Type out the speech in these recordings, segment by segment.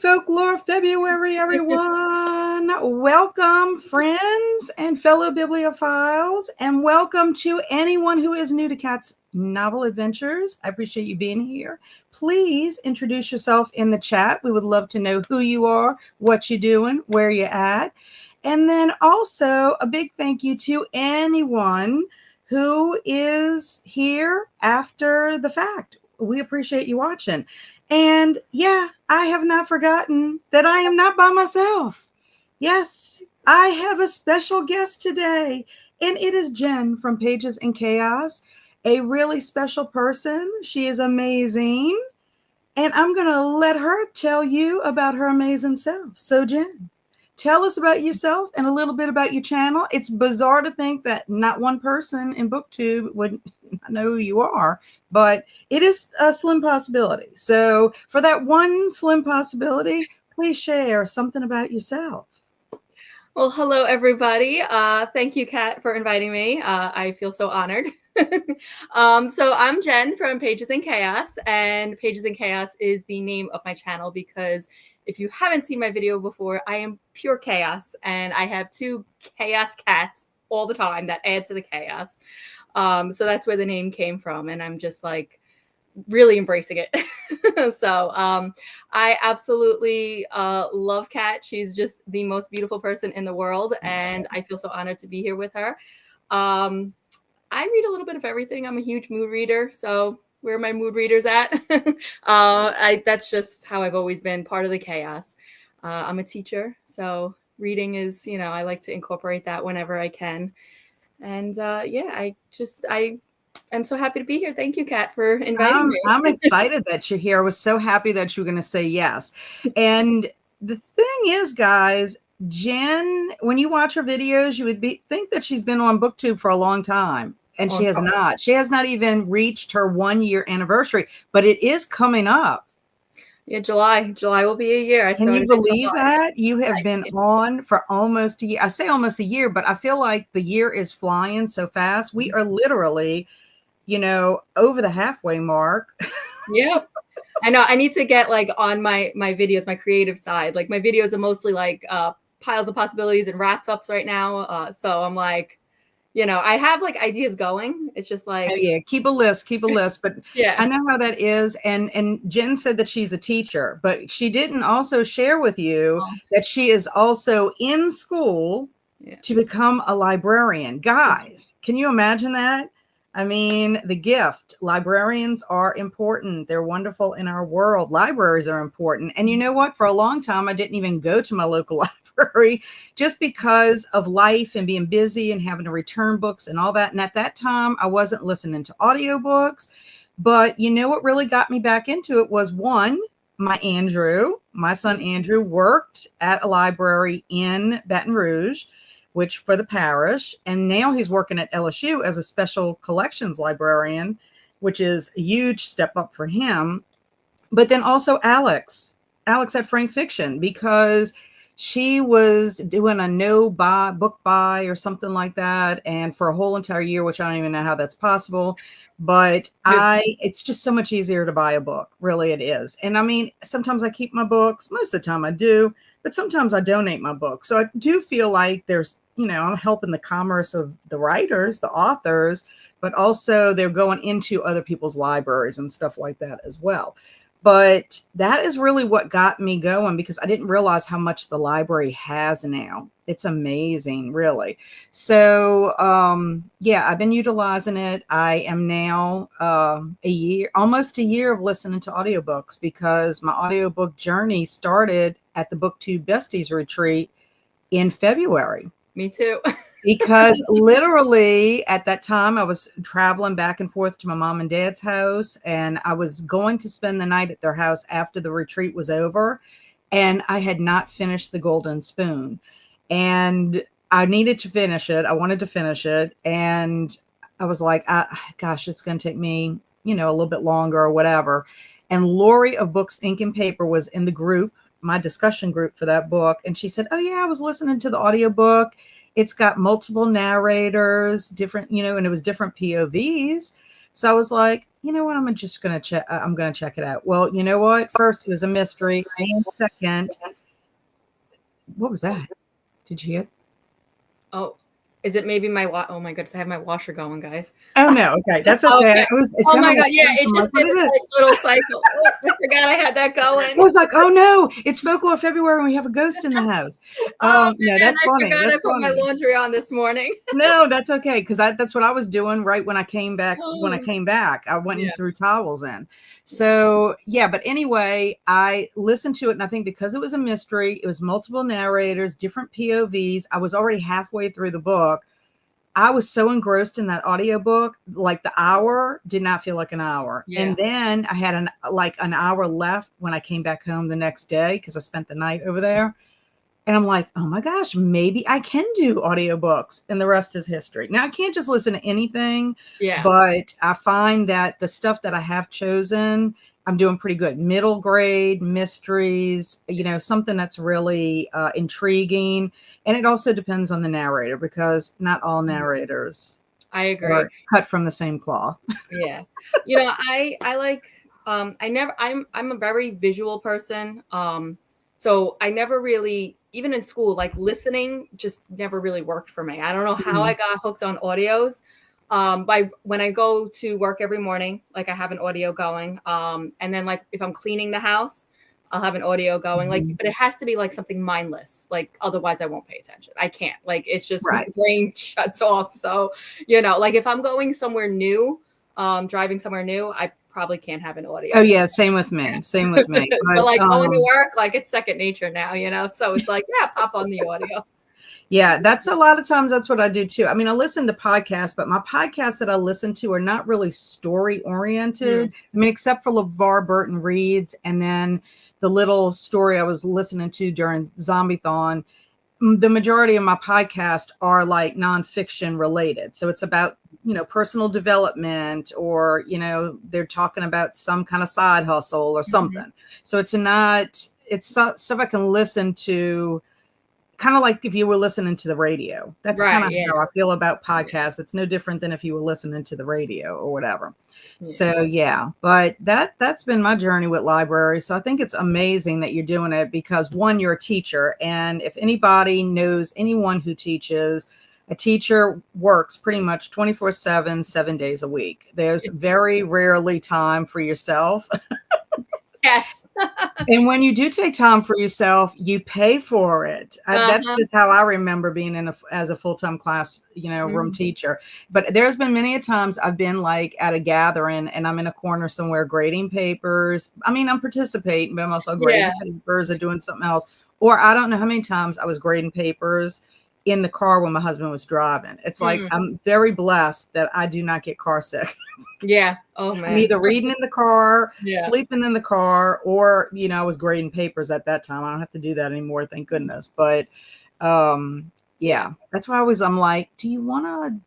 Folklore February, everyone. Welcome, friends and fellow bibliophiles, and welcome to anyone who is new to Kat's novel adventures. I appreciate you being here. Please introduce yourself in the chat. We would love to know who you are, what you're doing, where you're at. And then also a big thank you to anyone who is here after the fact. We appreciate you watching. And yeah, I have not forgotten that I am not by myself. Yes, I have a special guest today, and it is Jen from Pages in Chaos, a really special person. She is amazing, and I'm going to let her tell you about her amazing self. So, Jen, tell us about yourself and a little bit about your channel. It's bizarre to think that not one person in BookTube would know who you are, but it is a slim possibility. So for that one slim possibility, please share something about yourself. Well, hello, everybody. Thank you, Kat, for inviting me. I feel so honored. So I'm Jen from Pages in Chaos, and Pages in Chaos is the name of my channel because if you haven't seen my video before, I am pure chaos, and I have two chaos cats all the time that add to the chaos. So that's where the name came from, and I'm just like really embracing it. So I absolutely love Kat. She's just the most beautiful person in the world, and I feel so honored to be here with her. I read a little bit of everything. I'm a huge mood reader, so where are my mood readers at? That's just how I've always been, part of the chaos. I'm a teacher, so reading is, I like to incorporate that whenever I can. And yeah, I'm so happy to be here. Thank you, Kat, for inviting me. I'm excited that you're here. I was so happy that you were going to say yes. And the thing is, guys, Jen, when you watch her videos, you would think that she's been on BookTube for a long time. And she has not. She has not even reached her 1-year anniversary, but it is coming up. Yeah, July will be a year. Can you believe that? You have been on for almost a year. I say almost a year, but I feel like the year is flying so fast. We are literally, over the halfway mark. Yeah. I know. I need to get like on my videos, my creative side. Like my videos are mostly like piles of possibilities and wraps ups right now. So I'm like, I have like ideas going. It's just like, oh yeah, keep a list. But yeah, I know how that is. And Jen said that she's a teacher, but she didn't also share with you that she is also in school to become a librarian. Guys, can you imagine that? I mean, the gift. Librarians are important. They're wonderful in our world. Libraries are important. And you know what? For a long time, I didn't even go to my local library just because of life and being busy and having to return books and all that. And at that time, I wasn't listening to audiobooks. But you know what really got me back into it was one, my son Andrew worked at a library in Baton Rouge, which for the parish, and now he's working at LSU as a special collections librarian, which is a huge step up for him. But then also Alex at Frank Fiction, because she was doing a book buy or something like that, and for a whole entire year, which I don't even know how that's possible, but it's just so much easier to buy a book. Really, it is. And I mean, sometimes I keep my books, most of the time I do, but sometimes I donate my books. So I do feel like there's, I'm helping the commerce of the writers, the authors, but also they're going into other people's libraries and stuff like that as well. But that is really what got me going, because I didn't realize how much the library has now. It's amazing, really. So, yeah, I've been utilizing it. I am now almost a year of listening to audiobooks, because my audiobook journey started at the BookTube Besties retreat in February. Me too. Because literally at that time I was traveling back and forth to my mom and dad's house, and I was going to spend the night at their house after the retreat was over, and I had not finished The Golden Spoon, and I needed to finish it. I wanted to finish it, and I was like, gosh, it's going to take me, a little bit longer or whatever. And Lori of Books, Ink and Paper was in the group, my discussion group for that book, and she said, oh yeah, I was listening to the audiobook. It's got multiple narrators, different, and it was different POVs. So I was like, you know what? I'm just going to check. I'm going to check it out. Well, you know what? First, it was a mystery. And second, what was that? Did you hear? Oh, is it maybe my oh my goodness, I have my washer going, guys. Oh no, okay, that's okay. Okay. Oh my god, yeah, it just did a like, little cycle. Oh, I forgot I had that going. I was like, oh no, it's Folklore February and we have a ghost in the house. No, that's funny. I put my laundry on this morning. No, that's okay, because that's what I was doing right when I came back. When I came back, I went and threw towels in. So yeah, but anyway, I listened to it, and I think because it was a mystery, it was multiple narrators, different POVs. I was already halfway through the book. I was so engrossed in that audiobook, like the hour did not feel like an hour. Yeah. And then I had an hour left when I came back home the next day, because I spent the night over there. And I'm like, oh my gosh, maybe I can do audiobooks, and the rest is history. Now I can't just listen to anything, but I find that the stuff that I have chosen, I'm doing pretty good. Middle grade mysteries, something that's really intriguing. And it also depends on the narrator, because not all narrators I agree are cut from the same cloth. Yeah. I like, I'm a very visual person. So I never really, even in school, like listening just never really worked for me. I don't know how I got hooked on audios. When I go to work every morning, like I have an audio going. And then like if I'm cleaning the house, I'll have an audio going. Like, but it has to be like something mindless. Like otherwise I won't pay attention. I can't. Like it's just my brain shuts off. So, like if I'm going somewhere new, driving somewhere new, I probably can't have an audio. Oh yeah, same with me. Same with me. But like going to work, like it's second nature now, So it's like, yeah, pop on the audio. Yeah, that's a lot of times that's what I do too. I mean, I listen to podcasts, but my podcasts that I listen to are not really story oriented. I mean, except for LeVar Burton Reads, and then the little story I was listening to during Zombie-thon. The majority of my podcasts are like nonfiction related. So it's about, personal development, or, they're talking about some kind of side hustle or something. So it's stuff I can listen to, kind of like if you were listening to the radio. That's kind of how I feel about podcasts. It's no different than if you were listening to the radio or whatever. So yeah, but that's been my journey with libraries. So I think it's amazing that you're doing it, because one, you're a teacher, and if anybody knows anyone who teaches, a teacher works pretty much 24/7, 7 days a week. There's very rarely time for yourself. Yes. And when you do take time for yourself, you pay for it. That's just how I remember being as a full-time class, room teacher. But there's been many a times I've been like at a gathering and I'm in a corner somewhere grading papers. I mean, I'm participating, but I'm also grading papers or doing something else. Or I don't know how many times I was grading papers in the car when my husband was driving. It's like, I'm very blessed that I do not get car sick. Yeah. Oh man. I'm either reading in the car, sleeping in the car, or, I was grading papers at that time. I don't have to do that anymore, thank goodness. But yeah, that's why I'm like, do you want to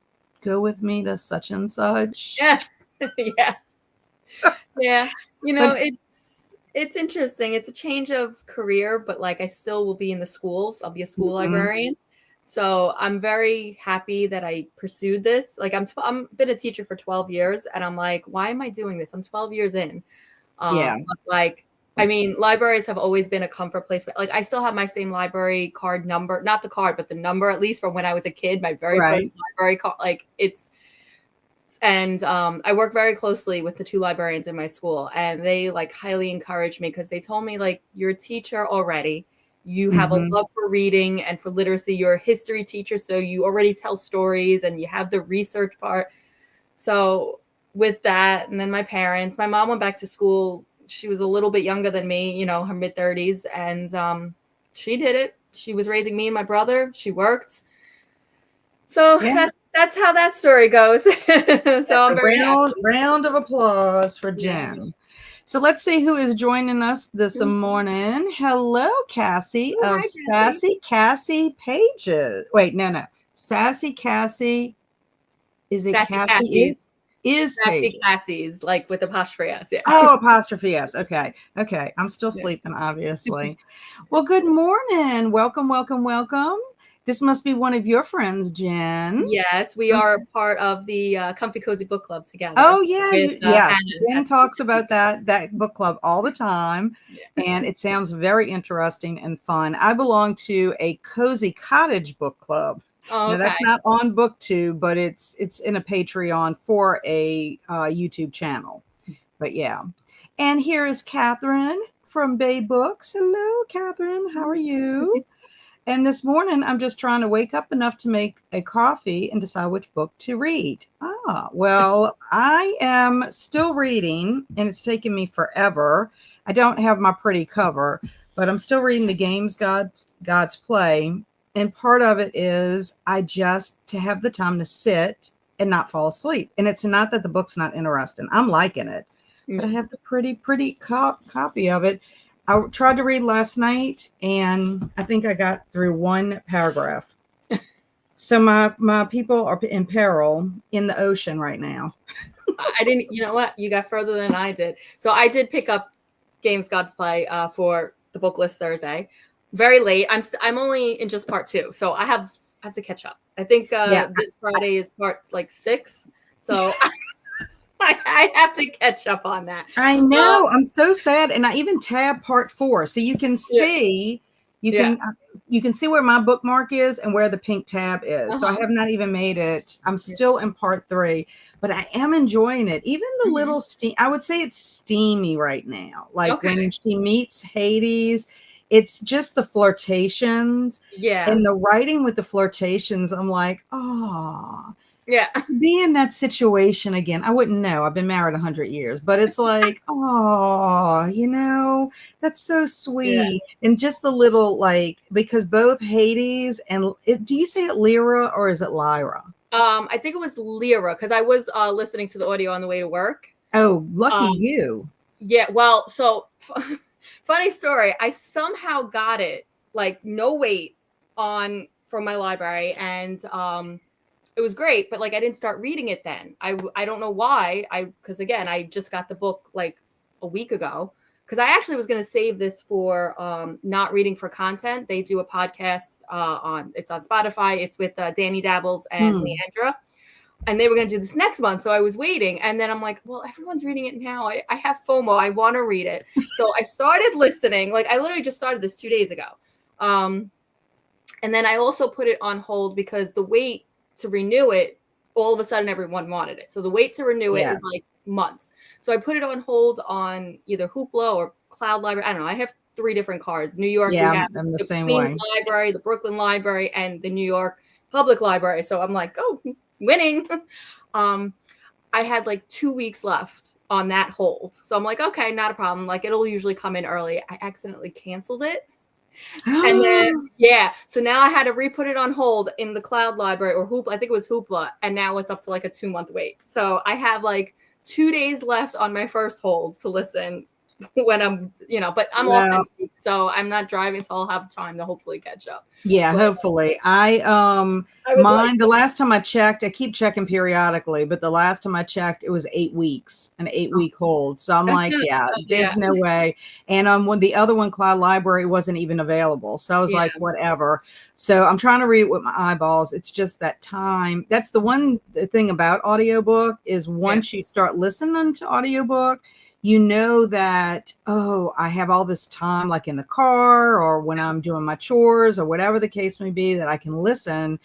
go with me to such and such? Yeah. Yeah. Yeah. It's interesting. It's a change of career, but like I still will be in the schools. I'll be a school librarian. So I'm very happy that I pursued this. Like I'm been a teacher for 12 years, and I'm like, why am I doing this? I'm 12 years in. Like, I mean, libraries have always been a comfort place, but like I still have my same library card number, not the card, but the number, at least from when I was a kid, my very first library card. Like I work very closely with the 2 librarians in my school, and they like highly encourage me, because they told me, like, you're a teacher already. You have a love for reading and for literacy. You're a history teacher, so you already tell stories and you have the research part. So with that, and then my mom went back to school. She was a little bit younger than me, her mid-30s, and she did it. She was raising me and my brother. She worked. So that's how that story goes. So I'm very round of applause for Jen. So let's see who is joining us this morning. Hello, Cassie of Sassy Cassie Pages. Wait, no. Sassy Cassie. Is it Cassie? Is Sassy Cassie's, like with apostrophe S. Yeah. Oh, apostrophe S. Okay. I'm still sleeping, obviously. Well, good morning. Welcome. This must be one of your friends, Jen. Yes, we are part of the Comfy Cozy Book Club together. Oh, yeah. Yes. Jen talks about that book club all the time. Yeah. And it sounds very interesting and fun. I belong to a Cozy Cottage book club. Oh, okay. Now, that's not on BookTube, but it's in a Patreon for a YouTube channel. But yeah. And here is Catherine from Bay Books. Hello, Catherine. How are you? And this morning, I'm just trying to wake up enough to make a coffee and decide which book to read. Well, I am still reading, and it's taken me forever. I don't have my pretty cover, but I'm still reading The Games Gods Play. And part of it is to have the time to sit and not fall asleep. And it's not that the book's not interesting. I'm liking it. But I have the pretty copy of it. I tried to read last night, and I think I got through one paragraph. So my people are in peril in the ocean right now. I didn't, you know what? You got further than I did. So I did pick up Games Gods Play for the book list Thursday. Very late. I'm only in just part 2, so I have to catch up. I think this Friday is part 6. So I have to catch up on that. I know. I'm so sad. And I even tab part 4. So you can see, you can see where my bookmark is and where the pink tab is. So I have not even made it. I'm still in part 3, but I am enjoying it. Even the little I would say it's steamy right now. Like when she meets Hades, it's just the flirtations. Yeah. And the writing with the flirtations, I'm like, oh. Yeah. Be in that situation again. I wouldn't know. I've been married 100 years, but it's like, oh, that's so sweet. Yeah. And just the little, because both Hades and do you say it Lyra or is it Lyra? I think it was Lyra because I was listening to the audio on the way to work. Oh, lucky you. Yeah. Well, so funny story. I somehow got it no wait from my library, and it was great, but I didn't start reading it then. I don't know why. Because again, I just got the book a week ago. Because I actually was going to save this for Not Reading for Content. They do a podcast it's on Spotify. It's with Danny Dabbles and Leandra, and they were going to do this next month. So I was waiting, and then I'm like, well, everyone's reading it now. I have FOMO. I want to read it. So I started listening. I literally just started this 2 days ago, and then I also put it on hold because the wait to renew it, all of a sudden everyone wanted it. So the wait to renew it is months. So I put it on hold on either Hoopla or Cloud Library. I don't know. I have 3 different cards. New York, we have I'm the same Queens way. Library, the Brooklyn Library, and the New York Public Library. So I'm like, oh, winning. I had 2 weeks left on that hold. So I'm like, okay, not a problem. It'll usually come in early. I accidentally canceled it. And then so now I had to re-put it on hold in the Cloud Library or Hoopla. I think it was Hoopla, and now it's up to a 2-month wait. So I have 2 days left on my first hold to listen when I'm, but I'm off this week, so I'm not driving, so I'll have time to hopefully catch up. Yeah, hopefully. The last time I checked, I keep checking periodically, but the last time I checked, it was 8 weeks, an 8-week hold. So I'm there's no way. And when the other one, Cloud Library, wasn't even available. So I was like, whatever. So I'm trying to read it with my eyeballs. It's just that time. That's the one thing about audiobook is once you start listening to audiobook, you know that, I have all this time, in the car or when I'm doing my chores or whatever the case may be, that I can listen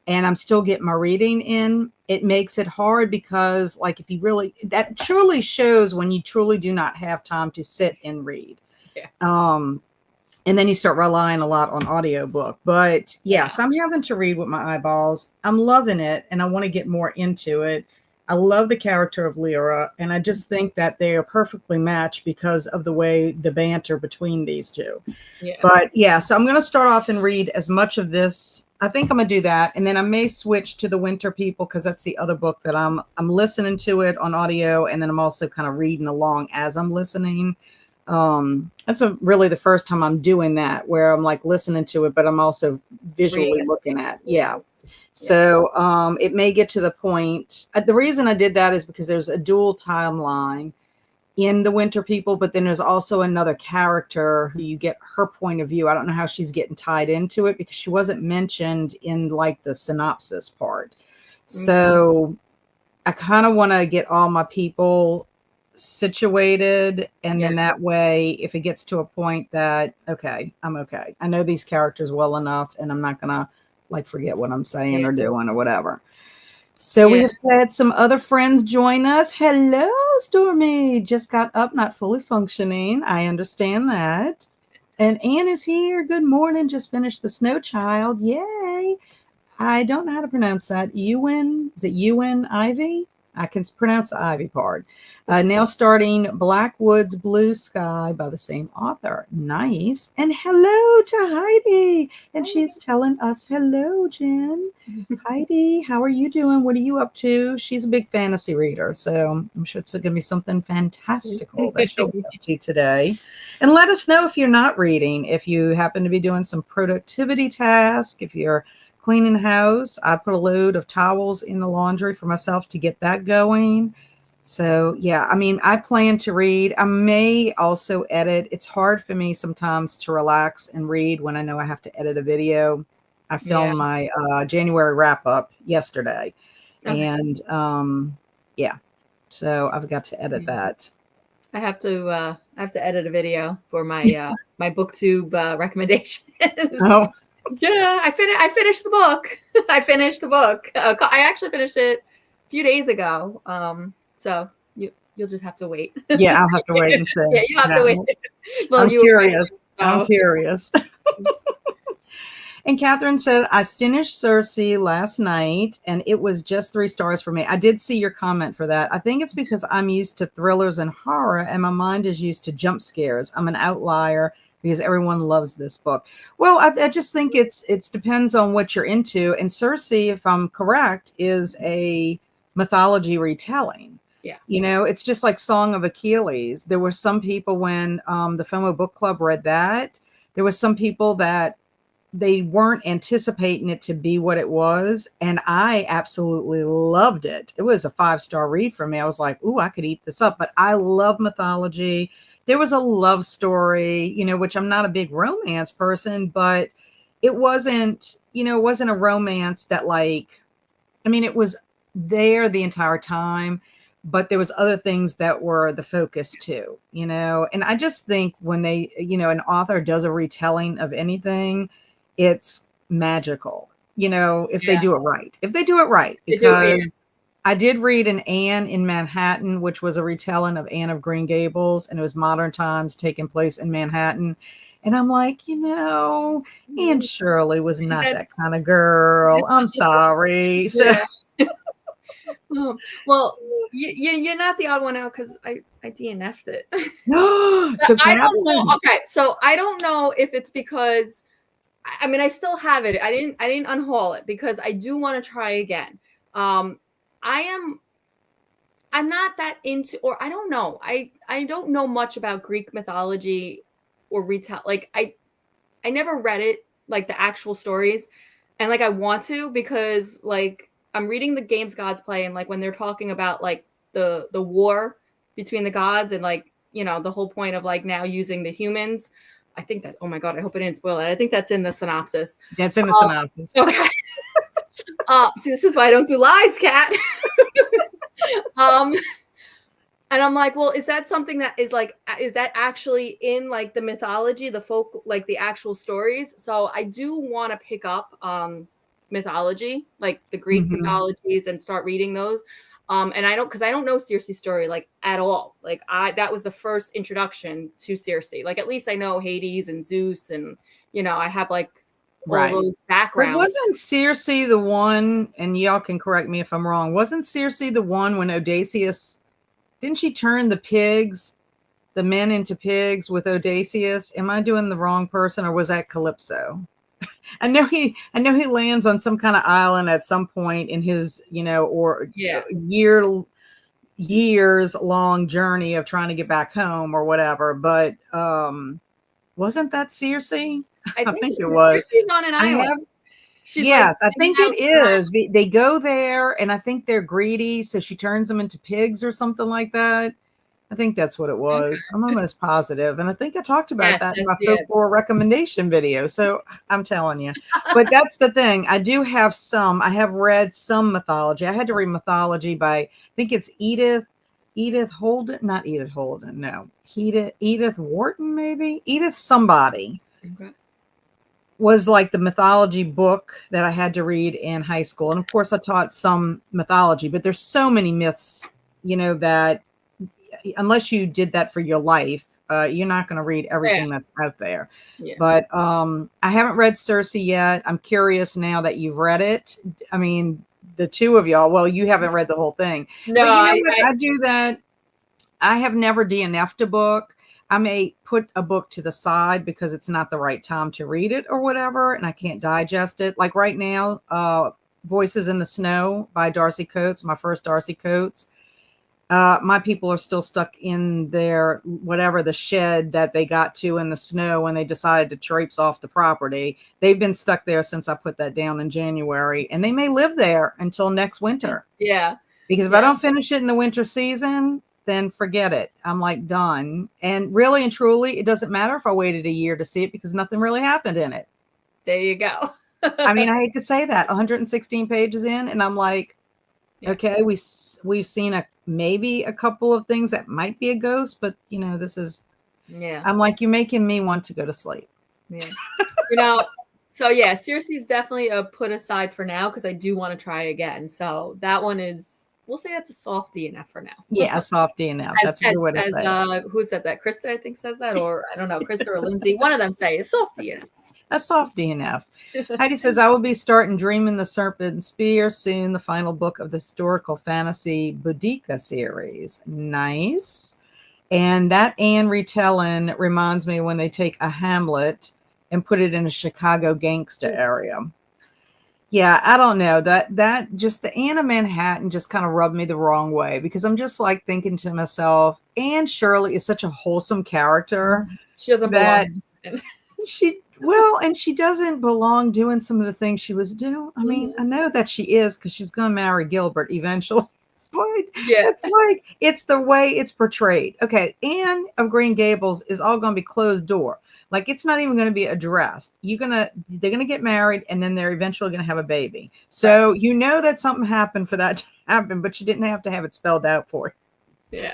and I'm still getting my reading in. It makes it hard because if you that truly shows when you truly do not have time to sit and read. Yeah. And then you start relying a lot on audiobook. But so I'm having to read with my eyeballs. I'm loving it and I want to get more into it. I love the character of Lyra, and I just think that they are perfectly matched because of the way the banter between these two. Yeah. But so I'm going to start off and read as much of this. I think I'm going to do that, and then I may switch to the Winter People because that's the other book that I'm listening to it on audio, and then I'm also kind of reading along as I'm listening. That's really the first time I'm doing that, where I'm listening to it, but I'm also visually looking at. Yeah. So it may get to the point. The reason I did that is because there's a dual timeline in the Winter People, but then there's also another character who you get her point of view. I don't know how she's getting tied into it because she wasn't mentioned in like the synopsis part. So I kind of want to get all my people situated, and then that way, if it gets to a point that, okay, I'm okay, I know these characters well enough, and I'm not gonna like forget what I'm saying or doing or whatever. So we have had some other friends join us. Hello, Stormy. Just got up, not fully functioning. I understand that. And Anne is here. Good morning. Just finished the Snow Child. Yay. I don't know how to pronounce that. Ewan, is it Ewan Ivy? I can pronounce the Ivy part. Now starting Blackwoods Blue Sky by the same author. Nice. And hello to Heidi. And she's telling us hello, Jen. Heidi, how are you doing? What are you up to? She's a big fantasy reader, so I'm sure it's going to be something fantastical that she'll be up to today. And let us know if you're not reading, if you happen to be doing some productivity task, if you're cleaning the house. I put a load of towels in the laundry for myself to get that going. So yeah, I mean, I plan to read. I may also edit. It's hard for me sometimes to relax and read when I know I have to edit a video. I filmed my January wrap up yesterday. And yeah, so I've got to edit that. I have to edit a video for my my booktube recommendations. Oh. Yeah, I finished the book. I finished the book. I actually finished it a few days ago. So you'll just have to wait. Yeah, I'll have to wait and see. Yeah, you have to wait. Well, I'm curious. I'm curious. And Catherine said, I finished Circe last night, and it was just 3 stars for me. I did see your comment for that. I think it's because I'm used to thrillers and horror, and my mind is used to jump scares. I'm an outlier because everyone loves this book. Well, I just think it depends on what you're into. And Circe, if I'm correct, is a mythology retelling. Yeah. You know, it's just like Song of Achilles. There were some people when the FOMO Book Club read that, there was some people that they weren't anticipating it to be what it was. And I absolutely loved it. It was a 5-star read for me. I was like, ooh, I could eat this up. But I love mythology. There was a love story, you know, which I'm not a big romance person, but it wasn't, you know, it wasn't a romance that like, I mean, it was there the entire time, but there was other things that were the focus too, you know. And I just think when they, you know, an author does a retelling of anything, it's magical, you know, if they do it right. If they do it right, because I did read an Anne in Manhattan, which was a retelling of Anne of Green Gables, and it was modern times taking place in Manhattan. And I'm like, you know, Anne Shirley was not that kind of girl. I'm sorry. So. Well, you're not the odd one out because I DNF'd it. No, so I don't know. Okay, so I don't know if it's because, I mean, I still have it. I didn't unhaul it because I do want to try again. I'm not that into, or I don't know. I don't know much about Greek mythology or retell. Like I never read it, like the actual stories, and like I want to, because like I'm reading the games gods play, and like when they're talking about like the war between the gods, and like, you know, the whole point of like now using the humans. I think that, oh my God, I hope I didn't spoil it. I think that's in the synopsis. That's in the synopsis. Okay. See, this is why I don't do lives, Kat. And I'm like, well, is that something that is like, is that actually in like the mythology, the folk, like the actual stories? So I do want to pick up mythology, like the Greek mythologies, and start reading those. And because I don't know Circe's story like at all. Like that was the first introduction to Circe. Like at least I know Hades and Zeus, and you know, I have like all those backgrounds. But wasn't Circe the one, and y'all can correct me if I'm wrong, wasn't Circe the one when Odysseus, didn't she turn the men into pigs with Odysseus? Am I doing the wrong person, or was that Calypso? I know he lands on some kind of island at some point in his, you know, or years long journey of trying to get back home or whatever. But wasn't that Circe? I think it was. Circe's on an island. Yes, like, I think it is. They go there, and I think they're greedy, so she turns them into pigs or something like that. I think that's what it was. I'm almost positive. And I think I talked about that in my it. folklore recommendation video. So I'm telling you. But that's the thing. I have read some mythology. I had to read mythology by, I think it's Edith Holden, not Edith Holden, no. Edith Wharton, maybe? Edith somebody. Okay. Was like the mythology book that I had to read in high school. And of course I taught some mythology, but there's so many myths, that unless you did that for your life, you're not going to read everything that's out there. Yeah. But I haven't read Circe yet. I'm curious now that you've read it. I mean, the two of y'all, well, you haven't read the whole thing. No, but I do that. I have never DNF'd a book. I may put a book to the side because it's not the right time to read it or whatever, and I can't digest it. Like right now, Voices in the Snow by Darcy Coates, my first Darcy Coates. My people are still stuck in their, whatever, the shed that they got to in the snow when they decided to traipse off the property. They've been stuck there since I put that down in January, and they may live there until next winter. Yeah. Because if I don't finish it in the winter season, then forget it. I'm like done. And really and truly, it doesn't matter if I waited a year to see it because nothing really happened in it. There you go. I mean, I hate to say that, 116 pages in, and I'm like, okay, we've seen maybe a couple of things that might be a ghost, but this is, I'm like, you're making me want to go to sleep. Yeah. So yeah, Circe is definitely a put aside for now because I do want to try again. So that one is, we'll say that's a soft DNF for now. Yeah, a soft DNF. That's a good way to say it. Who said that? Krista, I think, says that, or I don't know, Krista or Lindsay. One of them say it's soft DNF. A soft DNF. Heidi says, I will be starting Dreaming the Serpent Spear soon, the final book of the historical fantasy Boudica series. Nice. And that Anne retelling reminds me when they take a Hamlet and put it in a Chicago gangster area. Yeah, I don't know. That just the Anne of Manhattan just kind of rubbed me the wrong way because I'm just like thinking to myself, Anne Shirley is such a wholesome character. She doesn't belong. And she doesn't belong doing some of the things she was doing. I mean, I know that she is because she's going to marry Gilbert eventually. But it's like, it's the way it's portrayed. Okay, Anne of Green Gables is all going to be closed door. Like, it's not even going to be addressed. They're going to get married and then they're eventually going to have a baby. So that something happened for that to happen, but you didn't have to have it spelled out for you.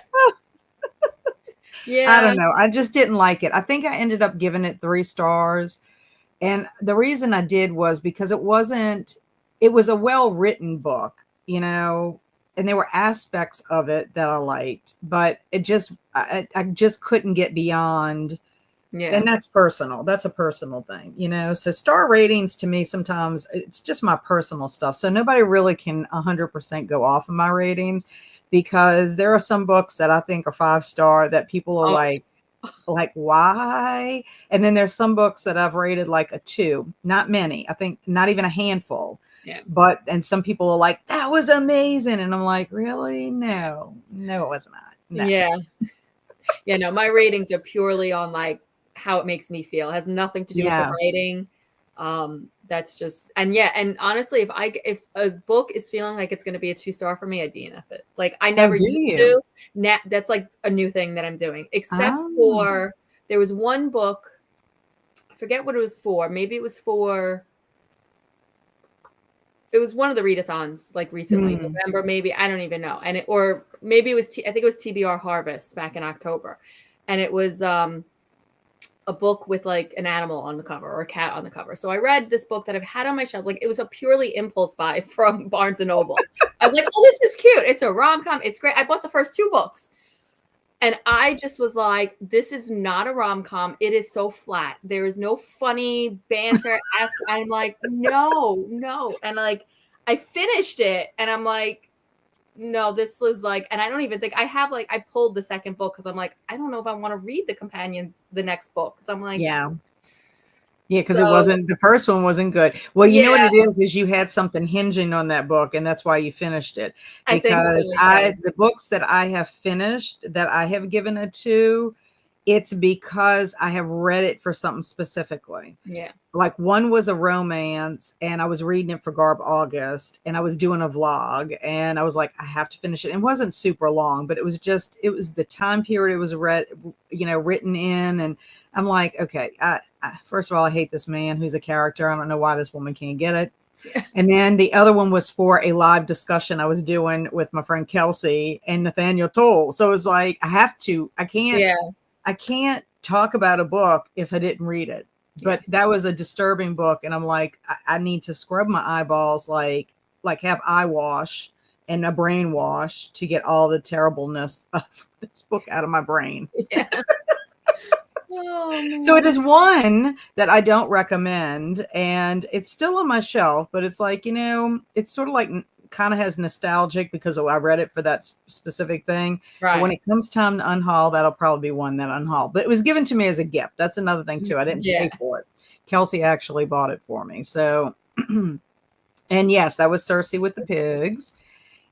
Yeah. I don't know. I just didn't like it. I think I ended up giving it 3 stars. And the reason I did was because it was a well-written book, and there were aspects of it that I liked, but I just couldn't get beyond. Yeah. And that's personal. That's a personal thing, So star ratings to me, sometimes it's just my personal stuff. So nobody really can 100% go off of my ratings. Because there are some books that I think are 5-star that people are like, why? And then there's some books that I've rated like a 2, not many. I think not even a handful. Yeah. And some people are like, that was amazing. And I'm like, really? No, it was not. No. Yeah. Yeah, no, my ratings are purely on like how it makes me feel. It has nothing to do with the writing. That's just, and honestly, if a book is feeling like it's going to be a 2-star for me, I DNF it. Like I never used to. That's like a new thing that I'm doing, except for there was one book. I forget what it was for. Maybe it was one of the readathons like recently, November, maybe, I don't even know. Or maybe it was, I think it was TBR Harvest back in October. And it was, a book with like an animal on the cover or a cat on the cover. So I read this book that I've had on my shelves. Like it was a purely impulse buy from Barnes and Noble. I was like, oh, this is cute. It's a rom-com. It's great. I bought the first 2 books and I just was like, this is not a rom-com. It is so flat. There is no funny banter. I'm like, no. And like, I finished it and I'm like, no, this was like, and I don't even think I have like, I pulled the second book because I'm like, I don't know if I want to read the next book. Because I'm like, because the first one wasn't good. Well, you know what it is you had something hinging on that book, and that's why you finished it. Because the books that I have finished that I have given a 2, it's because I have read it for something specifically. Yeah. Like one was a romance and I was reading it for Garb August and I was doing a vlog and I was like, I have to finish it. It wasn't super long, but it was the time period it was written in. And I'm like, okay, first of all, I hate this man who's a character. I don't know why this woman can't get it. And then the other one was for a live discussion I was doing with my friend Kelsey and Nathaniel Toll. So it's like, I can't talk about a book if I didn't read it. But that was a disturbing book. And I'm like, I need to scrub my eyeballs, like have eye wash and a brain wash to get all the terribleness of this book out of my brain. Yeah. Oh, so it is one that I don't recommend, and it's still on my shelf, but it's like, it's sort of like kind of has nostalgic because I read it for that specific thing. Right. But when it comes time to unhaul, that'll probably be one that unhaul. But it was given to me as a gift. That's another thing too. I didn't pay for it. Kelsey actually bought it for me. So, and yes, that was Cersei with the pigs.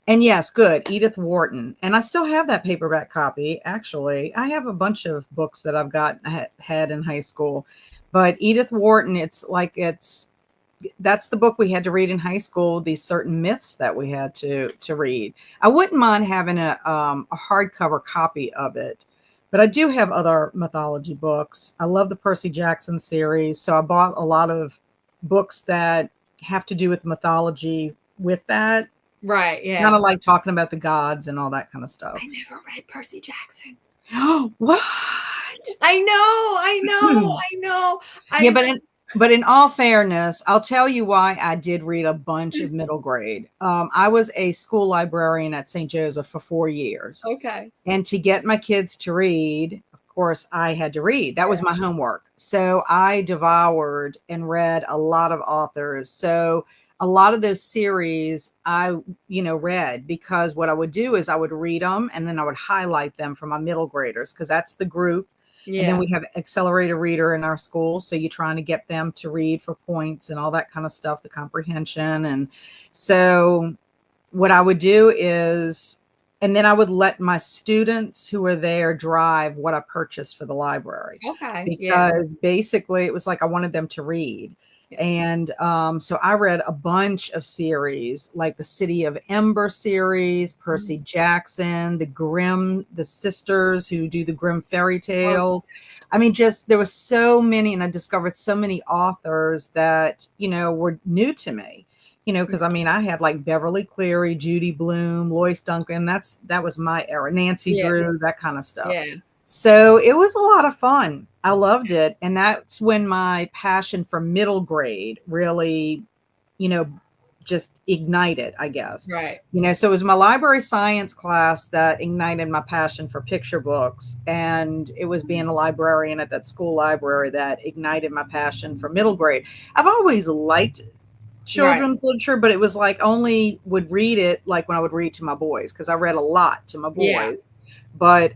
And yes, good. Edith Wharton. And I still have that paperback copy. Actually, I have a bunch of books that I've had in high school, but Edith Wharton, that's the book we had to read in high school. These certain myths that we had to read. I wouldn't mind having a hardcover copy of it, but I do have other mythology books. I love the Percy Jackson series. So I bought a lot of books that have to do with mythology with that. Right. Yeah. Kind of like talking about the gods and all that kind of stuff. I never read Percy Jackson. What? I know. But in all fairness, I'll tell you why I did read a bunch of middle grade. I was a school librarian at St. Joseph for 4 years. Okay. And to get my kids to read, of course, I had to read. That was my homework. So I devoured and read a lot of authors. So a lot of those series I, read, because what I would do is I would read them and then I would highlight them for my middle graders, because that's the group. Yeah. And then we have accelerator reader in our school. So you're trying to get them to read for points and all that kind of stuff, the comprehension. And so what I would do is, and then I would let my students who were there drive what I purchased for the library. Okay. Because basically it was like I wanted them to read. And so I read a bunch of series, like the City of Ember series, Percy Jackson, the sisters who do the Grimm fairy tales. I mean, there was so many, and I discovered so many authors that, were new to me, because I had like Beverly Cleary, Judy Blume, Lois Duncan. That was my era. Nancy Drew, that kind of stuff. Yeah. So it was a lot of fun. I loved it. And that's when my passion for middle grade really, just ignited, I guess. Right. So it was my library science class that ignited my passion for picture books. And it was being a librarian at that school library that ignited my passion for middle grade. I've always liked children's literature, but it was like only would read it like when I would read to my boys, because I read a lot to my boys. But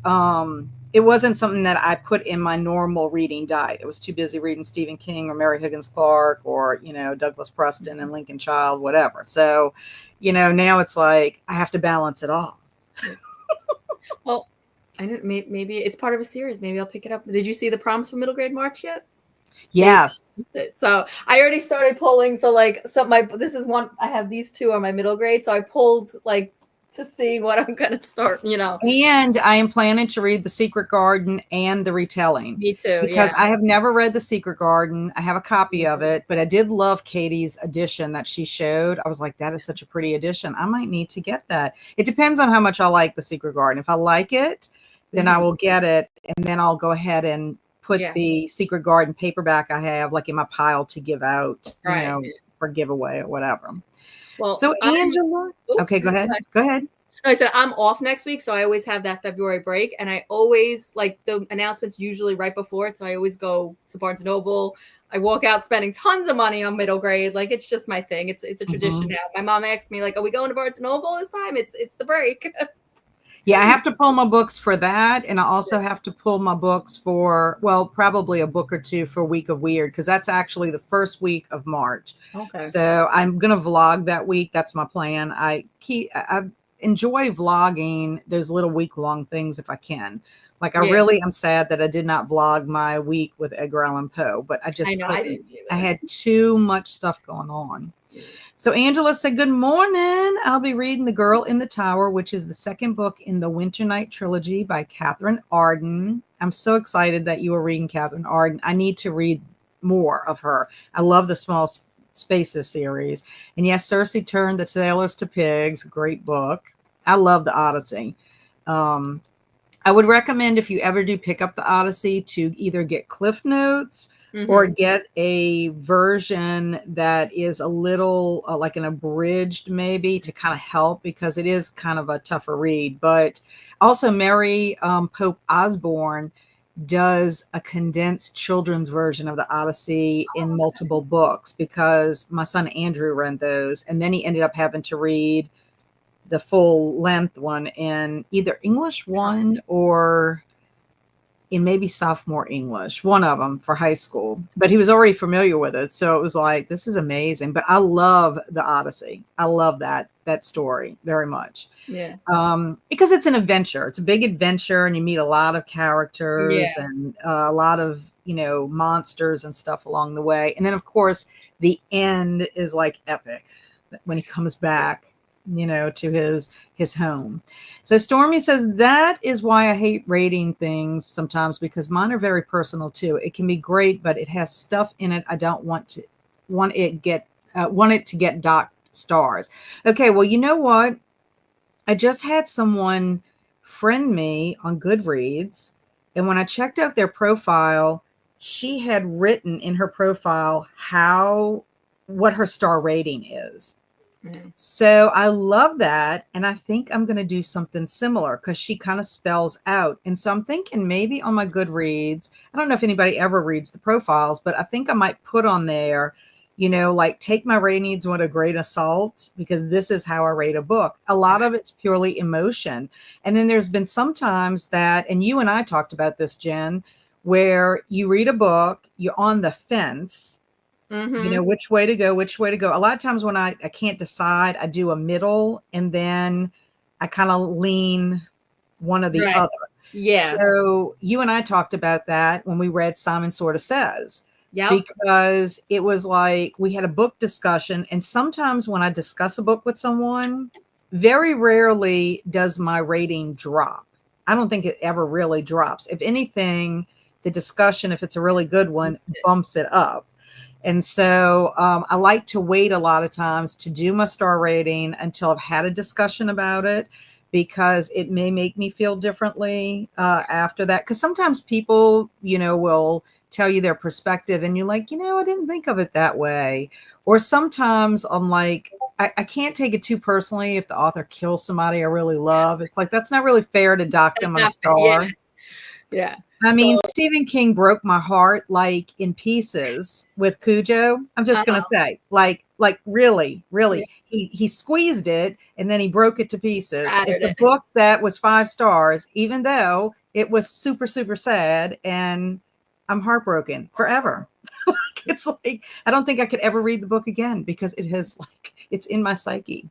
it wasn't something that I put in my normal reading diet. I was too busy reading Stephen King or Mary Higgins Clark or, Douglas Preston and Lincoln Child, whatever. So, now it's like I have to balance it all. Well, I don't, maybe it's part of a series. Maybe I'll pick it up. Did you see the Proms for Middle Grade March yet? Yes. So I already started pulling. So this is one, I have these two on my middle grade. So I pulled to see what I'm going to start, And I am planning to read The Secret Garden and the retelling. Me too. Because I have never read The Secret Garden. I have a copy of it, but I did love Katie's edition that she showed. I was like, that is such a pretty edition. I might need to get that. It depends on how much I like The Secret Garden. If I like it, then I will get it. And then I'll go ahead and put the Secret Garden paperback I have in my pile to give out, for giveaway or whatever. Well, so Angela, okay, go ahead. Go ahead. No, I said I'm off next week, so I always have that February break, and I always the announcements usually right before it, so I always go to Barnes & Noble. I walk out spending tons of money on middle grade. It's just my thing. It's a tradition now. My mom asked me are we going to Barnes & Noble this time? It's the break. Yeah, I have to pull my books for that. And I also have to pull my books for, probably a book or two for Week of Weird, because that's actually the first week of March. Okay. So I'm going to vlog that week. That's my plan. I enjoy vlogging those little week-long things if I can. Like I really am sad that I did not vlog my week with Edgar Allan Poe, but I just I didn't either. I had too much stuff going on. So Angela said, good morning. I'll be reading The Girl in the Tower, which is the second book in the Winter Night trilogy by Catherine Arden. I'm so excited that you are reading Catherine Arden. I need to read more of her. I love the Small Spaces series. And yes, Cersei Turned the Sailors to Pigs. Great book. I love the Odyssey. I would recommend, if you ever do pick up the Odyssey, to either get Cliff Notes or get a version that is a little like an abridged, maybe, to kind of help, because it is kind of a tougher read. But also Mary Pope Osborne does a condensed children's version of the Odyssey in multiple books, because my son Andrew read those, and then he ended up having to read the full length one in either English 1 or in maybe sophomore English, one of them, for high school. But he was already familiar with it, so it was like, this is amazing. But I love the Odyssey. I love that story very much. Yeah. Because it's an adventure. It's a big adventure, and you meet a lot of characters and a lot of, monsters and stuff along the way. And then, of course, the end is like epic when he comes back, to his home. So Stormy says, that is why I hate rating things sometimes, because mine are very personal too. It can be great, but it has stuff in it I don't want it to get docked stars. Okay, well, you know what? I just had someone friend me on Goodreads, and when I checked out their profile, she had written in her profile what her star rating is. So I love that. And I think I'm going to do something similar, because she kind of spells out. And so I'm thinking maybe on my Goodreads, I don't know if anybody ever reads the profiles, but I think I might put on there, like, take my ratings with a grain of salt, because this is how I rate a book. A lot of it's purely emotion. And then there's been some times that, and you and I talked about this, Jen, where you read a book, you're on the fence, which way to go. A lot of times when I can't decide, I do a middle, and then I kind of lean one or the other. Yeah. So you and I talked about that when we read Simon Sort of Says. Yeah. Because it was like we had a book discussion, and sometimes when I discuss a book with someone, very rarely does my rating drop. I don't think it ever really drops. If anything, the discussion, if it's a really good one, bumps it up. And so I like to wait a lot of times to do my star rating until I've had a discussion about it, because it may make me feel differently after that. Because sometimes people, will tell you their perspective, and you're like, I didn't think of it that way. Or sometimes I'm like, I can't take it too personally if the author kills somebody I really love. It's like, that's not really fair to dock them on a star. Yeah. I mean, Stephen King broke my heart like in pieces with Cujo. I'm just going to say, like really, he squeezed it and then he broke it to pieces. It's a book that was 5 stars, even though it was super, super sad, and I'm heartbroken forever. It's like, I don't think I could ever read the book again, because it has, like, it's in my psyche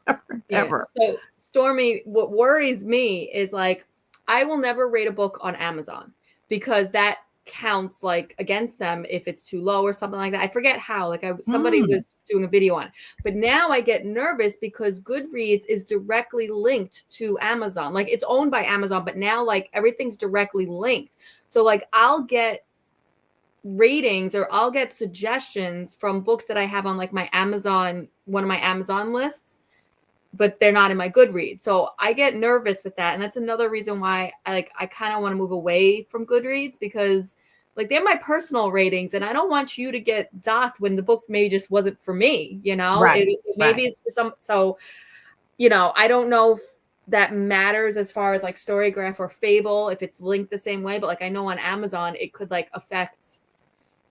forever. So Stormy, what worries me is, like, I will never rate a book on Amazon, because that counts like against them if it's too low or something like that. I forget how, like, somebody was doing a video on it. But now I get nervous because Goodreads is directly linked to Amazon. Like, it's owned by Amazon, but now, like, everything's directly linked. So, like, I'll get ratings or I'll get suggestions from books that I have on, like, my Amazon, one of my Amazon lists, but they're not in my Goodreads. So I get nervous with that. And that's another reason why I kind of want to move away from Goodreads, because, like, they're my personal ratings, and I don't want you to get docked when the book maybe just wasn't for me, maybe it's for some. So, I don't know if that matters as far as, like, Storygraph or Fable, if it's linked the same way, but, like, I know on Amazon, it could, like, affect.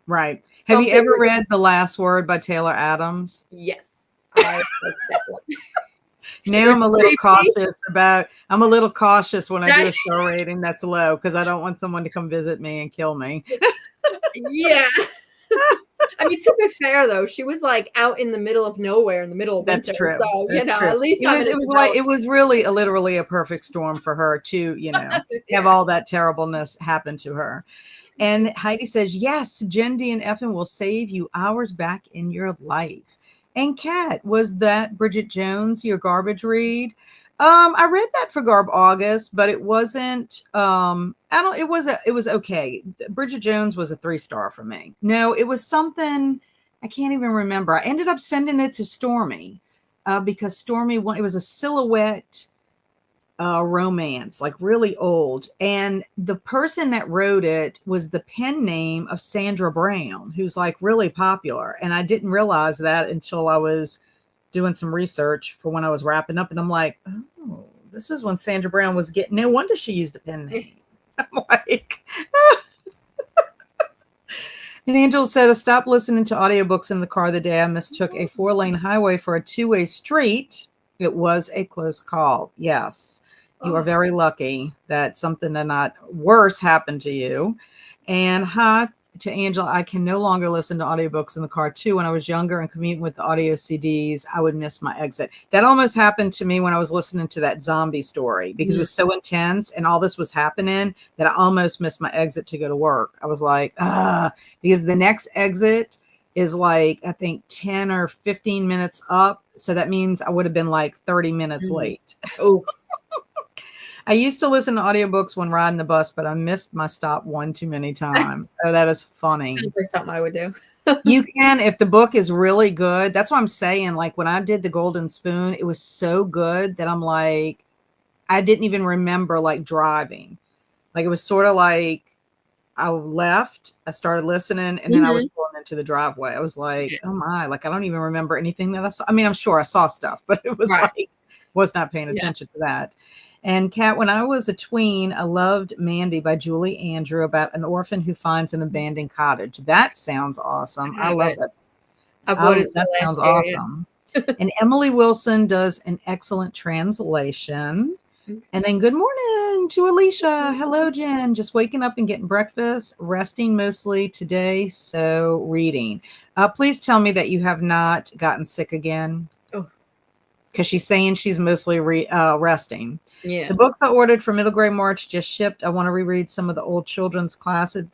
Right. Have you ever read The Last Word by Taylor Adams? Yes. I like that one. Now I'm a little cautious when I do a star rating that's low, because I don't want someone to come visit me and kill me. Yeah. I mean, to be fair though, she was like out in the middle of nowhere in the middle of winter. That's true. So, That's true. at least it was really literally a perfect storm for her to, have all that terribleness happen to her. And Heidi says, yes, Jen D and Effin will save you hours back in your life. And Kat, was that Bridget Jones, your garbage read? I read that for Garb August, but it wasn't, it was okay. Bridget Jones was a 3-star for me. No, it was something, I can't even remember. I ended up sending it to Stormy, because Stormy, it was a silhouette romance, like really old. And the person that wrote it was the pen name of Sandra Brown, who's like really popular. And I didn't realize that until I was doing some research for when I was wrapping up. And I'm like, oh, this is when Sandra Brown was getting, no wonder she used a pen name. I'm like, And Angela said, I stopped listening to audiobooks in the car the day I mistook a 4-lane highway for a 2-way street. It was a close call. Yes. You are very lucky that something not worse happened to you. And hi to Angela. I can no longer listen to audiobooks in the car too. When I was younger and commuting with the audio CDs, I would miss my exit. That almost happened to me when I was listening to that zombie story, because it was so intense and all this was happening that I almost missed my exit to go to work. I was like, because the next exit is like, I think 10 or 15 minutes up. So that means I would have been like 30 minutes late. Oh, I used to listen to audiobooks when riding the bus, but I missed my stop one too many times. Oh, that is funny. Sounds like something I would do. You can, if the book is really good. That's what I'm saying. Like when I did The Golden Spoon, it was so good that I'm like, I didn't even remember like driving. Like it was sort of like I left, I started listening, and then I was pulling into the driveway. I was like, oh my, like I don't even remember anything that I saw. I mean, I'm sure I saw stuff, but it was like, was not paying attention to that. And Kat, when I was a tween, I loved Mandy by Julie Andrew, about an orphan who finds an abandoned cottage. That sounds awesome. I love it. That sounds awesome. And Emily Wilson does an excellent translation. And then good morning to Alicia. Hello, Jen. Just waking up and getting breakfast, resting mostly today. So reading. Please tell me that you have not gotten sick again. Because she's saying she's mostly resting. Yeah. The books I ordered for Middle Grade March just shipped. I want to reread some of the old children's classics.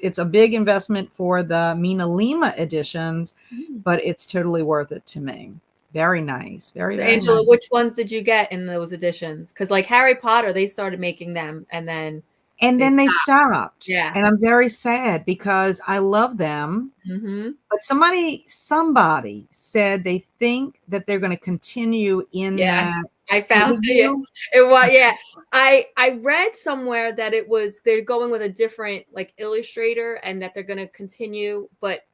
It's a big investment for the Mina Lima editions, but it's totally worth it to me. Very nice. Very Angela, nice. Which ones did you get in those editions? Because like Harry Potter, they started making them and then they stopped. Yeah. And I'm very sad because I love them. But somebody said they think that they're going to continue in that. I found it. It was, I read somewhere that they're going with a different like illustrator and that they're going to continue, but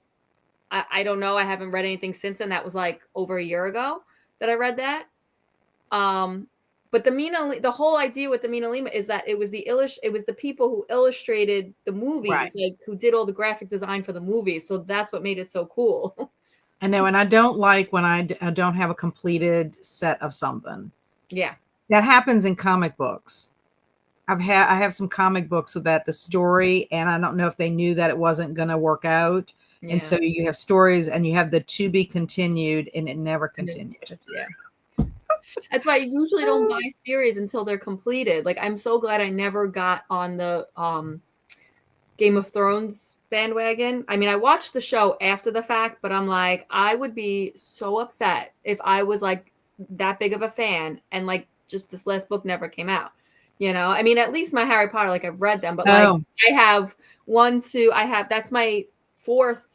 I don't know. I haven't read anything since then. That was like over a year ago that I read that. But the whole idea with the Mina Lima is that it was the people who illustrated the movies, like who did all the graphic design for the movies. So that's what made it so cool. I know, and I don't like when I don't have a completed set of something. Yeah, that happens in comic books. I have some comic books so that the story, and I don't know if they knew that it wasn't going to work out, and so you have stories and you have the to be continued, and it never continued. That's why I usually don't buy series until they're completed. Like I'm so glad I never got on the Game of Thrones bandwagon. I mean, I watched the show after the fact, but I'm like, I would be so upset if I was like that big of a fan and like just this last book never came out. You know, I mean, at least my Harry Potter, like I've read them, but like I have that's my 4th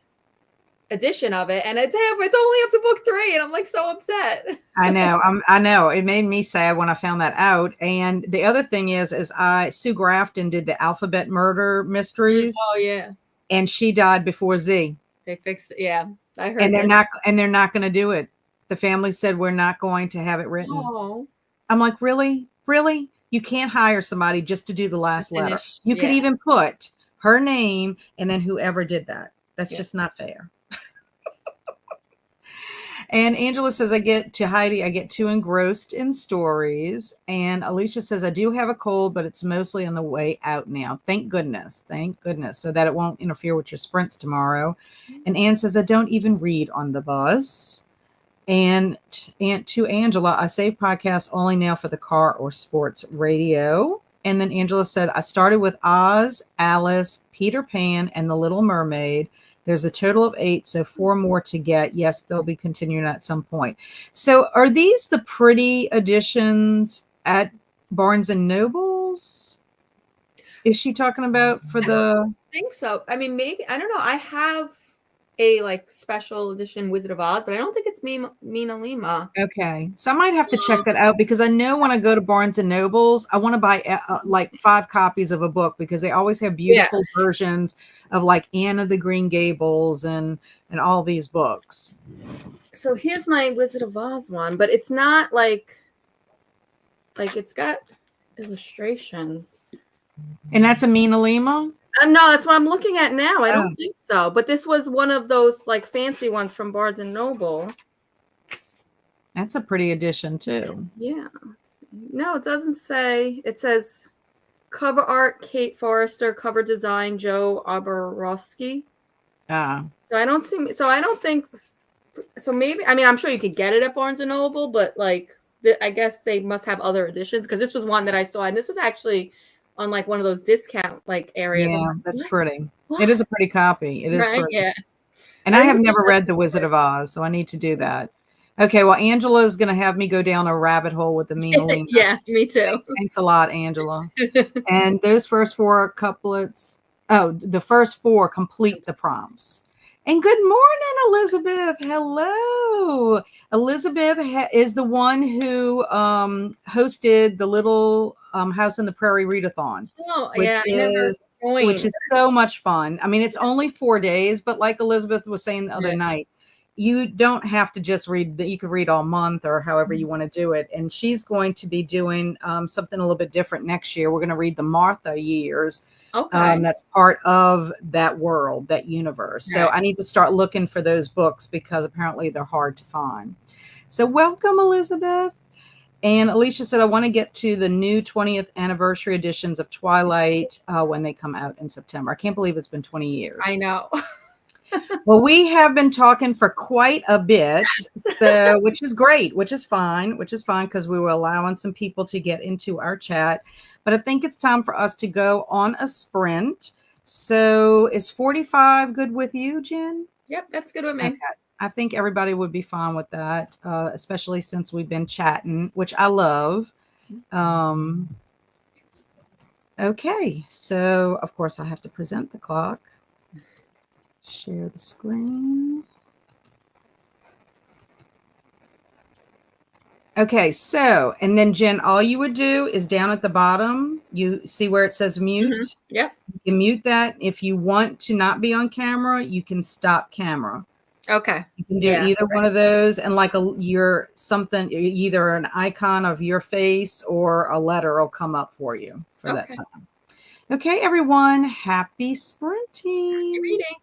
edition of it, and it's only up to book 3, and I'm like so upset. I know it made me sad when I found that out. And the other thing is Sue Grafton did the Alphabet Murder Mysteries. And she died before Z. They fixed it. I heard. And they're not going to do it. The family said we're not going to have it written. I'm like, really you can't hire somebody just to do the last letter. You could even put her name and then whoever did that. That's just not fair. And Angela says, I get too engrossed in stories. And Alicia says, I do have a cold, but it's mostly on the way out now. Thank goodness. Thank goodness. So that it won't interfere with your sprints tomorrow. And Anne says, I don't even read on the bus. And to Angela, I save podcasts only now for the car or sports radio. And then Angela said, I started with Oz, Alice, Peter Pan, and The Little Mermaid. There's a total of 8, so 4 more to get. Yes, they'll be continuing at some point. So are these the pretty editions at Barnes and Nobles? Is she talking about for the... I think so. I mean, maybe, I don't know. I have a like special edition Wizard of Oz, but I don't think it's Mina Lima. Okay, so I might have to check that out, because I know when I go to Barnes and Nobles, I want to buy like 5 copies of a book, because they always have beautiful versions of like Anne of the Green Gables and all these books. So here's my Wizard of Oz one, but it's not like it's got illustrations. And that's a Mina Lima? No, that's what I'm looking at now. I don't think so. But this was one of those like fancy ones from Barnes and Noble. That's a pretty edition too. Yeah. No, it doesn't say. It says cover art, Kate Forrester, cover design, Joe Oborowski. So I don't see. So I don't think. So maybe, I mean, I'm sure you could get it at Barnes and Noble, but like, I guess they must have other editions, because this was one that I saw, and this was actually on like one of those discount like areas. Yeah, like, that's pretty. What? It is a pretty copy. It is right? pretty. Yeah. And I have never read The Wizard of Oz, so I need to do that. Okay, well, Angela is going to have me go down a rabbit hole with the Mina Lima. Yeah, me too. Thanks a lot, Angela. And those first 4 couplets, the first 4 complete the prompts. And good morning, Elizabeth. Hello. Elizabeth is the one who hosted the Little House on the Prairie Readathon. Oh, yeah. Which is so much fun. I mean, it's only 4 days, but like Elizabeth was saying the other night, you don't have to just read you could read all month or however you want to do it. And she's going to be doing something a little bit different next year. We're going to read the Martha years. Okay. That's part of that world, that universe. So I need to start looking for those books, because apparently they're hard to find. So welcome, Elizabeth. And Alicia said, I want to get to the new 20th anniversary editions of Twilight when they come out in September. I can't believe it's been 20 years. I know. Well, we have been talking for quite a bit, so which is great, which is fine, because we were allowing some people to get into our chat. But I think it's time for us to go on a sprint. So is 45 good with you, Jen? Yep, that's good with me. Okay. I think everybody would be fine with that, especially since we've been chatting, which I love. Okay, so of course I have to present the clock. Share the screen. Okay, so, and then Jen, all you would do is down at the bottom, you see where it says mute? Mm-hmm. Yep. You mute that. If you want to not be on camera, you can stop camera. Okay. You can do either one of those, and like either an icon of your face or a letter will come up for you for that time. Okay, everyone, happy sprinting. Happy reading.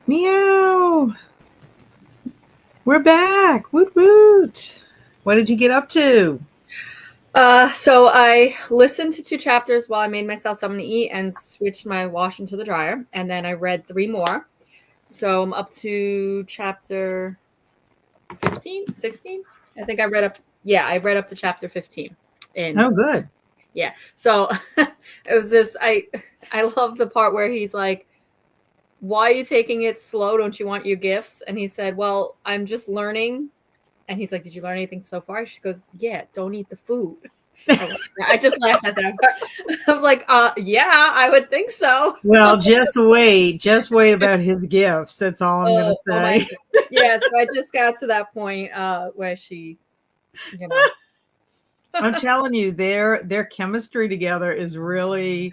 Meow. We're back. Woot woot. What did you get up to? So I listened to 2 chapters while I made myself something to eat and switched my wash into the dryer. And then I read 3 more. So I'm up to chapter 15, 16. I think I read up. Yeah, I read up to chapter 15. Oh, good. Yeah. So it was this. I love the part where he's like, "Why are you taking it slow? Don't you want your gifts?" And he said, "Well, I'm just learning." And he's like, "Did you learn anything so far?" She goes, "Yeah, don't eat the food." I just laughed at that. I was like, yeah, I would think so. Well, just wait about his gifts. That's all I'm going to say. Yeah, so I just got to that point where she, you know. I'm telling you, their chemistry together is really,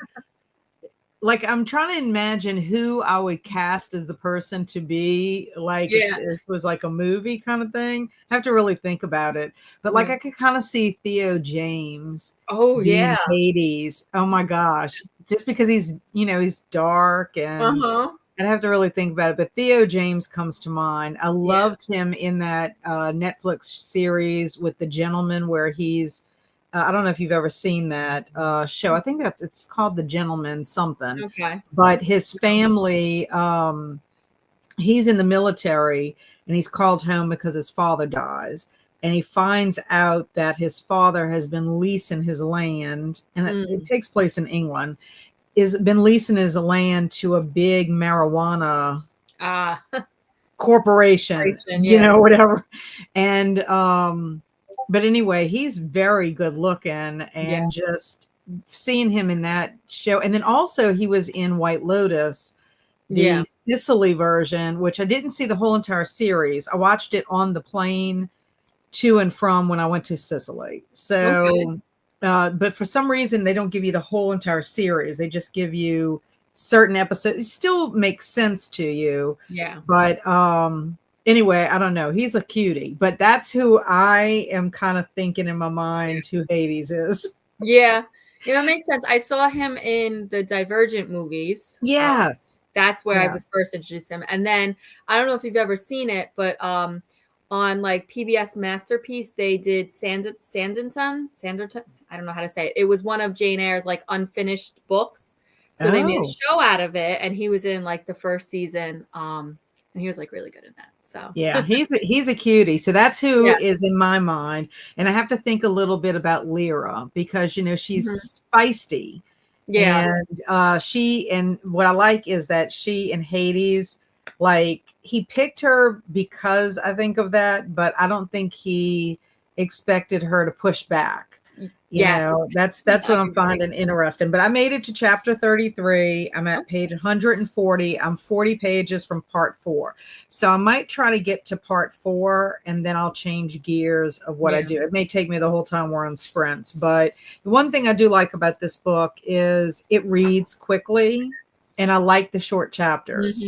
like, I'm trying to imagine who I would cast as the person to be, like, if this was like a movie kind of thing. I have to really think about it. But like, I could kind of see Theo James being Hades. Oh my gosh. Just because he's, he's dark and I'd have to really think about it. But Theo James comes to mind. I loved him in that Netflix series with the gentleman where he's, I don't know if you've ever seen that show. I think it's called The Gentleman something. Okay. But his family, he's in the military and he's called home because his father dies. And he finds out that his father has been leasing his land, and it takes place in England, is been leasing his land to a big marijuana corporation, whatever. And but anyway, he's very good looking, and just seeing him in that show. And then also he was in White Lotus, the Sicily version, which I didn't see the whole entire series. I watched it on the plane to and from when I went to Sicily. So, but for some reason, they don't give you the whole entire series. They just give you certain episodes. It still makes sense to you. Yeah. But anyway, I don't know. He's a cutie, but that's who I am kind of thinking in my mind who Hades is. Yeah. It makes sense. I saw him in the Divergent movies. Yes. That's where I was first introduced to him. And then I don't know if you've ever seen it, but on like PBS Masterpiece, they did Sanditon. I don't know how to say it. It was one of Jane Eyre's like unfinished books. So they made a show out of it, and he was in like the first season. And he was like really good in that. So yeah, he's a cutie. So that's who is in my mind. And I have to think a little bit about Lyra because she's feisty. Yeah. And what I like is that she and Hades, like, he picked her because I think of that, but I don't think he expected her to push back. You know, that's what I'm finding interesting. But I made it to chapter 33. I'm at page 140. I'm 40 pages from part 4. So I might try to get to part 4 and then I'll change gears of what I do. It may take me the whole time we're on sprints. But the one thing I do like about this book is it reads quickly and I like the short chapters.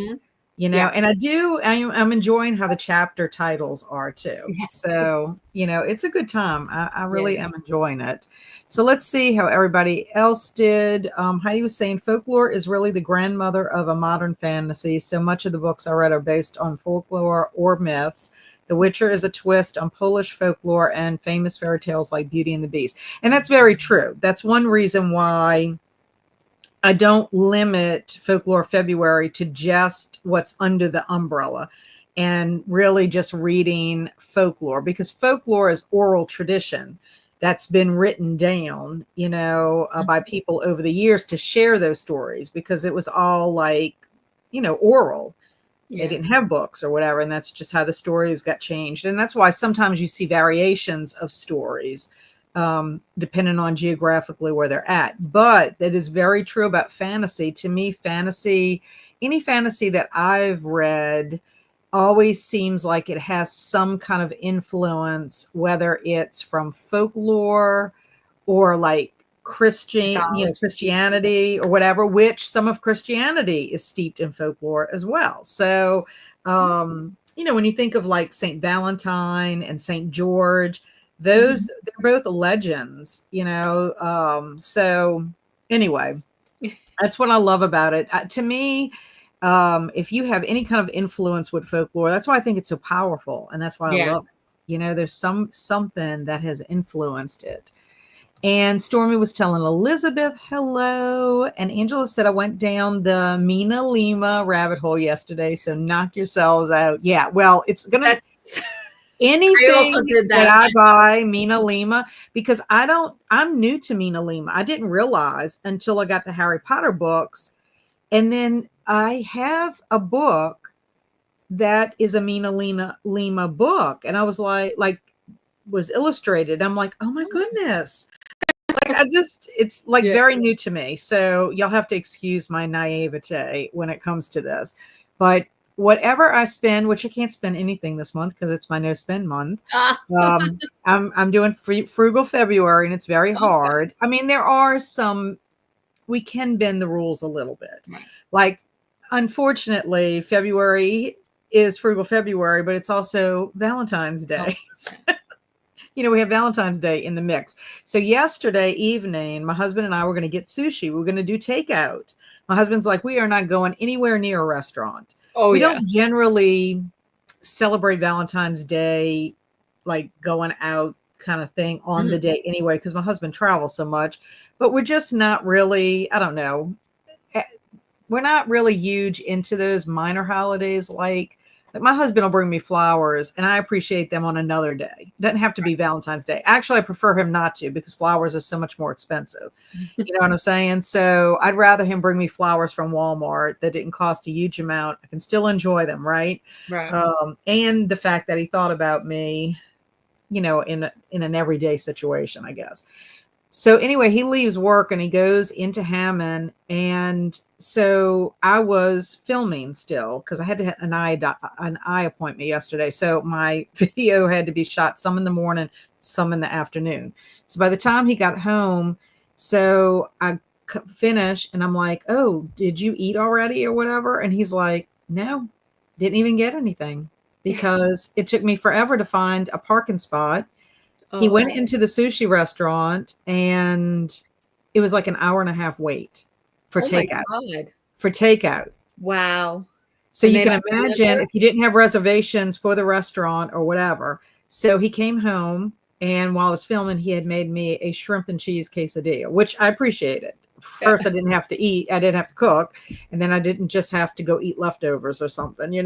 And I'm enjoying how the chapter titles are too. So, it's a good time. I really am enjoying it. So let's see how everybody else did. Heidi was saying folklore is really the grandmother of a modern fantasy. So much of the books I read are based on folklore or myths. The Witcher is a twist on Polish folklore and famous fairy tales like Beauty and the Beast. And that's very true. That's one reason why I don't limit Folklore February to just what's under the umbrella and really just reading folklore, because folklore is oral tradition that's been written down, by people over the years to share those stories, because it was all like, oral. They didn't have books or whatever. And that's just how the stories got changed. And that's why sometimes you see variations of stories depending on geographically where they're at. But that is very true about fantasy. To me, any fantasy that I've read always seems like it has some kind of influence, whether it's from folklore or like Christianity or whatever, which some of Christianity is steeped in folklore as well. So, when you think of like St. Valentine and St. George, they're both legends, so anyway, that's what I love about it. To me, if you have any kind of influence with folklore, that's why I think it's so powerful. And that's why I love it. There's something that has influenced it. And Stormy was telling Elizabeth hello. And Angela said, I went down the Mina Lima rabbit hole yesterday. So knock yourselves out. Yeah, well, it's going to anything that I buy Mina Lima, because I'm new to Mina Lima. I didn't realize until I got the Harry Potter books. And then I have a book that is a Mina Lima book. And I was was illustrated. I'm like, oh my goodness. It's like very new to me. So y'all have to excuse my naivete when it comes to this. But whatever I spend, which I can't spend anything this month because it's my no spend month. I'm doing frugal February, and it's very hard. I mean, there are we can bend the rules a little bit. Right. Like, unfortunately, February is frugal February, but it's also Valentine's Day. We have Valentine's Day in the mix. So yesterday evening, my husband and I were going to get sushi. We were going to do takeout. My husband's like, we are not going anywhere near a restaurant. We don't generally celebrate Valentine's Day, like going out kind of thing on the day anyway, because my husband travels so much. But we're just not really, I don't know. We're not really huge into those minor holidays like my husband will bring me flowers, and I appreciate them on another day. It doesn't have to be Valentine's Day. Actually, I prefer him not to, because flowers are so much more expensive. You know what I'm saying? So I'd rather him bring me flowers from Walmart that didn't cost a huge amount. I can still enjoy them, right? And the fact that he thought about me, in an everyday situation, I guess. So anyway, he leaves work and he goes into Hammond. And so I was filming still because I had to have an eye appointment yesterday. So my video had to be shot some in the morning, some in the afternoon. So by the time he got home, so I finished and I'm like, oh, did you eat already or whatever? And he's like, no, didn't even get anything because it took me forever to find a parking spot. He went into the sushi restaurant and it was like an hour and a half wait for takeout. For takeout. Wow. So you can imagine if you didn't have reservations for the restaurant or whatever. So he came home, and while I was filming, he had made me a shrimp and cheese quesadilla, which I appreciated. First, I didn't have to eat. I didn't have to cook. And then I didn't just have to go eat leftovers or something,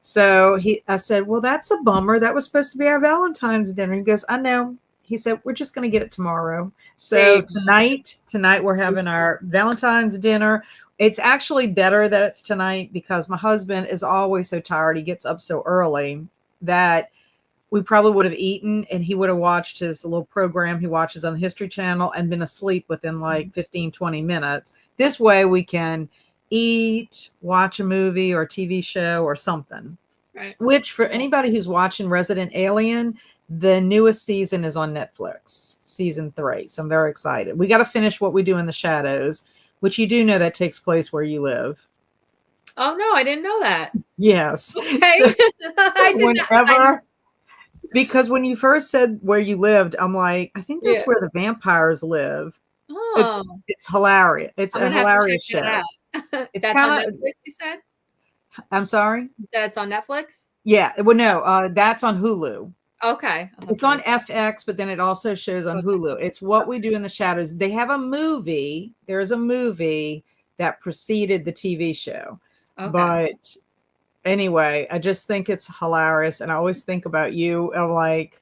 So I said, well, that's a bummer. That was supposed to be our Valentine's dinner. He goes, I know. He said, we're just going to get it tomorrow. So tonight we're having our Valentine's dinner. It's actually better that it's tonight because my husband is always so tired. He gets up so early that we probably would have eaten and he would have watched his little program he watches on the History Channel and been asleep within like 15, 20 minutes. This way we can eat, watch a movie or a TV show or something. Right. Which for anybody who's watching Resident Alien, the newest season is on Netflix, season 3. So I'm very excited. We got to finish What We Do in the Shadows, which you do know that takes place where you live. Oh, no, I didn't know that. Yes. Okay. Because when you first said where you lived, I'm like, I think that's where the vampires live. Oh. It's hilarious. It's a hilarious show. It's on Netflix, you said? I'm sorry? You said it's on Netflix? Yeah. Well, no, that's on Hulu. Okay. It's on FX, but then it also shows on Hulu. It's What We Do in the Shadows. They have a movie. There's a movie that preceded the TV show. Okay. But anyway, I just think it's hilarious. And I always think about you. I'm like,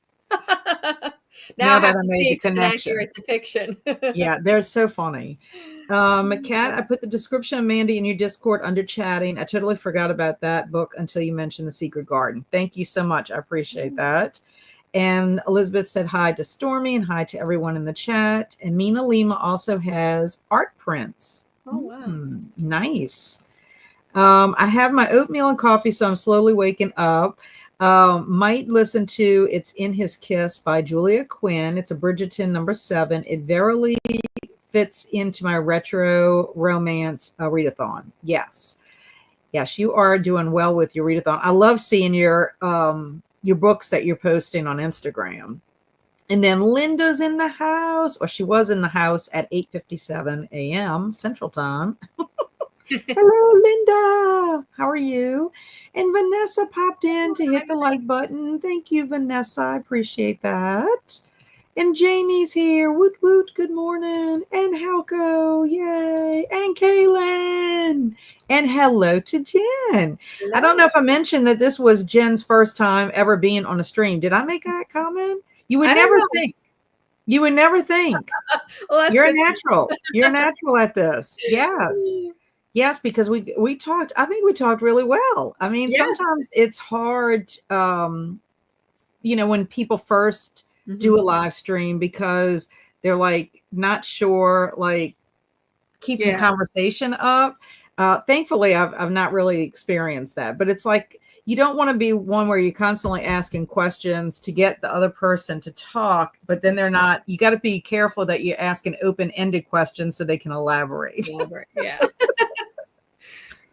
now I have to see if it's an accurate depiction. Yeah, they're so funny. Kat, I put the description of Mandy in your Discord under chatting. I totally forgot about that book until you mentioned The Secret Garden. Thank you so much. I appreciate that. And Elizabeth said hi to Stormy and hi to everyone in the chat. And Mina Lima also has art prints. Oh, wow. Nice. I have my oatmeal and coffee, so I'm slowly waking up. Might listen to It's in His Kiss by Julia Quinn. It's a Bridgerton number 7. It verily fits into my retro romance readathon. Yes, you are doing well with your readathon. I love seeing your books that you're posting on Instagram. And then Linda's in the house, or she was in the house at 8:57 a.m. Central Time. Hello, Linda. How are you? And Vanessa popped in to hit the like button. Thank you, Vanessa. I appreciate that. And Jamie's here. Woot woot. Good morning. And Halko. Yay. And Kaylin. And hello to Jen. Hello. I don't know if I mentioned that this was Jen's first time ever being on a stream. Did I make that comment? You would never think. You would never think. Well, you're a natural. You're natural at this. Yes. Yes, because we talked. I think we talked really well. I mean, sometimes it's hard, when people first do a live stream because they're like not sure, like keep the conversation up. Thankfully, I've not really experienced that, but it's like you don't want to be one where you're constantly asking questions to get the other person to talk, but then they're not. You got to be careful that you ask an open-ended question so they can elaborate. Yeah.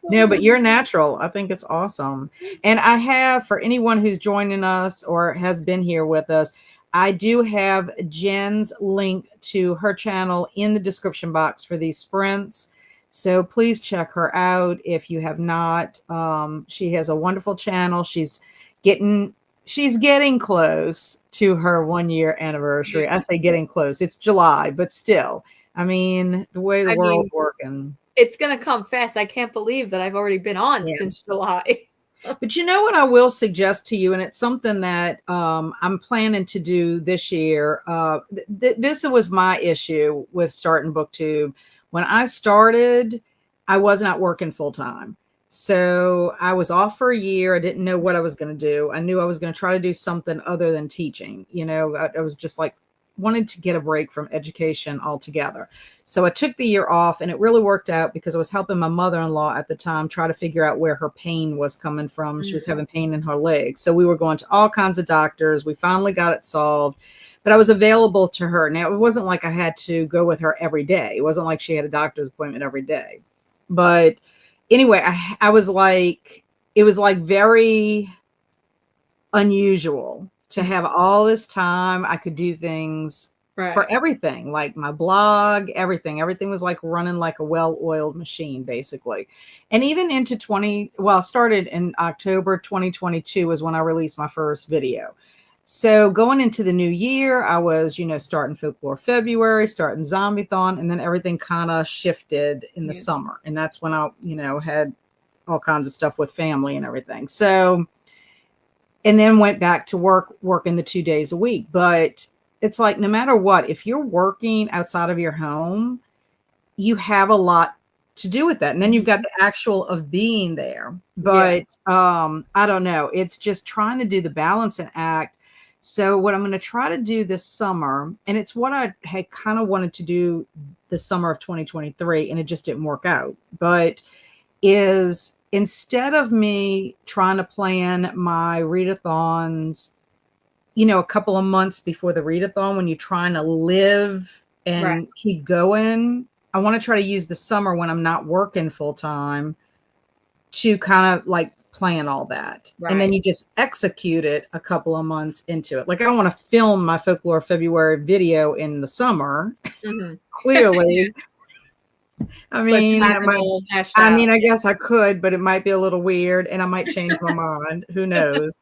No, but you're natural. I think it's awesome. And I have, for anyone who's joining us or has been here with us, I do have Jen's link to her channel in the description box for these sprints. So please check her out if you have not. She has a wonderful channel. She's getting close to her 1 year anniversary. I say getting close. It's July, but still, I mean, the way the world's working. It's going to come fast. I can't believe that I've already been on since July. But you know what I will suggest to you, and it's something that I'm planning to do this year. This was my issue with starting BookTube. When I started, I was not working full time. So I was off for a year. I didn't know what I was going to do. I knew I was going to try to do something other than teaching. I was just like, wanted to get a break from education altogether. So I took the year off, and it really worked out because I was helping my mother-in-law at the time try to figure out where her pain was coming from. Mm-hmm. She was having pain in her legs. So we were going to all kinds of doctors. We finally got it solved, but I was available to her. Now, it wasn't like I had to go with her every day. It wasn't like she had a doctor's appointment every day. But anyway, I was like, it was like very unusual to have all this time. I could do things for everything, like my blog, everything was like running like a well-oiled machine, basically. And even into started in October 2022 was when I released my first video. So going into the new year, I was, starting Folklore February, starting Zombie-thon, and then everything kind of shifted in the summer. And that's when I, had all kinds of stuff with family and everything. So, and then went back to working the 2 days a week. But it's like, no matter what, if you're working outside of your home, you have a lot to do with that. And then you've got the actual of being there. But I don't know. It's just trying to do the balancing act. So what I'm going to try to do this summer, and it's what I had kind of wanted to do the summer of 2023, and it just didn't work out, but is instead of me trying to plan my readathons, a couple of months before the readathon, when you're trying to live and keep going, I want to try to use the summer when I'm not working full time to kind of like plan all that. And then you just execute it a couple of months into it. Like, I don't want to film my Folklore February video in the summer. Mm-hmm. Clearly. I mean, I guess I could, but it might be a little weird and I might change my mind. Who knows?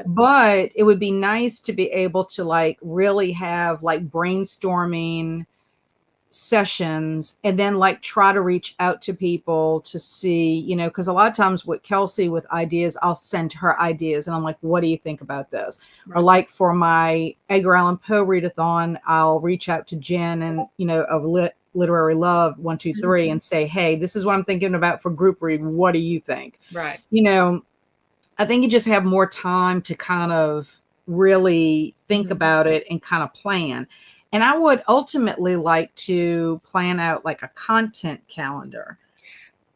But it would be nice to be able to like really have like brainstorming sessions and then like try to reach out to people to see, because a lot of times with Kelsey with ideas, I'll send her ideas and I'm like, what do you think about this? Or like for my Edgar Allan Poe readathon, I'll reach out to Jen and, of Literary Love 123 and say, hey, this is what I'm thinking about for group read. What do you think? I think you just have more time to kind of really think about it and kind of plan. And I would ultimately like to plan out like a content calendar,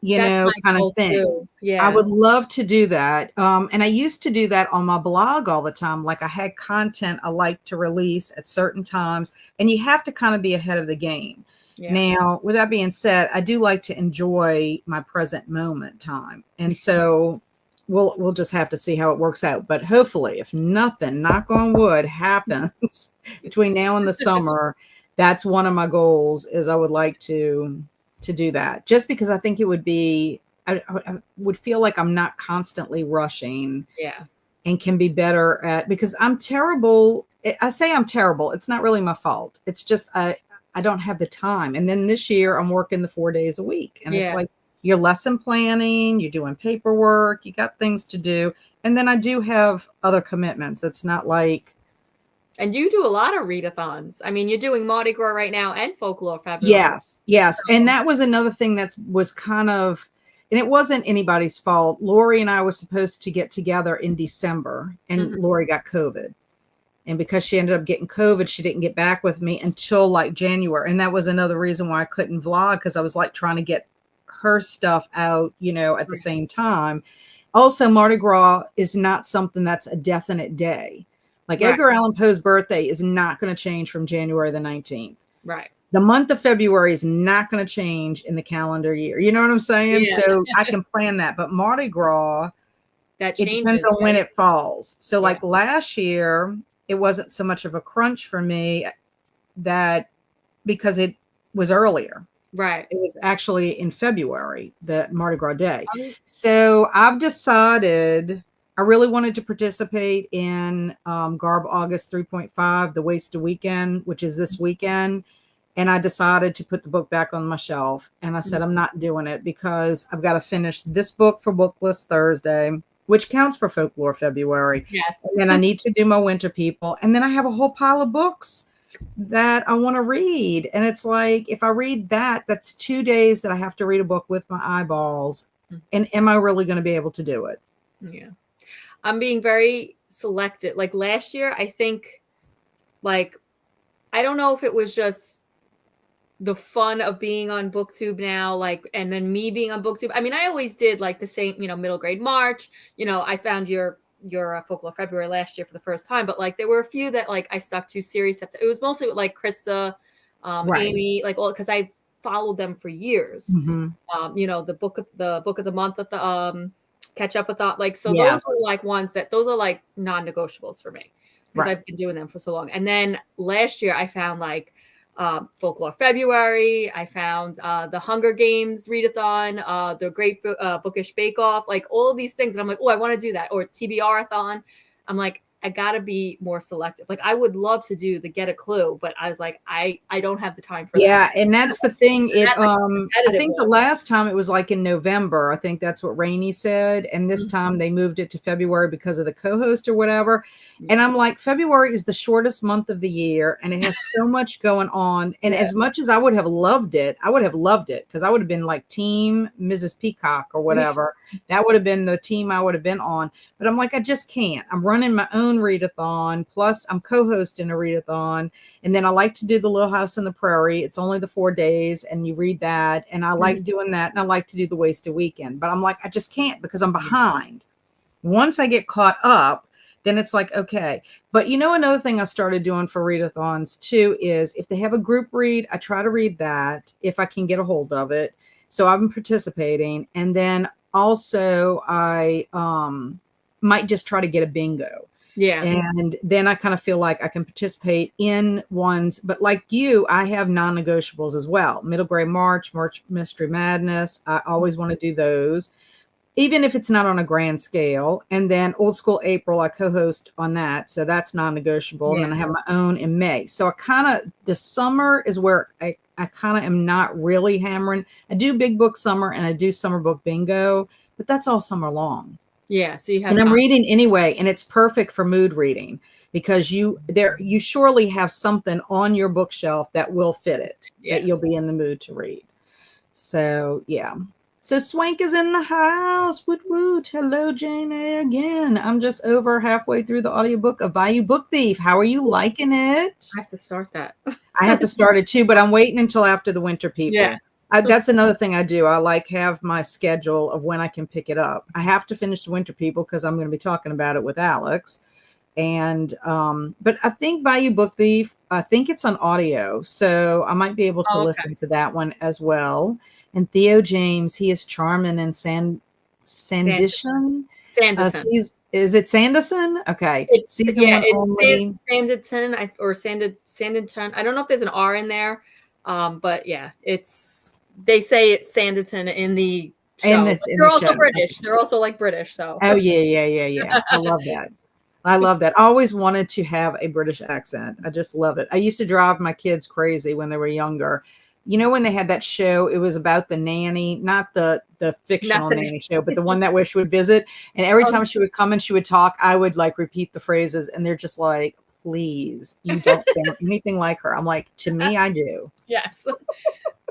kind of thing. I would love to do that. And I used to do that on my blog all the time. Like I had content I like to release at certain times, and you have to kind of be ahead of the game. Now, with that being said, I do like to enjoy my present moment time. And so we'll just have to see how it works out. But hopefully, if nothing, knock on wood, happens between now and the summer, that's one of my goals is I would like to to do that, just because I think it would be, I would feel like I'm not constantly rushing. Yeah. And can be better at, because I'm terrible. I say I'm terrible. It's not really my fault. It's just I don't have the time. And then this year I'm working the 4 days a week. And it's like you're lesson planning, you're doing paperwork, you got things to do. And then I do have other commitments. It's not like. And you do a lot of readathons. I mean, you're doing Mardi Gras right now and Folklore February. Yes. And that was another thing that was kind of, and it wasn't anybody's fault. Lori and I were supposed to get together in December, and Lori got COVID. And because she ended up getting COVID, she didn't get back with me until like January. And that was another reason why I couldn't vlog, because I was like trying to get her stuff out, at the same time. Also, Mardi Gras is not something that's a definite day. Like Edgar Allan Poe's birthday is not going to change from January the 19th. Right. The month of February is not going to change in the calendar year. You know what I'm saying? Yeah. So I can plan that. But Mardi Gras, that changes, it depends on when it falls. So like last year, it wasn't so much of a crunch for me because it was earlier. Right. It was actually in February, the Mardi Gras day. So I've decided I really wanted to participate in Garb August 3.5, the Wasted Weekend, which is this weekend. And I decided to put the book back on my shelf. And I said, I'm not doing it because I've got to finish this book for Booklist Thursday, which counts for Folklore February. Yes. And then I need to do my Winter People. And then I have a whole pile of books that I want to read. And it's like, if I read that, that's 2 days that I have to read a book with my eyeballs. And am I really going to be able to do it? Yeah. I'm being very selective. Like last year, I think, like, I don't know if it was just the fun of being on BookTube now, like, and then me being on BookTube. I mean, I always did like the same, middle grade March. I found your Folklore February last year for the first time, but like there were a few that like I stuck to series. It was mostly like Krista, Amy, like all, because I followed them for years. The book of the month at the catch up with thought, like, so those are like ones that those are like non-negotiables for me because I've been doing them for so long. And then last year I found like Folklore February. I found the Hunger Games readathon, the Great Bookish Bake Off, like all of these things. And I'm like, oh, I want to do that. Or TBR-a-thon. I'm like, I gotta be more selective. Like I would love to do the Get a Clue, but I was like, I don't have the time for that. Yeah, and that's the thing. I think the last time it was like in November. I think that's what Rainey said. And this time they moved it to February because of the co-host or whatever. And I'm like, February is the shortest month of the year, and it has so much going on. And as much as I would have loved it because I would have been like Team Mrs. Peacock or whatever. That would have been the team I would have been on. But I'm like, I just can't. I'm running my own readathon, plus I'm co-hosting a readathon, and then I like to do the Little House on the Prairie. It's only the 4 days, and you read that, and I like doing that, and I like to do the Wasted Weekend. But I'm like, I just can't because I'm behind. Once I get caught up, then it's like, okay. But another thing I started doing for readathons too is if they have a group read, I try to read that if I can get a hold of it. So I've been participating, and then also I might just try to get a bingo. Yeah. And then I kind of feel like I can participate in ones, but like you, I have non-negotiables as well. Middle grade March Mystery Madness. I always want to do those, even if it's not on a grand scale. And then Old School April, I co-host on that. So that's non-negotiable. And then I have my own in May. So the summer is where I kind of am not really hammering. I do big book summer and I do summer book bingo, but that's all summer long. Yeah, so you have. And I'm reading anyway, and it's perfect for mood reading because you surely have something on your bookshelf that will fit it, that you'll be in the mood to read. So yeah. So Swank is in the house. Woot woot. Hello, Jane A. again. I'm just over halfway through the audiobook of Bayou Book Thief. How are you liking it? I have to start that. I have to start it too, but I'm waiting until after the Winter People. Yeah. That's another thing I do. I like have my schedule of when I can pick it up. I have to finish the Winter People because I'm going to be talking about it with Alex. And but I think Bayou Book Thief, I think it's on audio, so I might be able to listen to that one as well. And Theo James, he is charming in Sanditon. Is it Sanderson? Okay. It's Sanditon or Sanditon. I don't know if there's an R in there. But yeah, it's they say it's Sanditon in the show. They're also British. They're also like British. So. Oh yeah. I love that. I love that. I always wanted to have a British accent. I just love it. I used to drive my kids crazy when they were younger. You know, when they had that show, it was about the nanny, not the fictional nanny show, but the one that where she would visit. And every time she would come and she would talk, I would like repeat the phrases. And they're just like, please, you don't sound anything like her. I'm like, to me, I do. Yes.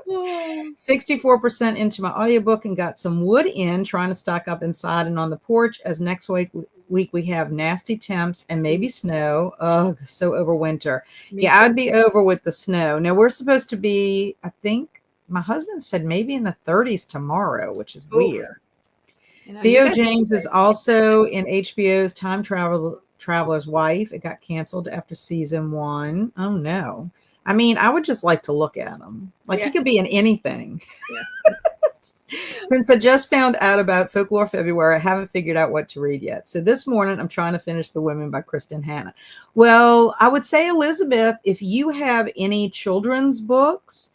64% into my audiobook and got some wood in, trying to stock up inside and on the porch, as next week we have nasty temps and maybe snow. Oh, so over winter. Yeah, I'd be over with the snow. Now we're supposed to be, I think my husband said maybe in the 30s tomorrow, which is weird. Theo James is also in HBO's Time Traveler's Wife. It got canceled after season 1. Oh no. I mean, I would just like to look at him. Like he could be in anything. Yeah. Since I just found out about Folklore February, I haven't figured out what to read yet. So this morning, I'm trying to finish The Women by Kristen Hanna. Well, I would say, Elizabeth, if you have any children's books,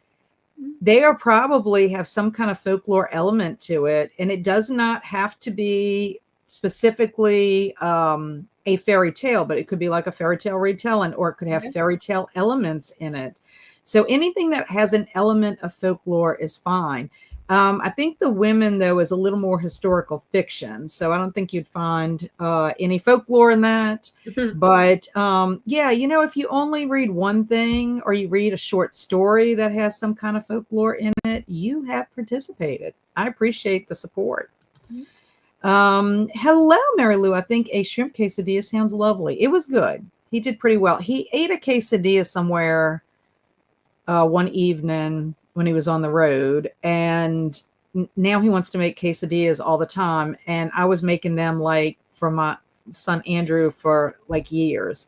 they are probably have some kind of folklore element to it. And it does not have to be specifically a fairy tale, but it could be like a fairy tale retelling, or it could have fairy tale elements in it. So anything that has an element of folklore is fine. I think The Women, though, is a little more historical fiction. So I don't think you'd find any folklore in that. But yeah, you know, if you only read one thing or you read a short story that has some kind of folklore in it, you have participated. I appreciate the support. Hello, Mary Lou. I think a shrimp quesadilla sounds lovely. It was good. He did pretty well. He ate a quesadilla somewhere one evening when he was on the road, and now he wants to make quesadillas all the time. And I was making them like for my son Andrew for like years.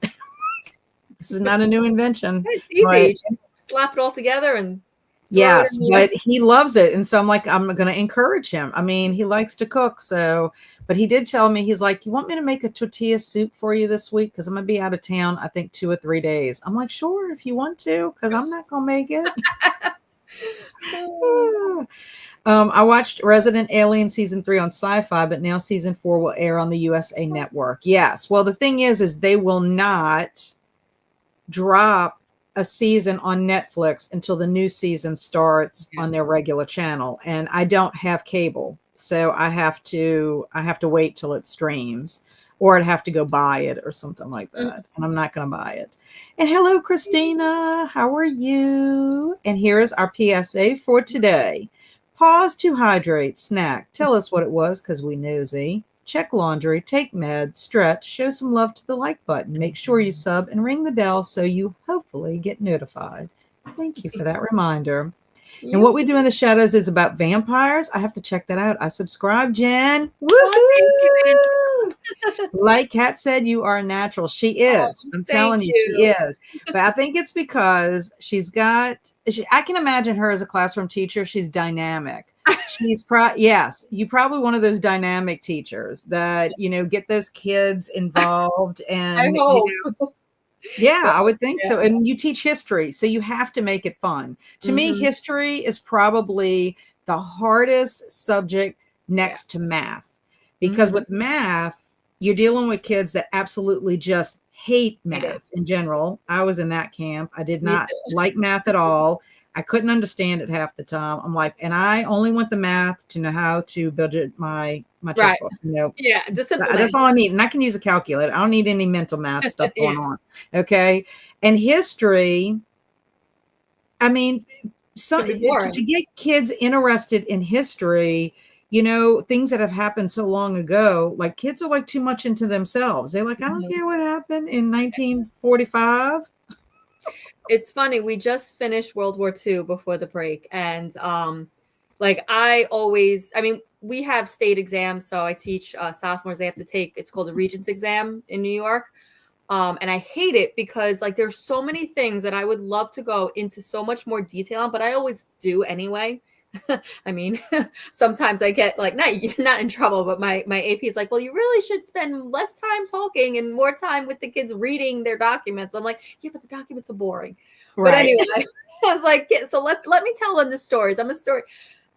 This is not a new invention. It's easy. Slap it all together and yes, but he loves it. And so I'm like, I'm going to encourage him. I mean, he likes to cook. So, but he did tell me, he's like, you want me to make a tortilla soup for you this week? Because I'm going to be out of town, I think 2 or 3 days. I'm like, sure, if you want to, because I'm not going to make it. I watched Resident Alien season 3 on Sci-Fi, but now season 4 will air on the USA Network. Yes. Well, the thing is they will not drop a season on Netflix until the new season starts on their regular channel. And I don't have cable. So I have to wait till it streams, or I'd have to go buy it or something like that. And I'm not going to buy it. And hello, Christina. How are you? And here's our PSA for today. Pause to hydrate, snack. Tell us what it was, because we nosy. Check laundry, take meds, stretch, show some love to the like button. Make sure you sub and ring the bell so you hopefully get notified. Thank you for that reminder. And What We Do in the Shadows is about vampires. I have to check that out. I subscribe, Jen. Woo-hoo! Like Kat said, you are a natural. She is. I'm telling you, she is. But I think it's because I can imagine her as a classroom teacher. She's dynamic. She's you probably one of those dynamic teachers that, you know, get those kids involved. And I hope. You know, yeah, I would think so. And you teach history, so you have to make it fun. To me, history is probably the hardest subject next to math, because with math, you're dealing with kids that absolutely just hate math in general. I was in that camp. I did not like math at all. I couldn't understand it half the time. I'm like, and I only want the math to know how to budget my checkbook. You know, that's all I need. And I can use a calculator. I don't need any mental math stuff going on. Okay. And history, I mean, to get kids interested in history, you know, things that have happened so long ago, like kids are like too much into themselves. They're like, I don't care what happened in 1945. It's funny. We just finished World War II before the break. And we have state exams. So I teach sophomores. They have to take, it's called the Regents exam in New York. And I hate it because like there's so many things that I would love to go into so much more detail on, but I always do anyway. I mean, sometimes I get like, not in trouble, but my AP is like, well, you really should spend less time talking and more time with the kids reading their documents. I'm like, yeah, but the documents are boring. But anyway, I was like, so let me tell them the stories. I'm a story.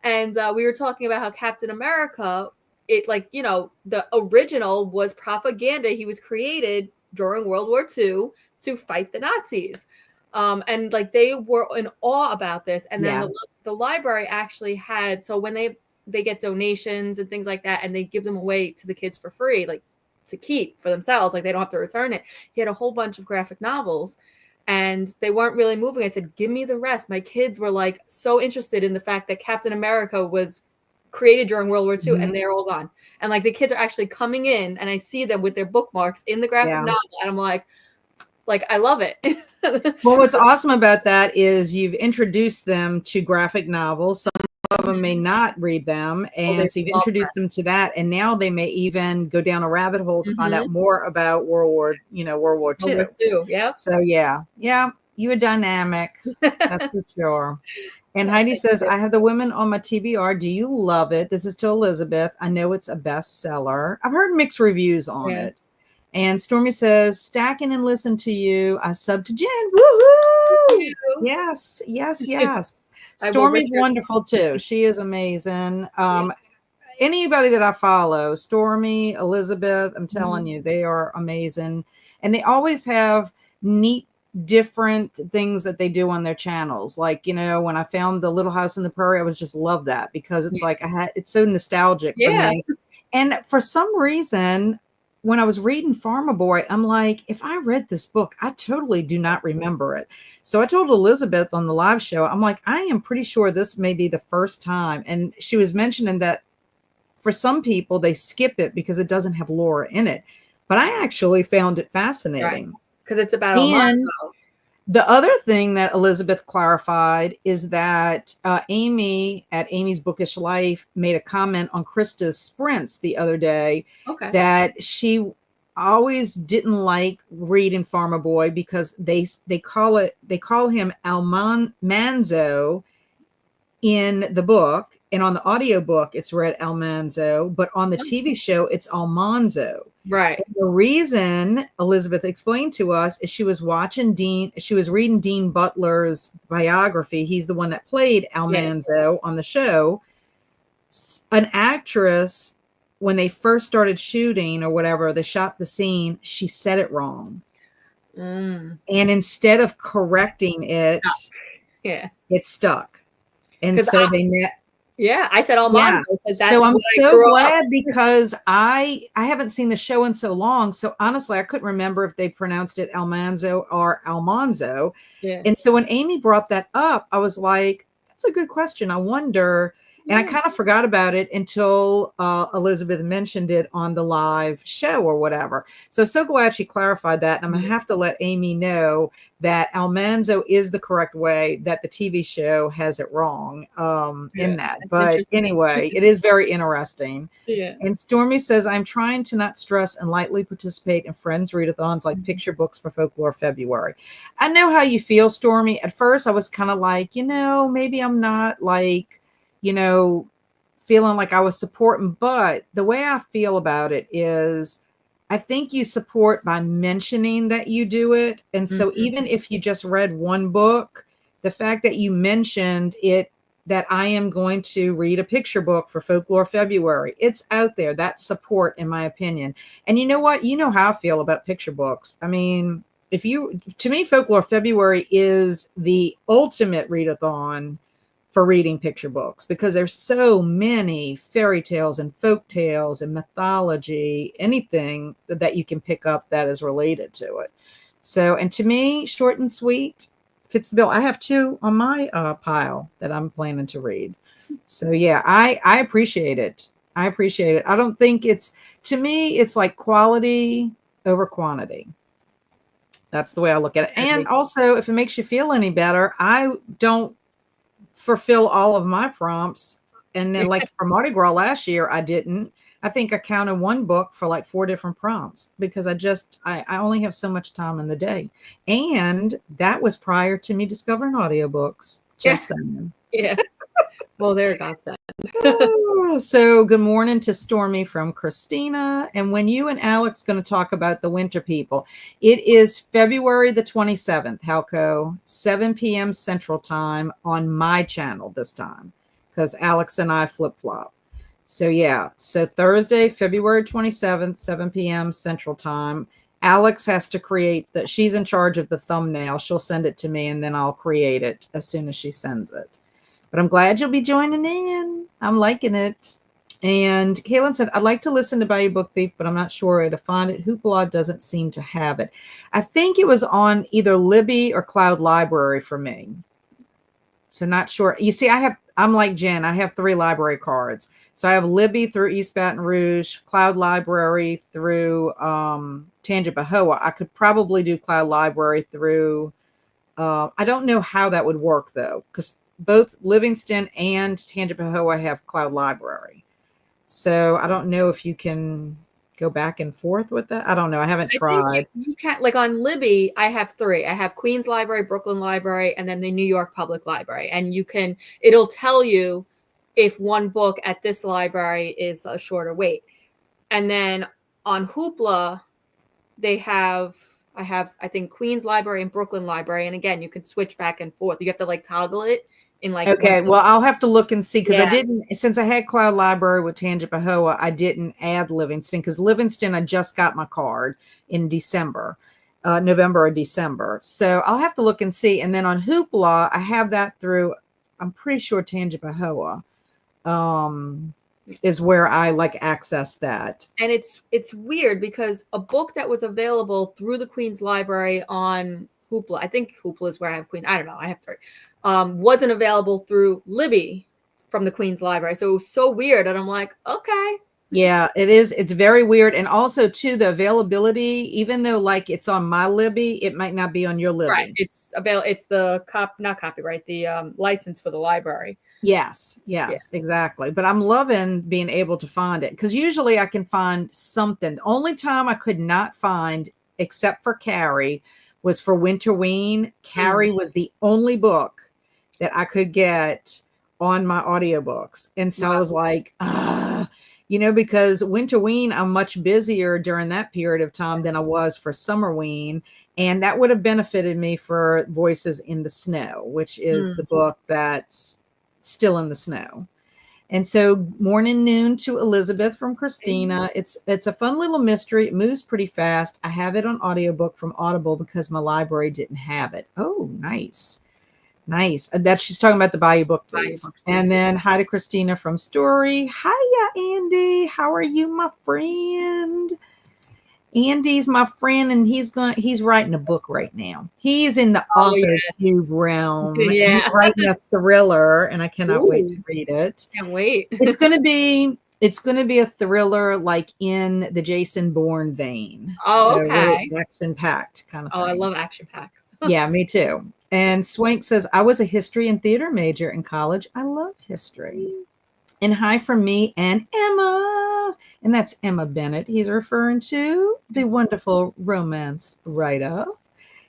And we were talking about how Captain America, it like, you know, the original was propaganda. He was created during World War II to fight the Nazis. And like they were in awe about this. And then the library actually had, so when they get donations and things like that, and they give them away to the kids for free, like to keep for themselves, like they don't have to return it. He had a whole bunch of graphic novels. And they weren't really moving. I said, give me the rest. My kids were like so interested in the fact that Captain America was created during World War II, and they're all gone. And like the kids are actually coming in, and I see them with their bookmarks in the graphic novel, and I'm like I love it. Well, what's awesome about that is you've introduced them to graphic novels. Some of them may not read them, and so you've introduced them to that, and now they may even go down a rabbit hole to find out more about World War II. World War II, yeah. So yeah, you a dynamic, that's for sure. And Heidi says, I have the women on my TBR. Do you love it? This is to Elizabeth. I know it's a bestseller. I've heard mixed reviews on it. And Stormy says, stacking and listen to you. I sub to Jen. Woohoo! Yes. Stormy's wonderful too. She is amazing. Anybody that I follow, Stormy, Elizabeth, I'm telling you, they are amazing. And they always have neat, different things that they do on their channels. Like, you know, when I found the Little House in the Prairie, I was just love that because it's like it's so nostalgic for me. And for some reason, when I was reading Farmer Boy, I'm like, if I read this book, I totally do not remember it. So I told Elizabeth on the live show, I'm like, I am pretty sure this may be the first time. And she was mentioning that for some people, they skip it because it doesn't have Laura in it. But I actually found it fascinating. Because it's about Almanzo. The other thing that Elizabeth clarified is that Amy at Amy's Bookish Life made a comment on Krista's sprints the other day that she always didn't like reading Farmer Boy because they call him Almanzo in the book, and on the audiobook it's read Almanzo, but on the TV show it's Almanzo. Right. And the reason Elizabeth explained to us is she was reading Dean Butler's biography. He's the one that played Almanzo on the show. An actress, when they first started shooting or whatever, they shot the scene, she said it wrong. And instead of correcting it, it stuck. And so they met. Yeah, I said Almanzo. So I'm so glad because I haven't seen the show in so long. So honestly, I couldn't remember if they pronounced it Almanzo or Almanzo. And so when Amy brought that up, I was like, that's a good question. I wonder. And I kind of forgot about it until Elizabeth mentioned it on the live show or whatever. So glad she clarified that. And I'm going to have to let Amy know that Almanzo is the correct way, that the TV show has it wrong in that. But anyway, it is very interesting. And Stormy says, I'm trying to not stress and lightly participate in friends readathons like picture books for Folklore February. I know how you feel, Stormy. At first, I was kind of like, maybe I'm not like, feeling like I was supporting, but the way I feel about it is I think you support by mentioning that you do it. And so even if you just read one book, the fact that you mentioned it, that I am going to read a picture book for Folklore February, it's out there. That's support, in my opinion. And you know what? You know how I feel about picture books. I mean, to me, Folklore February is the ultimate readathon for reading picture books because there's so many fairy tales and folk tales and mythology, anything that you can pick up that is related to it. So, and to me, short and sweet fits the bill. I have 2 on my pile that I'm planning to read. So yeah, I appreciate it. I don't think to me, it's like quality over quantity. That's the way I look at it. And also, if it makes you feel any better, I don't fulfill all of my prompts. And then like for Mardi Gras last year, I didn't. I think I counted one book for like 4 different prompts because I only have so much time in the day. And that was prior to me discovering audiobooks. Just saying. Well, they're a godsend. So good morning to Stormy from Christina. And when you and Alex going to talk about the winter people, it is February the 27th, Halco, 7 p.m. Central Time on my channel this time, because Alex and I flip-flop. So yeah, so Thursday, February 27th, 7 p.m. Central Time. Alex has to create that. She's in charge of the thumbnail. She'll send it to me and then I'll create it as soon as she sends it. But I'm glad you'll be joining in. I'm liking it. And Kaylin said, I'd like to listen to Bayou Book Thief, but I'm not sure where to find it. Hoopla doesn't seem to have it. I think it was on either Libby or Cloud Library for me. So not sure. You see, I'm like Jen. I have 3 library cards. So I have Libby through East Baton Rouge, Cloud Library through Tangipahoa. I could probably do Cloud Library through, I don't know how that would work though, because both Livingston and Tangipahoa have Cloud Library. So I don't know if you can go back and forth with that. I don't know. I haven't tried. You can't, like on Libby, I have 3. I have Queens Library, Brooklyn Library, and then the New York Public Library. And it'll tell you if one book at this library is a shorter wait. And then on Hoopla, I think Queens Library and Brooklyn Library. And again, you can switch back and forth. You have to like toggle it. Okay, well, I'll have to look and see, because I didn't, since I had Cloud Library with Tangipahoa, I didn't add Livingston, because Livingston, I just got my card in December, November or December. So I'll have to look and see. And then on Hoopla, I have that through, I'm pretty sure Tangipahoa is where I like access that. And it's weird because a book that was available through the Queens Library on Hoopla, I think Hoopla is where I have Queen, I don't know, I have 3. Wasn't available through Libby from the Queens Library. So it was so weird. And I'm like, okay. Yeah, it is. It's very weird. And also too, the availability, even though like it's on my Libby, it might not be on your Libby. Right. It's the not copyright, the license for the library. Yes, exactly. But I'm loving being able to find it, because usually I can find something. The only time I could not find, except for Carrie, was for Winterween. Carrie was the only book that I could get on my audiobooks. And so I was like, because Winterween, I'm much busier during that period of time than I was for Summerween. And that would have benefited me for Voices in the Snow, which is the book that's still in the snow. And so morning, noon to Elizabeth from Christina. It's a fun little mystery. It moves pretty fast. I have it on audiobook from Audible because my library didn't have it. Oh, nice. That she's talking about the Bayou Book Thief. And then hi to Christina from Story. Hiya, Andy. How are you, my friend? Andy's my friend, and he's writing a book right now. He's in the author tube realm. Yeah. He's writing a thriller, and I cannot wait to read it. Can't wait. It's gonna be a thriller like in the Jason Bourne vein. Oh, so okay. Action packed kind of thing. I love action packed. Yeah, me too. And Swank says, I was a history and theater major in college. I love history. And hi from me and Emma. And that's Emma Bennett. He's referring to the wonderful romance writer.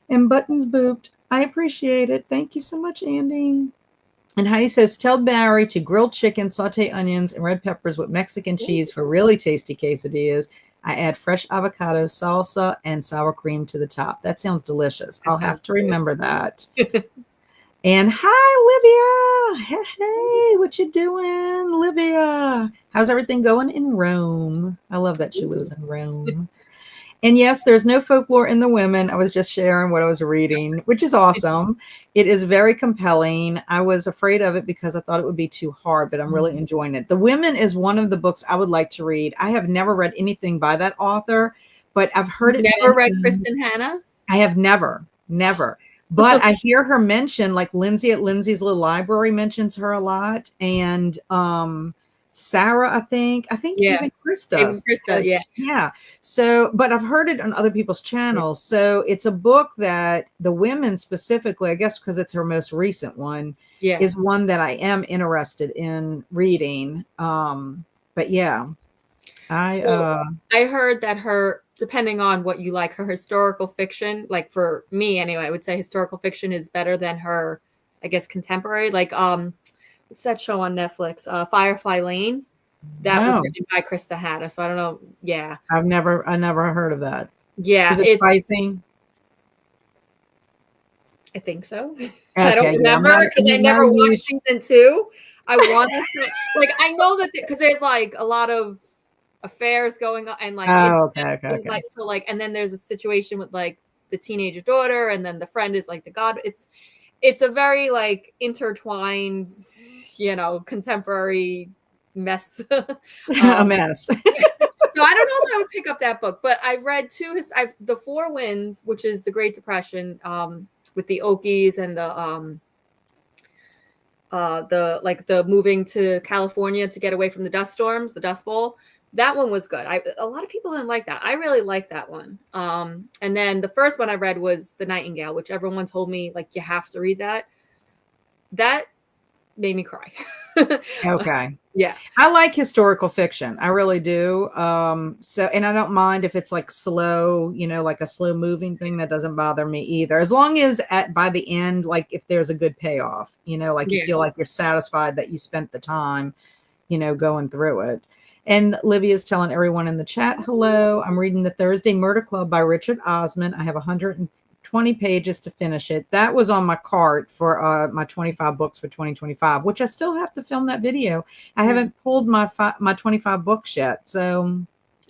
And Buttons Booped. I appreciate it. Thank you so much, Andy. And Heidi says, tell Barry to grill chicken, saute onions, and red peppers with Mexican cheese for really tasty quesadillas. I add fresh avocado, salsa, and sour cream to the top. That sounds delicious. I'll have to remember that. And hi, Livia. Hey, what you doing, Livia? How's everything going in Rome? I love that she lives in Rome. And yes, there's no folklore in the women. I was just sharing what I was reading, which is awesome. It is very compelling. I was afraid of it because I thought it would be too hard, but I'm really enjoying it. The Women is one of the books I would like to read. I have never read anything by that author, but I've heard it. Never read Kristen Hanna? I have never. But I hear her mention, like Lindsay at Lindsay's Little Library mentions her a lot. And Sarah, I think even Krista. Yeah. So, but I've heard it on other people's channels. So it's a book that the Women specifically, I guess because it's her most recent one, is one that I am interested in reading. But yeah, I heard that her, depending on what you like, her historical fiction, like for me anyway, I would say historical fiction is better than her, I guess, contemporary. Like What's that show on Netflix? Firefly Lane. That was written by Krista Hanna. So I don't know. Yeah. I never heard of that. Yeah. Is it spicy? I think so. Okay, I don't remember because I never watched season 2. I want to like, I know that because there's like a lot of affairs going on and like things like so like, and then there's a situation with like the teenager daughter and then the friend is like the god. It's a very like intertwined, you know, contemporary mess. A mess. So I don't know if I would pick up that book, but I've read The Four Winds, which is the Great Depression, with the Okies and the moving to California to get away from the dust storms, the Dust Bowl. That one was good. A lot of people didn't like that. I really liked that one. And then the first one I read was The Nightingale, which everyone told me like you have to read that. That made me cry. Okay. Yeah. I like historical fiction. I really do. So, and I don't mind if it's like slow, you know, like a slow moving thing. That doesn't bother me either. As long as by the end, like if there's a good payoff, you know, like you feel like you're satisfied that you spent the time, you know, going through it. And Livia's telling everyone in the chat, hello, I'm reading The Thursday Murder Club by Richard Osman. I have 120 pages to finish it. That was on my cart for my 25 books for 2025, which I still have to film that video. I haven't pulled my 25 books yet. So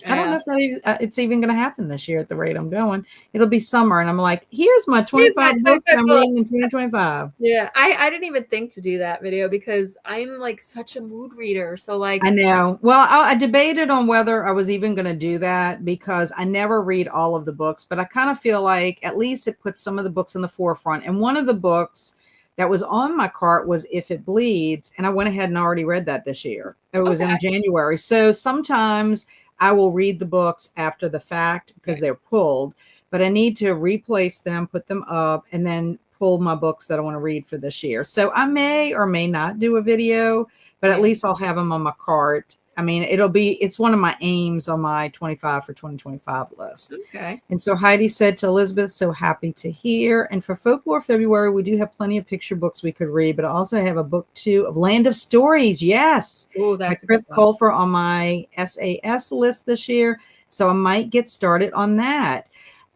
I don't know if it's even going to happen this year at the rate I'm going. It'll be summer. And I'm like, here's my 25 books I'm reading in 2025. Yeah. I didn't even think to do that video because I'm like such a mood reader. So like, I know. Well, I debated on whether I was even going to do that because I never read all of the books, but I kind of feel like at least it puts some of the books in the forefront. And one of the books that was on my cart was If It Bleeds. And I went ahead and already read that this year. It was in January. So sometimes I will read the books after the fact because they're pulled, but I need to replace them, put them up, and then pull my books that I want to read for this year. So I may or may not do a video, but at least I'll have them on my cart. I mean, it's one of my aims on my 25 for 2025 list. Okay. And so Heidi said to Elizabeth, so happy to hear. And for Folklore February, we do have plenty of picture books we could read, but I also have a book too of Land of Stories. Yes. Oh, that's Chris Colfer on my SAS list this year. So I might get started on that.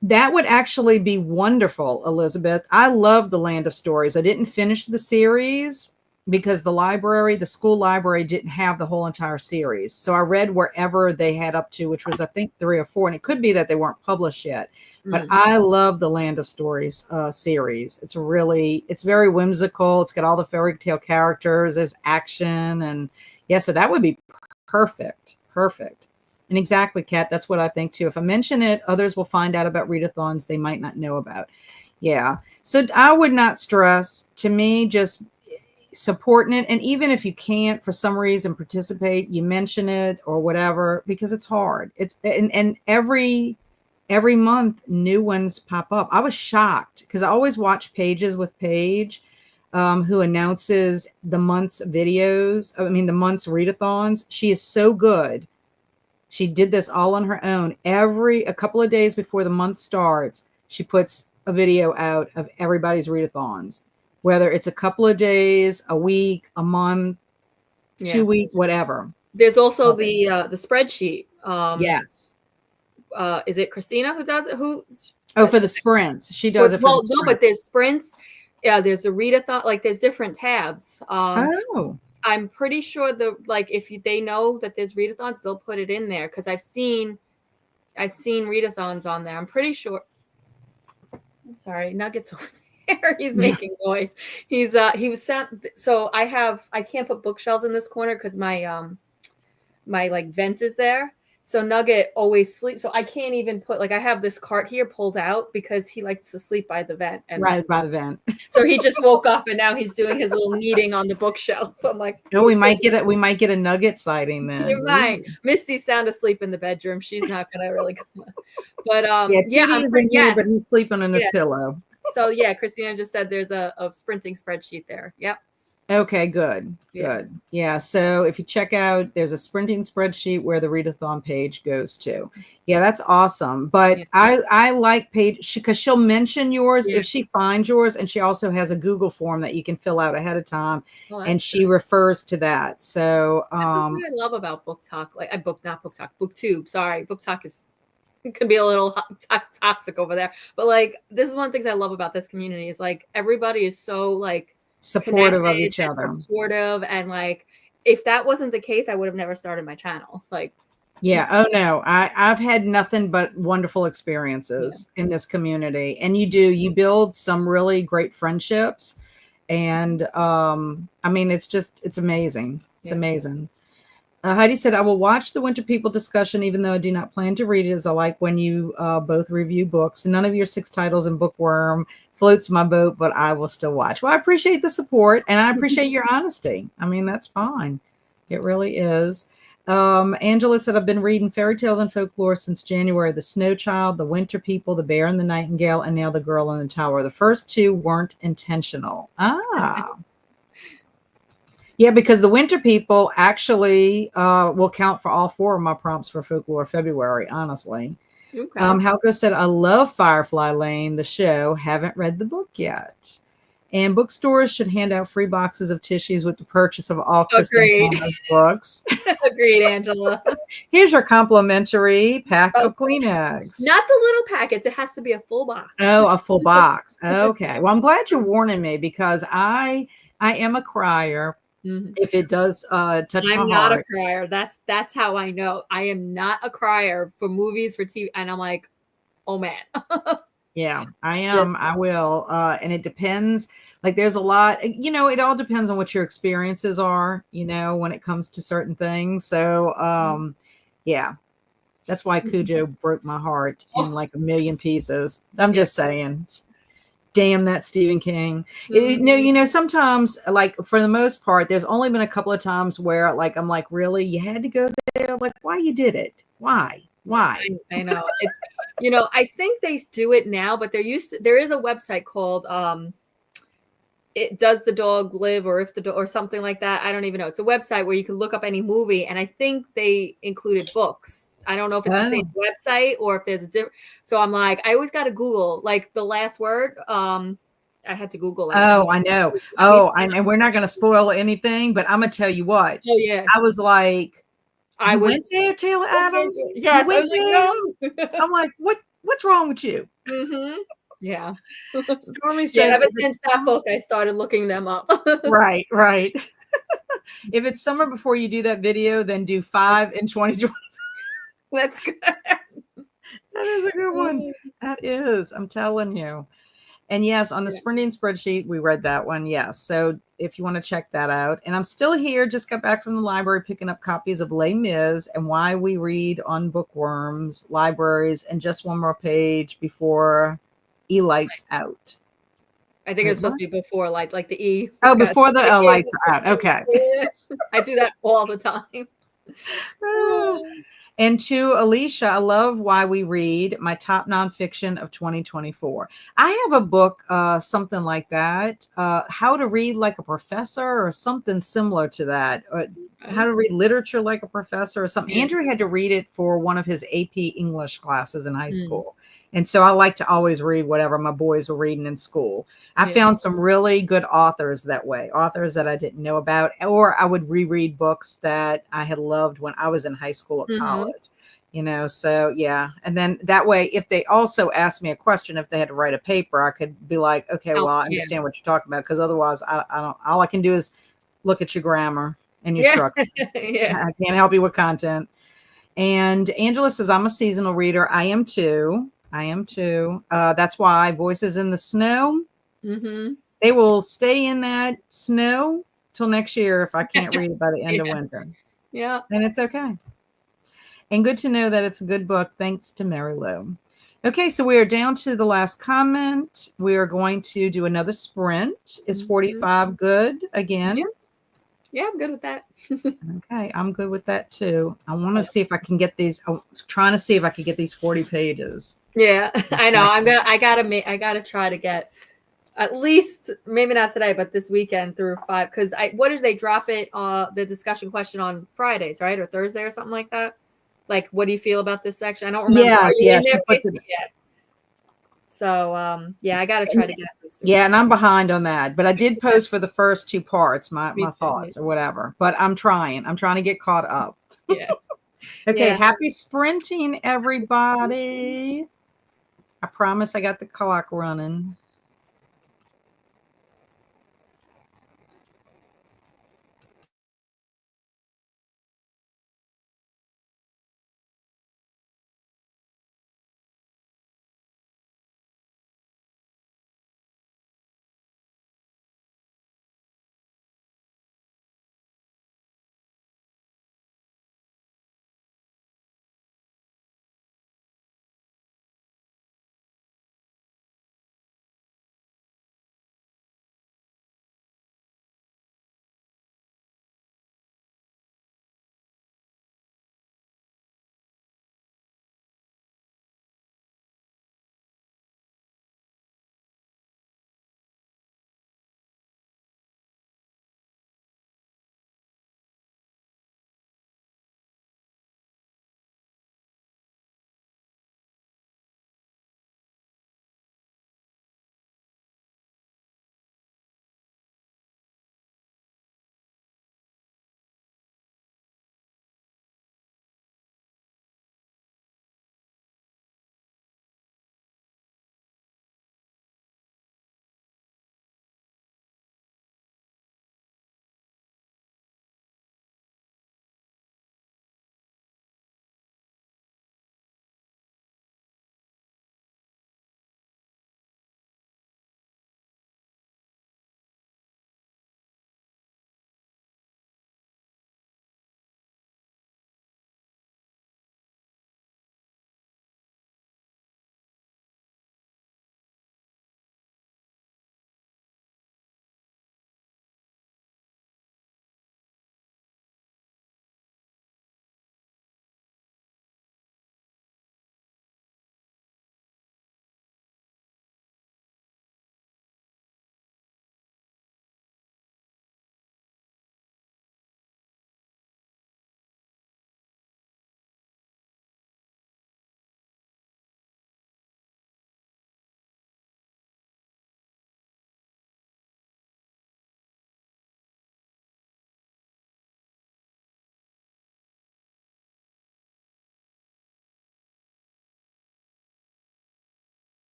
That would actually be wonderful, Elizabeth. I love the Land of Stories. I didn't finish the series because the school library didn't have the whole entire series. So I read wherever they had up to, which was, I think, 3 or 4. And it could be that they weren't published yet. But I love the Land of Stories series. It's very whimsical. It's got all the fairy tale characters. There's action. And so that would be perfect. Perfect. And exactly, Kat, that's what I think too. If I mention it, others will find out about readathons they might not know about. Yeah. So I would not stress. To me, just supporting it. And even if you can't for some reason participate, you mention it or whatever, because it's hard. And every month new ones pop up. I was shocked because I always watch Pages with Paige, who announces the month's videos. I mean, the month's readathons. She is so good. She did this all on her own. A couple of days before the month starts, she puts a video out of everybody's readathons, whether it's a couple of days, a week, a month, 2 weeks, whatever. There's also the spreadsheet. Yes. Is it Christina who does it? For the sprints. She does it for the sprints. No, but there's sprints. Yeah, there's a readathon. Like there's different tabs. I'm pretty sure if they know that there's readathons, they'll put it in there because I've seen readathons on there. I'm pretty sure. I'm sorry, Nuggets over there. He's making noise. He was sent. So I can't put bookshelves in this corner because my like vent is there. So Nugget always sleeps. So I can't even put I have this cart here pulled out because he likes to sleep by the vent. Right by the vent. So he just woke up and now he's doing his little kneading on the bookshelf. I'm like, we might get a Nugget sighting then. You might. Misty's sound asleep in the bedroom. She's not gonna really come up. But but he's sleeping on his pillow. So Christina just said there's a sprinting spreadsheet there. Yep. Okay, good. Good. Yeah. So if you check out, there's a sprinting spreadsheet where the readathon page goes to. Yeah, that's awesome. But I like page because she'll mention yours if she finds yours, and she also has a Google form that you can fill out ahead of time, and she refers to that. So this is what I love about Book Talk. Like not Book Talk, BookTube. Sorry, Book Talk can be a little toxic over there. But like, this is one of the things I love about this community is like everybody is so like supportive of each other, supportive, and like if that wasn't the case, I would have never started my channel. Like, yeah. Oh no, I've had nothing but wonderful experiences in this community, and you build some really great friendships, and I mean, it's amazing. It's amazing. Heidi said, I will watch the Winter People discussion, even though I do not plan to read it, as I like when you both review books. None of your 6 titles in Bookworm floats my boat, but I will still watch. Well, I appreciate the support, and I appreciate your honesty. I mean, that's fine. It really is. Angela said, I've been reading fairy tales and folklore since January. The Snow Child, the Winter People, the Bear and the Nightingale, and now the Girl in the Tower. The first 2 weren't intentional. Yeah, because the Winter People actually will count for all 4 of my prompts for Folklore February, honestly. Okay. Halko said, I love Firefly Lane, the show. Haven't read the book yet. And bookstores should hand out free boxes of tissues with the purchase of all Kristen books. Agreed, Angela. Here's your complimentary pack of Kleenex. Not the little packets. It has to be a full box. Oh, a full box. Okay. Well, I'm glad you're warning me because I am a crier. If it does touch my heart. I'm not a crier. That's how I know. I am not a crier for movies, for TV. And I'm like, oh man. Yeah, I am. Yes. I will. And it depends. Like there's a lot, it all depends on what your experiences are, when it comes to certain things. So yeah, that's why Cujo broke my heart in like a million pieces. I'm just saying. Damn that Stephen King. Sometimes, like for the most part, there's only been a couple of times where like I'm like, really, you had to go there? Like, why you did it? Why? I know. It's, I think they do it now, but there is a website called it Does the Dog Live, or or something like that. I don't even know. It's a website where you can look up any movie, and I think they included books. I don't know if it's the same website or if there's a different. So I'm like, I always got to Google like the last word. I had to Google it. Oh, I know. And we're not going to spoil anything, but I'm going to tell you what. Oh yeah. I was like, I went there, Taylor Adams. Yes. No. I'm like, what's wrong with you? Mm-hmm. Yeah. Stormy says, ever since that book, I started looking them up. Right. If it's summer before you do that video, then do 5 in 2020. That's good. That is a good one. That is. I'm telling you. And yes, on the sprinting spreadsheet, we read that one. Yes. So if you want to check that out. And I'm still here, just got back from the library, picking up copies of Les Mis and Why We Read on Bookworms, libraries, and just one more page before E-Light's out. I think it's supposed to be before light, like the E. Oh, before the lights are out. Okay. I do that all the time. And to Alicia, I love Why We Read, my top nonfiction of 2024. I have a book, something like that, How to Read Like a Professor or something similar to that. How to Read Literature Like a Professor or something. Andrew had to read it for one of his AP English classes in high school. And so I like to always read whatever my boys were reading in school. I found some really good authors that way, authors that I didn't know about, or I would reread books that I had loved when I was in high school or college, so yeah. And then that way, if they also asked me a question, if they had to write a paper, I could be like, okay, well, I understand what you're talking about. Because otherwise I don't, all I can do is look at your grammar and your structure. I can't help you with content. And Angela says, I'm a seasonal reader. I am too. That's why Voices in the Snow. They will stay in that snow till next year if I can't read it by the end of winter. Yeah. And it's okay. And good to know that it's a good book. Thanks to Mary Lou. Okay, so we are down to the last comment. We are going to do another sprint. Is 45 good again? Yeah, I'm good with that. Okay, I'm good with that too. I want to see if I can get these. I'm trying to see if I can get these 40 pages. Yeah, I know. I gotta try to get at least, maybe not today, but this weekend through 5. Because what did they drop it? The discussion question on Fridays, right, or Thursday, or something like that. Like, what do you feel about this section? I don't remember. Yes, yes. So yeah, I got to try to get it. Yeah, and I'm behind on that, but I did post for the first 2 parts, my thoughts or whatever. But I'm trying to get caught up. Yeah. Okay. Yeah. Happy sprinting, everybody. I promise I got the clock running.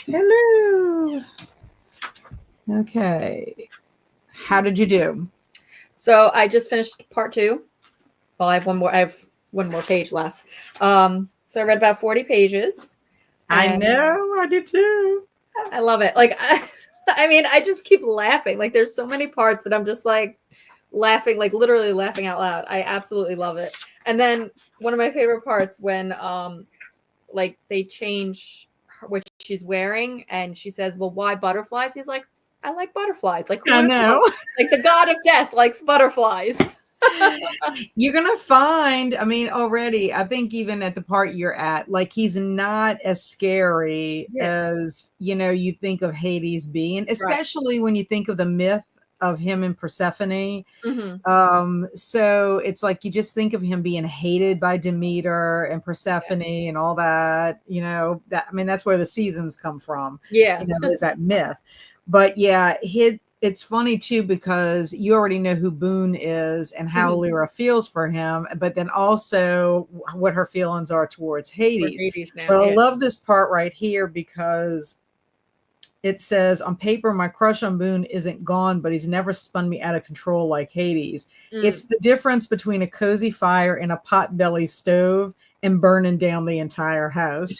Hello. Okay. How did you do? So I just finished part 2. Well, I have one more page left. So I read about 40 pages. I know, I did too. I love it. Like, I mean, I just keep laughing. Like, there's so many parts that I'm just like laughing, like literally laughing out loud. I absolutely love it. And then one of my favorite parts when like they change what she's wearing, and she says, "Well, why butterflies?" He's like, "I like butterflies." Like, who I know. Like the god of death likes butterflies. You're gonna find, I mean, already, I think even at the part you're at, like he's not as scary as you think of Hades being, especially when you think of the myth of him and Persephone. So it's like you just think of him being hated by Demeter and Persephone and all that, that, I mean, that's where the seasons come from. Is that myth. But yeah, it's funny too, because you already know who Boone is and how Lyra feels for him, but then also what her feelings are towards Hades. But I love this part right here because it says, on paper, my crush on Boone isn't gone, but he's never spun me out of control like Hades. It's the difference between a cozy fire and a potbelly stove and burning down the entire house.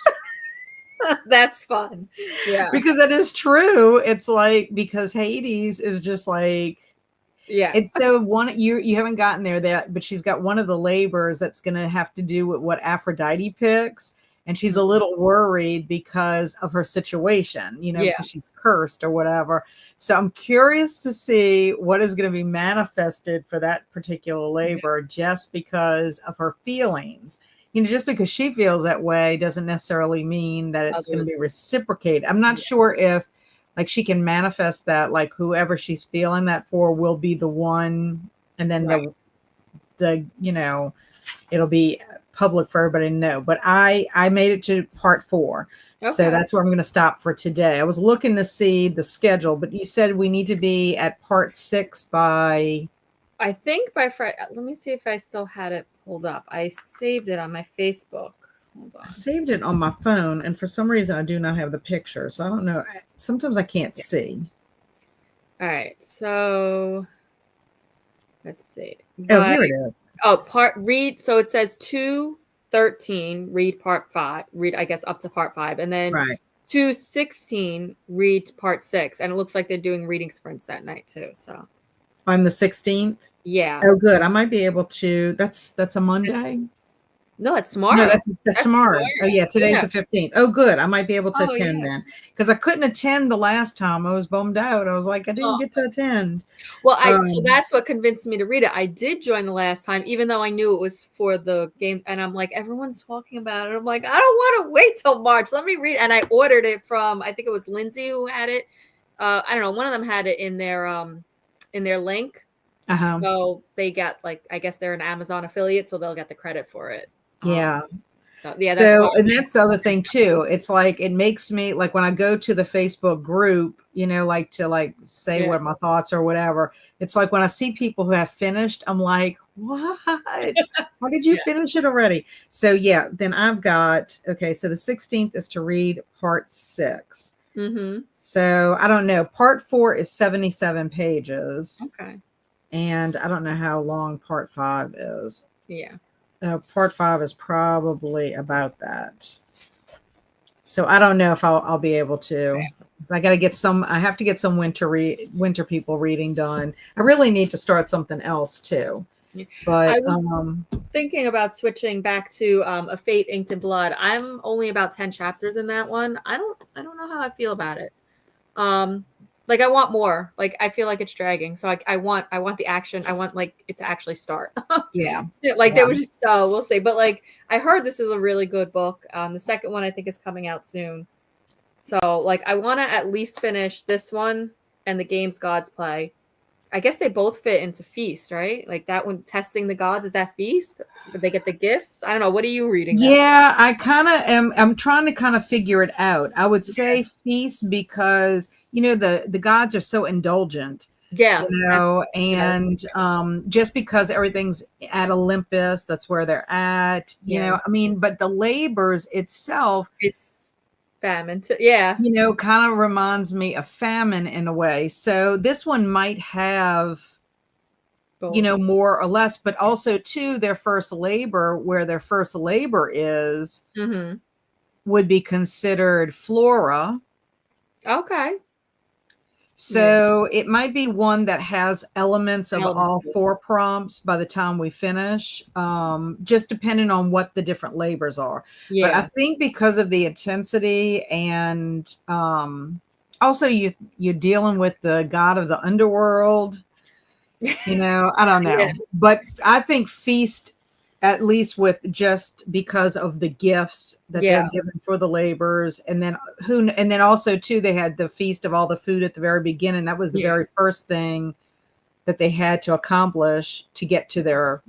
That's fun. Yeah. Because that is true. It's like, because Hades is just like, it's so one, you haven't gotten there, but she's got one of the labors that's going to have to do with what Aphrodite picks. And she's a little worried because of her situation, because she's cursed or whatever. So I'm curious to see what is going to be manifested for that particular labor, just because of her feelings. Just because she feels that way doesn't necessarily mean that it's going to be reciprocated. I'm not sure if, like, she can manifest that, like, whoever she's feeling that for will be the one, and then the it'll be public for everybody to know. But I made it to part 4. So that's where I'm going to stop for today. I was looking to see the schedule, but you said we need to be at part 6 by, I think by Friday. Let me see if I still had it pulled up. I saved it on my Facebook. Hold on. I saved it on my phone, and for some reason I do not have the picture, so I don't know. Sometimes I can't see. All right, so let's see. Oh, here it is. Oh, read. So it says 2:13, read part 5. Read, I guess, up to part 5, and then 2:16, read part 6. And it looks like they're doing reading sprints that night too. So on the 16th. Yeah. Oh, good. I might be able to. That's a Monday. No, it's tomorrow. No, that's tomorrow. Oh, yeah. Today's the 15th. Oh, good. I might be able to attend then, because I couldn't attend the last time. I was bummed out. I was like, I didn't get to attend. Well, so that's what convinced me to read it. I did join the last time, even though I knew it was for the games. And I'm like, everyone's talking about it. I'm like, I don't want to wait till March. Let me read. And I ordered it from, I think it was Lindsay who had it. I don't know. One of them had it in their link. So they got, like, I guess they're an Amazon affiliate, so they'll get the credit for it. Yeah. So yeah. And that's the other thing too. It's like, it makes me, like, when I go to the Facebook group, like to, like, say what my thoughts or whatever. It's like when I see people who have finished, I'm like, what? Why did you finish it already? So yeah, then I've got, so the 16th is to read part 6. So I don't know. Part 4 is 77 pages. Okay. And I don't know how long part 5 is. Yeah. Part 5 is probably about that. So I don't know if I'll be able to. I got to get some. I have to get some winter people reading done. I really need to start something else too. But I was thinking about switching back to A Fate Inked in Blood. I'm only about 10 chapters in that one. I don't know how I feel about it. Like, I want more. Like, I feel like it's dragging. So I want the action. I want, like, it to actually start. There was, so we'll see. But, like, I heard this is a really good book. The second one I think is coming out soon. So, like, I want to at least finish this one and the games gods play. I guess they both fit into Feast, right? Like, that one, Testing the Gods, is that Feast? Did they get the gifts? I don't know. What are you reading? Yeah, I kind of am. I'm trying to kind of figure it out. I would say Feast because, the gods are so indulgent. Yeah. And just because everything's at Olympus, that's where they're at, I mean, but the labors itself, Famine too. Yeah. You know, kind of reminds me of Famine in a way. So this one might have, Both. you know, more or less, but also too, their first labor, where their first labor is, would be considered Flora. Okay. So it might be one that has elements of all 4 prompts by the time we finish, just depending on what the different labors are. Yeah. But I think because of the intensity and also you're dealing with the god of the underworld, you know, I don't know. Yeah. But I think Feast, at least with just because of the gifts that they're given for the labors, and then also too, they had the feast of all the food at the very beginning. That was the very first thing that they had to accomplish to get to their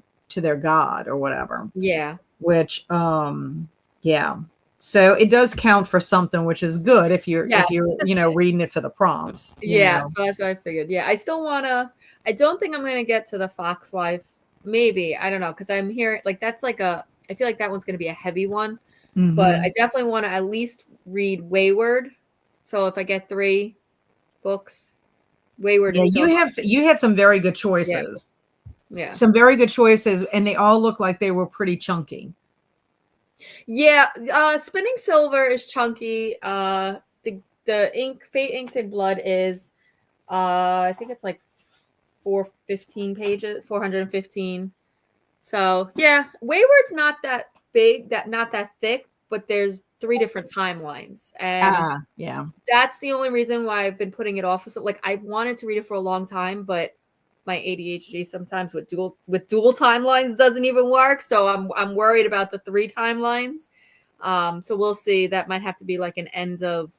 god or whatever. Yeah. Which yeah. So it does count for something, which is good if you're you know, reading it for the prompts. Yeah, know. so that's what I figured. Yeah, I don't think I'm gonna get to the Foxwife. Maybe, I don't know, because I'm here, like, that's like I feel like that one's gonna be a heavy one, but I definitely want to at least read Wayward. So if I get 3 books, Wayward is still. You had some very good choices. Yeah. Some very good choices, and they all look like they were pretty chunky. Yeah, Spinning Silver is chunky. The Fate Inked in Blood is I think it's like 415 pages, 415. So yeah, Wayward's not that big, not that thick, but there's 3 different timelines, and that's the only reason why I've been putting it off. So like, I wanted to read it for a long time, but my ADHD sometimes with dual timelines doesn't even work. So I'm worried about the 3 timelines. So we'll see. That might have to be like an end of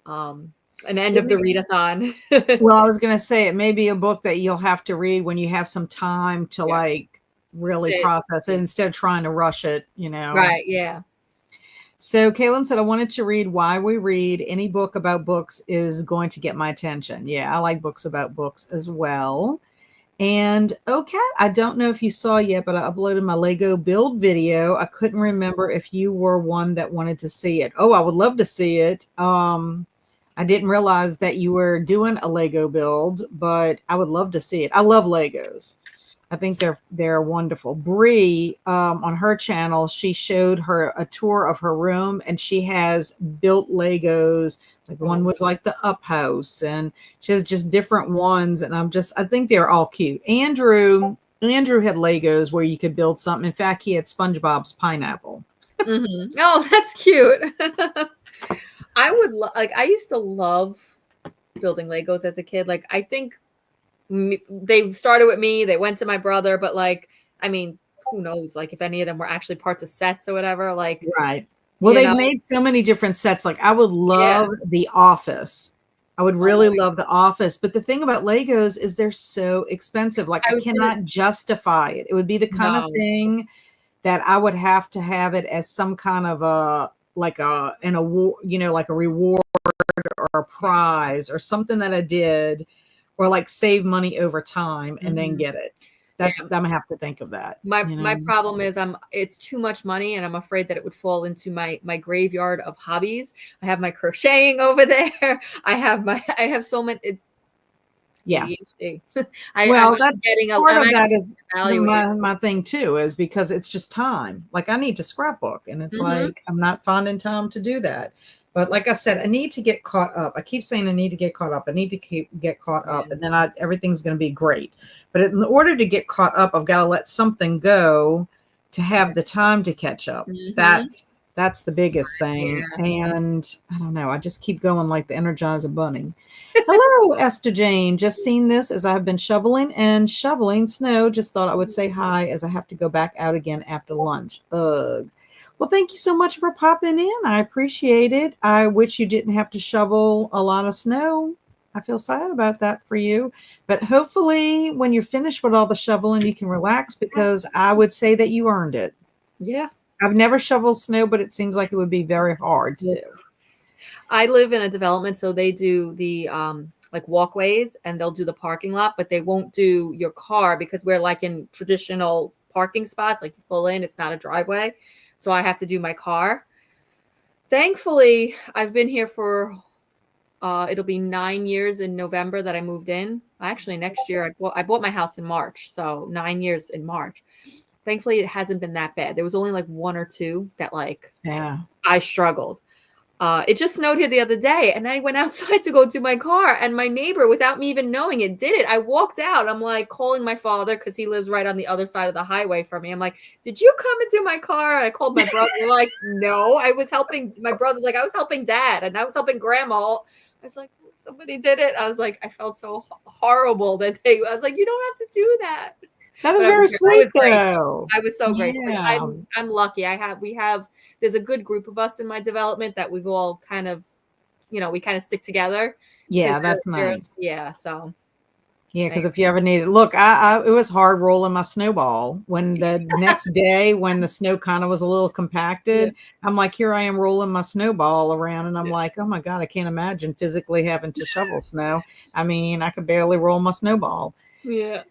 the readathon. Well, I was going to say, it may be a book that you'll have to read when you have some time to like really process it instead of trying to rush it, you know. Right. Yeah. So Kaylin said, I wanted to read Why We Read. Any book about books is going to get my attention. Yeah, I like books about books as well. And okay, I don't know if you saw yet, but I uploaded my Lego build video. I couldn't remember if you were one that wanted to see it. Oh, I would love to see it. I didn't realize that you were doing a Lego build, but I would love to see it. I love Legos. I think they're wonderful. Bree, on her channel, she showed her a tour of her room, and she has built Legos. Like one was like the Up House, and she has just different ones. And I think they're all cute. Andrew had Legos where you could build something. In fact, he had SpongeBob's pineapple. Oh, that's cute. I used to love building Legos as a kid. Like, I think they started with me, they went to my brother, but like, I mean, who knows, like, if any of them were actually parts of sets or whatever, like. Right. Well, they've made so many different sets. Like, I would love The Office. I would really love The Office. But the thing about Legos is they're so expensive. Like, I cannot justify it. It would be the kind of thing that I would have to have it as some kind of an award, you know, like a reward or a prize or something that I did, or like save money over time and then get it. I'm gonna have to think of that. My problem is it's too much money, and I'm afraid that it would fall into my graveyard of hobbies. I have my crocheting over there. I have so many. ADHD. That's getting part of that is my thing too, is because it's just time. Like, I need to scrapbook, and it's like I'm not finding time to do that. But like I said, I need to get caught up. I keep saying I need to get caught up. I need to get caught up, and then everything's going to be great. But in order to get caught up, I've got to let something go to have the time to catch up. That's the biggest thing. And I don't know. I just keep going like the Energizer Bunny. Hello, Esther Jane. Just seen this as I have been shoveling snow. Just thought I would say hi as I have to go back out again after lunch. Ugh. Well, thank you so much for popping in. I appreciate it. I wish you didn't have to shovel a lot of snow. I feel sad about that for you. But hopefully when you're finished with all the shoveling, you can relax, because I would say that you earned it. Yeah. I've never shoveled snow, but it seems like it would be very hard to do. I live in a development, so they do the like walkways, and they'll do the parking lot, but they won't do your car, because we're like in traditional parking spots. Like, you pull in, it's not a driveway. So I have to do my car. Thankfully, I've been here for it'll be 9 years in November that I moved in. Actually, next year I bought my house in March, so 9 years in March. Thankfully, it hasn't been that bad. There was only like 1 or 2 that I struggled. It just snowed here the other day, and I went outside to go to my car, and my neighbor, without me even knowing it, did it. I walked out. I'm like calling my father because he lives right on the other side of the highway from me. I'm like, "Did you come into my car?" And I called my brother. Like, no, I was helping. My brother's like, I was helping Dad, and I was helping Grandma. I was like, somebody did it. I was like, I felt so horrible that I was like, you don't have to do that. That is very sweet, though. I was so grateful. I'm lucky. There's a good group of us in my development that we've all kind of, we kind of stick together. Yeah, that's nice. Yeah, so. Yeah, because if you ever need it, look, it was hard rolling my snowball when the next day when the snow kind of was a little compacted. Yeah. I'm like, here I am rolling my snowball around, and I'm like, oh my God, I can't imagine physically having to shovel snow. I mean, I could barely roll my snowball. Yeah.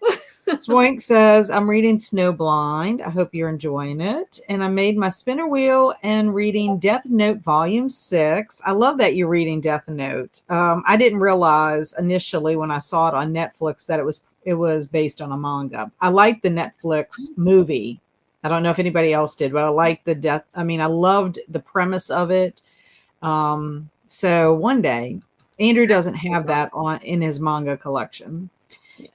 Swank says, I'm reading Snowblind. I hope you're enjoying it. And I made my spinner wheel and reading Death Note Volume 6. I love that you're reading Death Note. I didn't realize initially when I saw it on Netflix that it was based on a manga. I liked the Netflix movie. I don't know if anybody else did, but I liked I loved the premise of it. So one day, Andrew doesn't have that in his manga collection.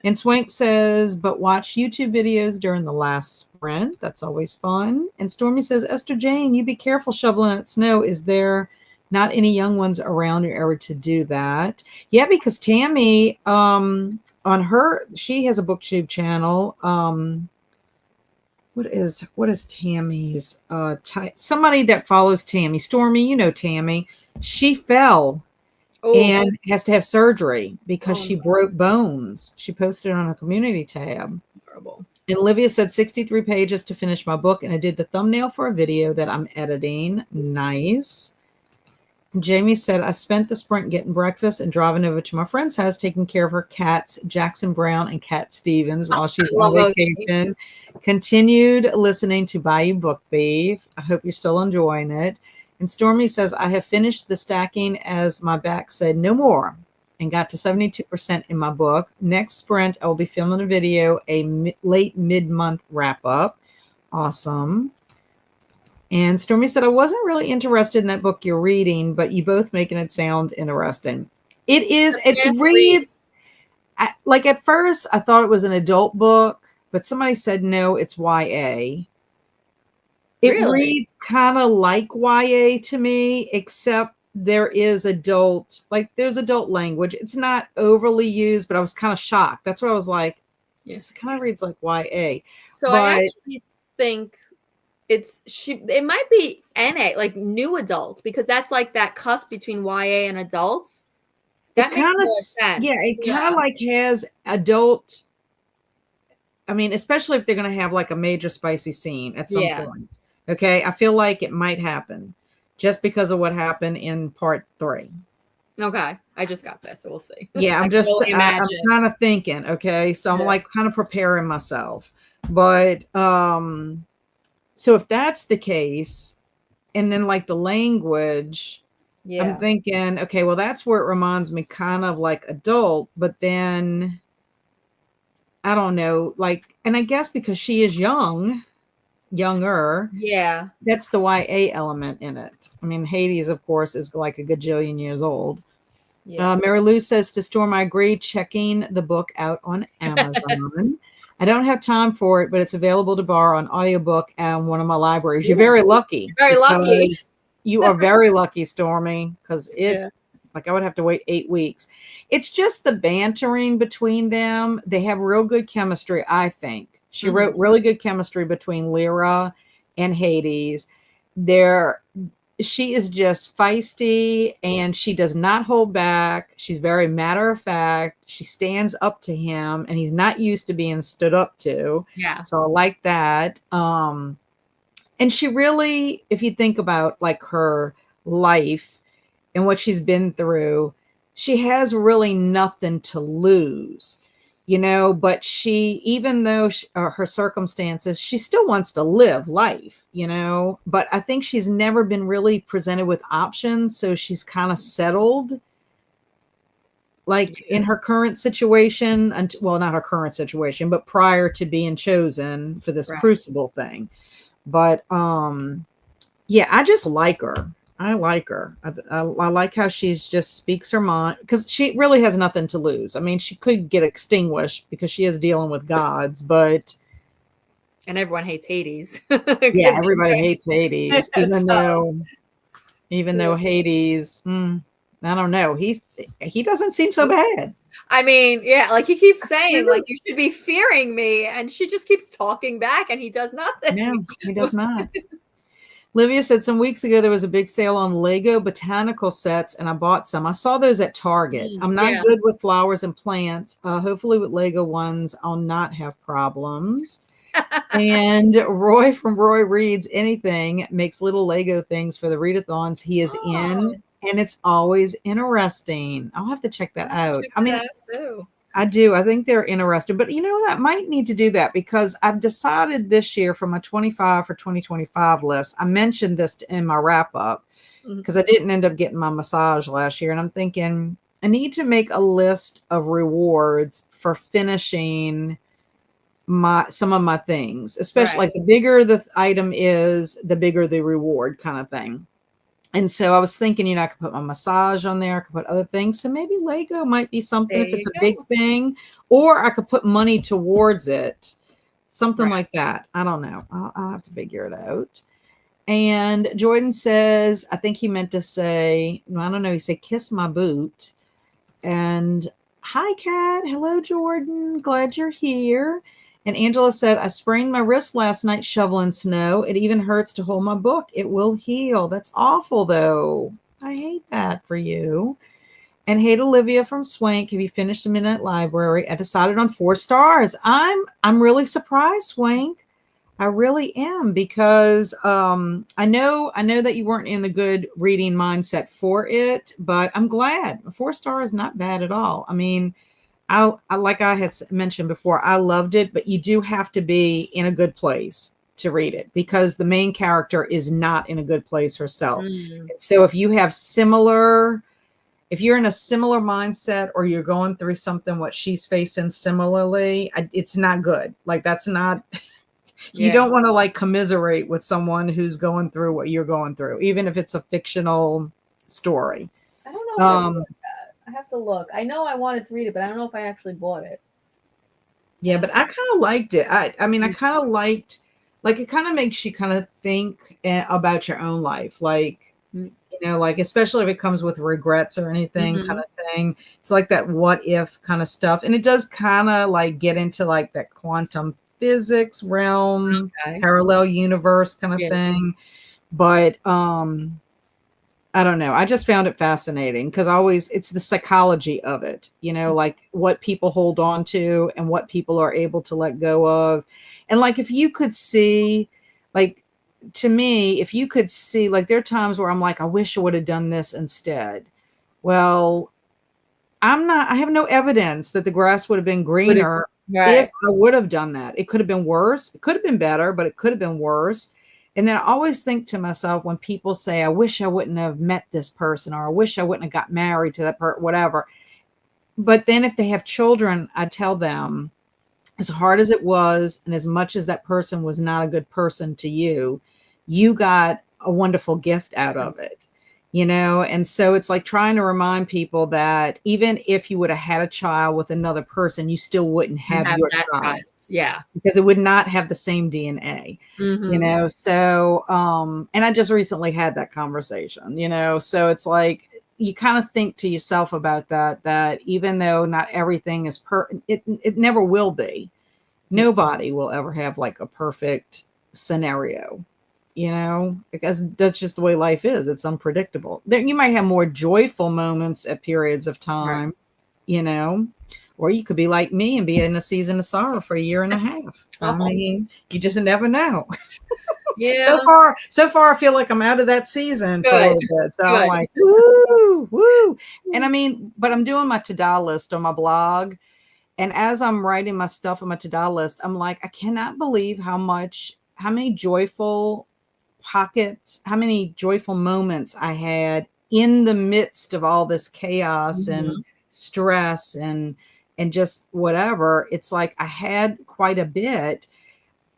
And Swank says, but watch YouTube videos during the last sprint. That's always fun. And Stormy says, Esther Jane, you be careful shoveling that snow. Is there not any young ones around you ever to do that? Yeah, because Tammy, she has a booktube channel. What is Tammy's somebody that follows Tammy? Stormy, you know Tammy. She fell. And has to have surgery because she broke bones. She posted it on a community tab. Horrible. And Olivia said 63 pages to finish my book. And I did the thumbnail for a video that I'm editing. Nice. And Jamie said, I spent the sprint getting breakfast and driving over to my friend's house, taking care of her cats, Jackson Brown and Cat Stevens, while she's on vacation. Continued listening to Bayou Book Thief. I hope you're still enjoying it. And Stormy says, I have finished the stacking as my back said no more and got to 72% in my book. Next sprint, I will be filming a video, late mid-month wrap-up. Awesome. And Stormy said, I wasn't really interested in that book you're reading, but you both making it sound interesting. It is. It reads, like at first, I thought it was an adult book, but somebody said, no, it's YA. It reads kind of like YA to me, except there's adult language. It's not overly used, but I was kind of shocked. That's what I was like. Yes, it kind of reads like YA. So I actually think it might be NA, like new adult, because that's like that cusp between YA and adults. That makes more sense. Yeah, it kind of like has adult. I mean, especially if they're going to have like a major spicy scene at some point. Okay, I feel like it might happen just because of what happened in part 3. Okay, I just got that, so we'll see. Yeah, I'm kind of thinking. Okay, so I'm like kind of preparing myself. But so if that's the case, and then like the language, I'm thinking, okay, well, that's where it reminds me kind of like adult, but then I don't know, like, and I guess because she is younger, that's the YA element in it. I mean, Hades, of course, is like a gajillion years old. Mary Lou says, to Storm, I agree, checking the book out on Amazon. I don't have time for it, but it's available to borrow on audiobook at one of my libraries. You're very lucky. Very lucky. You are very lucky, Stormy, because like I would have to wait 8 weeks. It's just the bantering between them. They have real good chemistry, I think. She wrote really good chemistry between Lyra and Hades. She is just feisty and she does not hold back. She's very matter of fact. She stands up to him and he's not used to being stood up to. Yeah. So I like that. And she really, if you think about like her life and what she's been through, she has really nothing to lose. but she, even though her circumstances, she still wants to live life, but I think she's never been really presented with options. So she's kind of settled in her current situation, well, not her current situation, but prior to being chosen for this crucible thing. But I just like her. I like her. I like how she's just speaks her mind, because she really has nothing to lose. I mean, she could get extinguished because she is dealing with gods, but and everyone hates Hades. Yeah, everybody hates Hades, even though Hades, I don't know. He doesn't seem so bad. I mean, yeah, he keeps saying, you should be fearing me, and she just keeps talking back, and he does nothing. No, he does not. Livia said some weeks ago there was a big sale on Lego botanical sets, and I bought some. I saw those at Target. I'm not good with flowers and plants. Hopefully with Lego ones, I'll not have problems. And Roy from Roy Reads Anything makes little Lego things for the readathons he is in, and it's always interesting. I'll have to check that out. I do. I think they're interesting, but I might need to do that, because I've decided this year for my 25 for 2025 list. I mentioned this in my wrap up because I didn't end up getting my massage last year, and I'm thinking I need to make a list of rewards for finishing some of my things, especially the bigger the item is, the bigger the reward kind of thing. And so I was thinking, I could put my massage on there. I could put other things. So maybe Lego might be something if it's a big thing, or I could put money towards it. Something like that. I don't know. I'll have to figure it out. And Jordan says, I think he meant to say, I don't know. He said, kiss my boot. And hi, Kat. Hello, Jordan. Glad you're here. And Angela said, I sprained my wrist last night shoveling snow. It even hurts to hold my book. It will heal. That's awful, though. I hate that for you. And hey to Olivia from Swank. Have you finished the Midnight Library? I decided on 4 stars. I'm really surprised, Swank. I really am, because I know that you weren't in the good reading mindset for it, but I'm glad. 4 stars is not bad at all. I mean, I like I had mentioned before, I loved it, but you do have to be in a good place to read it, because the main character is not in a good place herself. So if you're in a similar mindset, or you're going through something what she's facing similarly, it's not good. That's not, you don't want to commiserate with someone who's going through what you're going through, even if it's a fictional story. I don't know. I have to look. I know I wanted to read it, but I don't know if I actually bought it. Yeah, but I kind of liked it. I mean, I kind of liked, it kind of makes you kind of think about your own life. Especially if it comes with regrets or anything kind of thing. It's like that what if kind of stuff. And it does kind of get into that quantum physics realm, parallel universe kind of thing. But, I don't know. I just found it fascinating, because it's the psychology of it, what people hold on to and what people are able to let go of. And if you could see, to me, if you could see, there are times where I'm I wish I would have done this instead. Well, I have no evidence that the grass would have been greener if I would have done that. It could have been worse. It could have been better, but it could have been worse. And then I always think to myself, when people say, I wish I wouldn't have met this person, or I wish I wouldn't have got married to that person, whatever. But then if they have children, I tell them, as hard as it was, and as much as that person was not a good person to you, you got a wonderful gift out of it, And so it's trying to remind people that even if you would have had a child with another person, you still wouldn't have your child. Yeah. Because it would not have the same DNA, So, and I just recently had that conversation, so it's you kind of think to yourself about that even though not everything is it never will be. Nobody will ever have a perfect scenario, because that's just the way life is. It's unpredictable. You might have more joyful moments at periods of time, or you could be like me and be in a season of sorrow for 1.5 years. I mean, you just never know. Yeah. So far, I feel like I'm out of that season for a little bit. So I'm woo. And I mean, but I'm doing my to-do list on my blog. And as I'm writing my stuff on my to-do list, I'm like, I cannot believe how many joyful pockets, how many joyful moments I had in the midst of all this chaos and stress and just whatever. It's like I had quite a bit.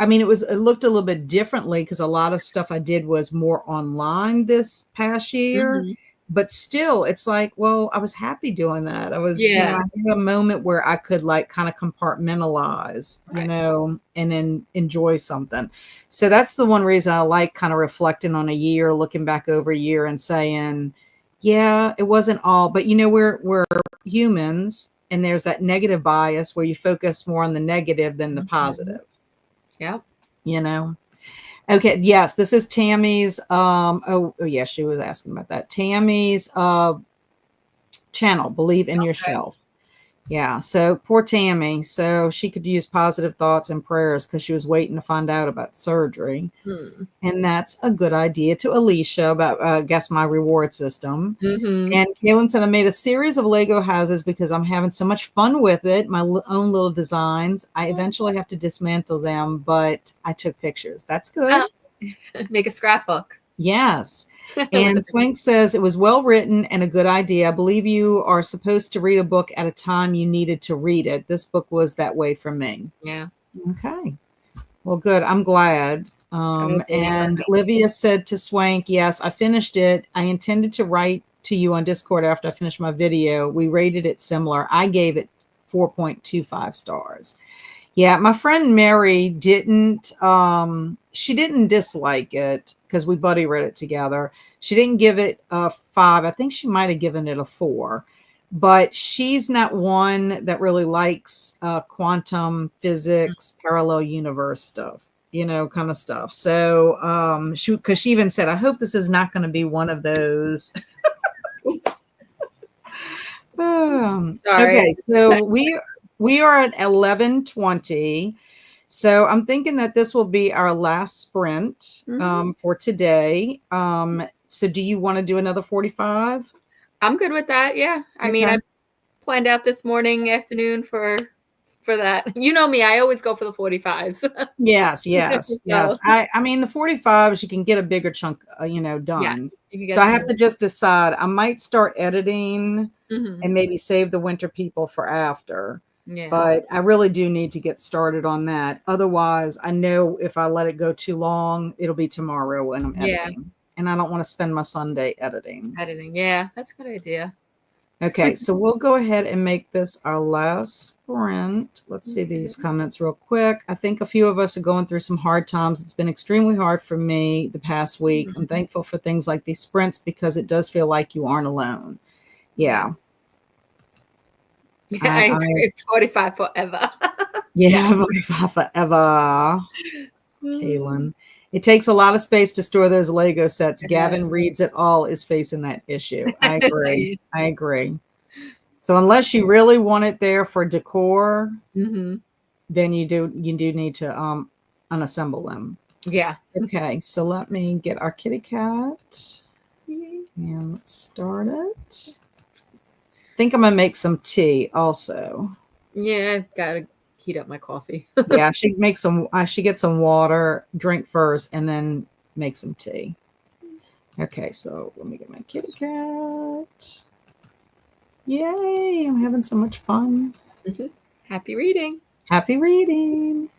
I mean, it looked a little bit differently because a lot of stuff I did was more online this past year. But still, it's like, well, I was happy doing that. I was, I had a moment where I could like kind of compartmentalize, and then enjoy something. So that's the one reason I like kind of reflecting on a year, looking back over a year and saying, yeah, it wasn't all, but we're humans, and there's that negative bias where you focus more on the negative than the positive. Yeah. Okay. Yes, this is Tammy's. Oh, yeah, she was asking about that. Tammy's channel, Believe in Yourself. Yeah. So poor Tammy. So she could use positive thoughts and prayers because she was waiting to find out about surgery. And that's a good idea to Alicia about, guess my reward system. And Kaylin said, I made a series of Lego houses because I'm having so much fun with it. My own little designs. I eventually have to dismantle them, but I took pictures. That's good. Make a scrapbook. Yes. And Swank says it was well written and a good idea. I believe you are supposed to read a book at a time you needed to read it. This book was that way for me. Yeah. Okay. Well, good. I'm glad. And Olivia said to Swank, yes, I finished it. I intended to write to you on Discord after I finished my video. We rated it similar. I gave it 4.25 stars. Yeah, my friend Mary didn't, she didn't dislike it because we buddy read it together. She didn't give it a 5. I think she might have given it a 4. But she's not one that really likes quantum physics, parallel universe stuff, kind of stuff. So because she even said, I hope this is not going to be one of those. Okay, so we are at 11:20. So I'm thinking that this will be our last sprint for today. So do you want to do another 45? I'm good with that. Yeah. I mean, I planned out this morning, afternoon for that. You know me, I always go for the 45s. Yes. I mean, the 45s, you can get a bigger chunk, done. Yes, so I have to just decide. I might start editing Mm-hmm. and maybe save the winter people for after. Yeah. But I really do need to get started on that. Otherwise, I know if I let it go too long, it'll be tomorrow when I'm editing. And I don't want to spend my Sunday editing. Yeah, that's a good idea. Okay, so we'll go ahead and make this our last sprint. Let's see these comments real quick. I think a few of us are going through some hard times. It's been extremely hard for me the past week. I'm thankful for things like these sprints because it does feel like you aren't alone. Yeah. Yes. I agree. 45 forever. Yeah, 45 forever. Kaylin. It takes a lot of space to store those Lego sets. Gavin reads it all is facing that issue. I agree. I agree. So unless you really want it there for decor, then you do need to unassemble them. Yeah. Okay, so let me get our kitty cat. And let's start it. I think I'm gonna make some tea also. Yeah, I've got to heat up my coffee. Yeah, she makes some. She gets some water, drink first, and then make some tea. Okay, so let me get my kitty cat. Yay! I'm having so much fun. Happy reading. Happy reading.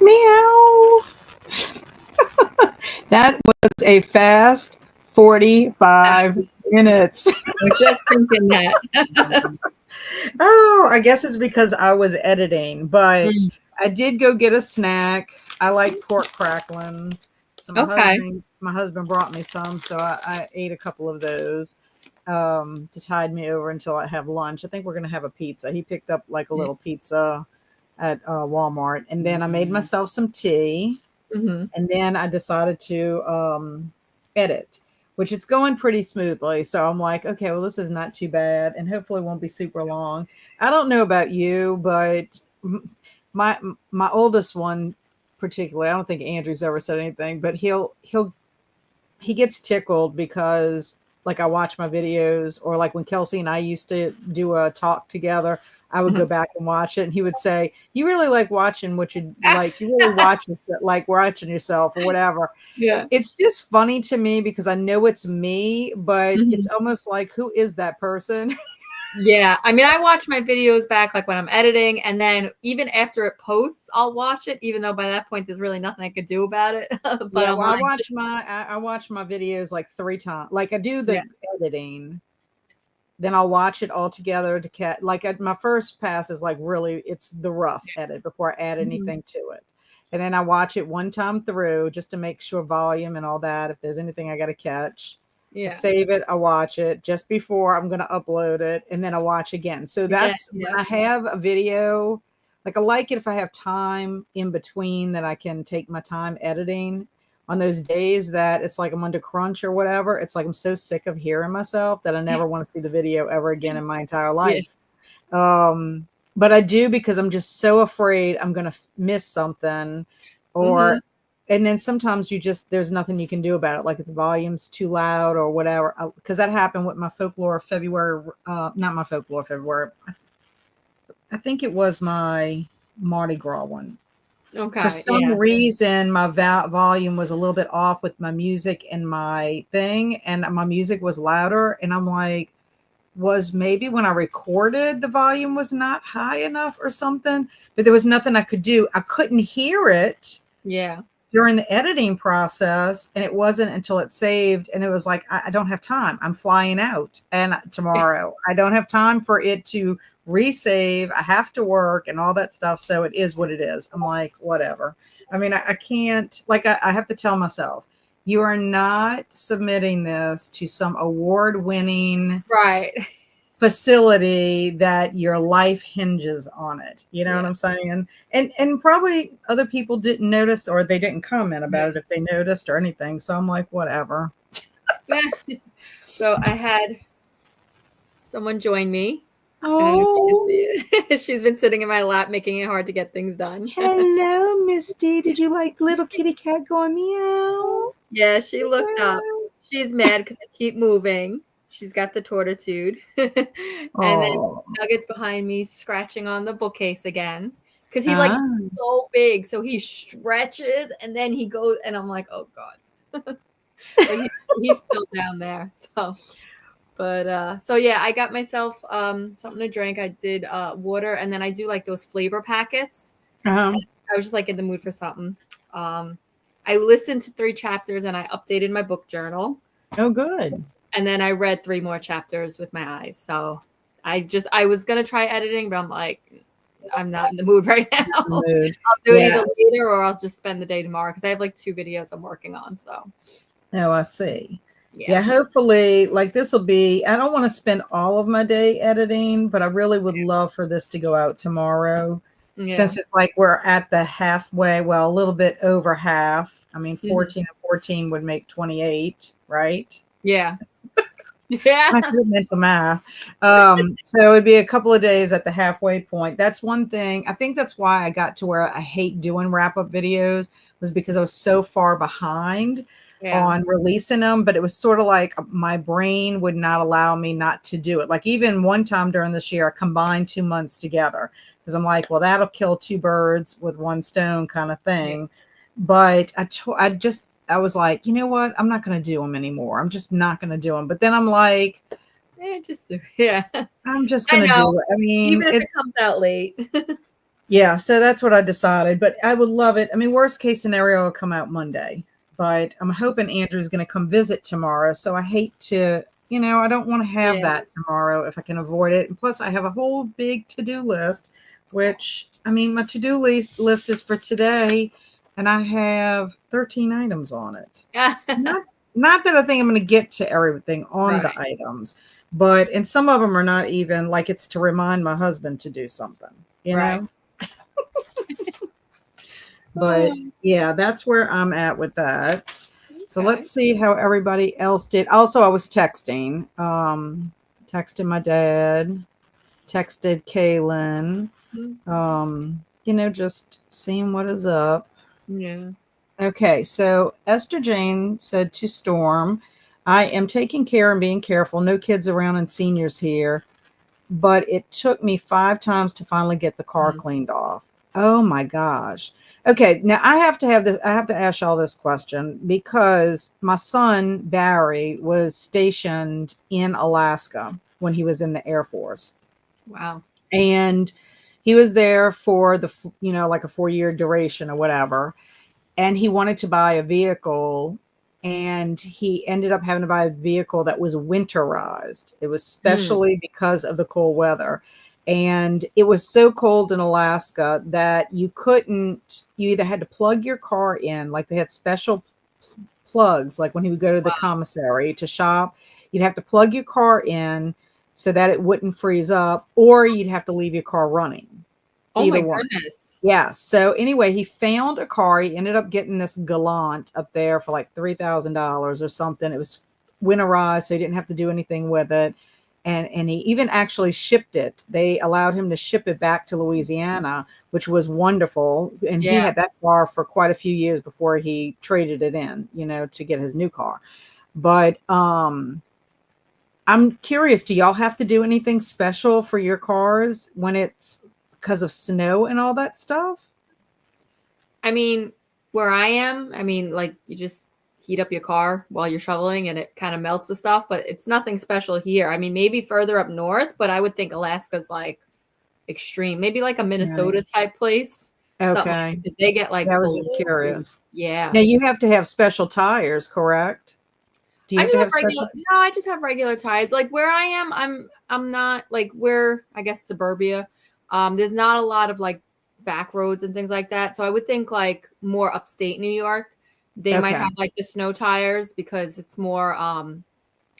Meow. That was a fast 45 minutes. I was just thinking that. Oh, I guess it's because I was editing, but I did go get a snack. I like pork cracklings. So my husband brought me some, so I ate a couple of those to tide me over until I have lunch. I think we're going to have a pizza. He picked up like a little pizza at Walmart, and then I made myself some tea, and then I decided to edit, which it's going pretty smoothly. So I'm like, okay, well, this is not too bad, and hopefully won't be super long. I don't know about you, but my oldest one particularly, I don't think Andrew's ever said anything, but he gets tickled because like I watch my videos, or like when Kelsey and I used to do a talk together, I would go back and watch it, and he would say, "You really like watching what you like. You really watch this, like watching yourself or whatever." Yeah, it's just funny to me because I know it's me, but it's almost like, who is that person? Yeah, I mean, I watch my videos back like when I'm editing, and then even after it posts, I'll watch it, even though by that point there's really nothing I could do about it. But Yeah, well, I watch my videos like 3 times. Like I do the editing, then I'll watch it all together to catch. Like my first pass is like really, it's the rough edit before I add anything to it, and then I watch it one time through just to make sure volume and all that. If there's anything I got to catch. I save it, I watch it just before I'm going to upload it, and then I watch again. So that's when I have a video, like I like it if I have time in between that I can take my time editing. On those days that it's like I'm under crunch or whatever, it's like I'm so sick of hearing myself that I never want to see the video ever again in my entire life. But I do, because I'm just so afraid I'm going to miss something, or and then sometimes there's nothing you can do about it, like if the volume's too loud or whatever, because that happened with my Folklore February, not my Folklore February, I think it was my Mardi Gras one. Okay. For some reason, my volume was a little bit off with my music and my thing, and my music was louder, and I'm like, was maybe when I recorded the volume was not high enough or something, but there was nothing I could do. I couldn't hear it during the editing process, and it wasn't until it saved, and it was like, I don't have time. I'm flying out and tomorrow. I don't have time for it to resave. I have to work and all that stuff. So it is what it is. I'm like, whatever. I mean, I can't, like, I have to tell myself, you are not submitting this to some award-winning facility that your life hinges on it. You know what I'm saying? And probably other people didn't notice, or they didn't comment about it if they noticed or anything. So I'm like, whatever. So I had someone join me. Oh, she's been sitting in my lap, making it hard to get things done. Hello, Misty. Did you like little kitty cat going meow? Yeah, she looked up. She's mad because I keep moving. She's got the tortitude. And then Nugget's behind me scratching on the bookcase again, because he's like so big. So he stretches and then he goes, and I'm like, oh God. But he's still down there. So yeah, I got myself something to drink. I did water, and then I do like those flavor packets. I was just like in the mood for something. I listened to 3 chapters and I updated my book journal. Oh, good. And then I read 3 more chapters with my eyes. So I was going to try editing, but I'm like, I'm not in the mood right now. I'll do it either later, or I'll just spend the day tomorrow, because I have like 2 videos I'm working on. So. Oh, I see. Yeah, hopefully, like, this will be, I don't want to spend all of my day editing, but I really would love for this to go out tomorrow. Since it's like we're at the halfway, well, a little bit over half. I mean, 14 and 14 would make 28, right? Yeah. I do mental math. So it'd be a couple of days at the halfway point. That's one thing. I think that's why I got to where I hate doing wrap-up videos, was because I was so far behind on releasing them. But it was sort of like my brain would not allow me not to do it. Like even one time during this year, I combined 2 months together, because I'm like, well, that'll kill 2 birds with 1 stone kind of thing. But I was like, you know what? I'm not going to do them anymore. I'm just not going to do them. But then I'm like, just do. Yeah. I'm just going to do it. I mean, even if it comes out late. Yeah, so that's what I decided. But I would love it. I mean, worst case scenario will come out Monday. But I'm hoping Andrew's going to come visit tomorrow. So I hate to, I don't want to have that tomorrow if I can avoid it. And plus, I have a whole big to-do list, which, I mean, my to-do list is for today, and I have 13 items on it. Not that I think I'm going to get to everything on the items, and some of them are not even like it's to remind my husband to do something, you know? But yeah, that's where I'm at with that. Okay. So let's see how everybody else did. Also, I was texting, texted my dad, texted Kaylin, just seeing what is up. Yeah. Okay. So Esther Jane said to Storm, I am taking care and being careful. No kids around and seniors here, but it took me 5 times to finally get the car cleaned off. Oh my gosh. Okay, now I have to ask y'all this question because my son Barry was stationed in Alaska when he was in the Air Force. Wow. And he was there for like a 4-year duration or whatever. And he wanted to buy a vehicle, and he ended up having to buy a vehicle that was winterized. It was specially because of the cold weather. And it was so cold in Alaska that you either had to plug your car in, like they had special plugs, like when he would go to the commissary to shop, you'd have to plug your car in so that it wouldn't freeze up, or you'd have to leave your car running. Oh my goodness. Yeah. So anyway, he found a car. He ended up getting this Galant up there for like $3,000 or something. It was winterized, so he didn't have to do anything with it. And he even actually shipped it. They allowed him to ship it back to Louisiana, which was wonderful. And he had that car for quite a few years before he traded it in, to get his new car. But I'm curious, do y'all have to do anything special for your cars when it's because of snow and all that stuff? I mean, where I am, like you just heat up your car while you're shoveling and it kind of melts the stuff, but it's nothing special here. I mean, maybe further up north, but I would think Alaska's like extreme, maybe like a Minnesota type place. Okay. Because they get like, I was just curious. Yeah. Now you have to have special tires, correct? Do you have to have special? No, I just have regular tires. Like where I am, I'm not like where, I guess, suburbia. There's not a lot of like back roads and things like that. So I would think like more upstate New York, they might have like the snow tires because it's more, so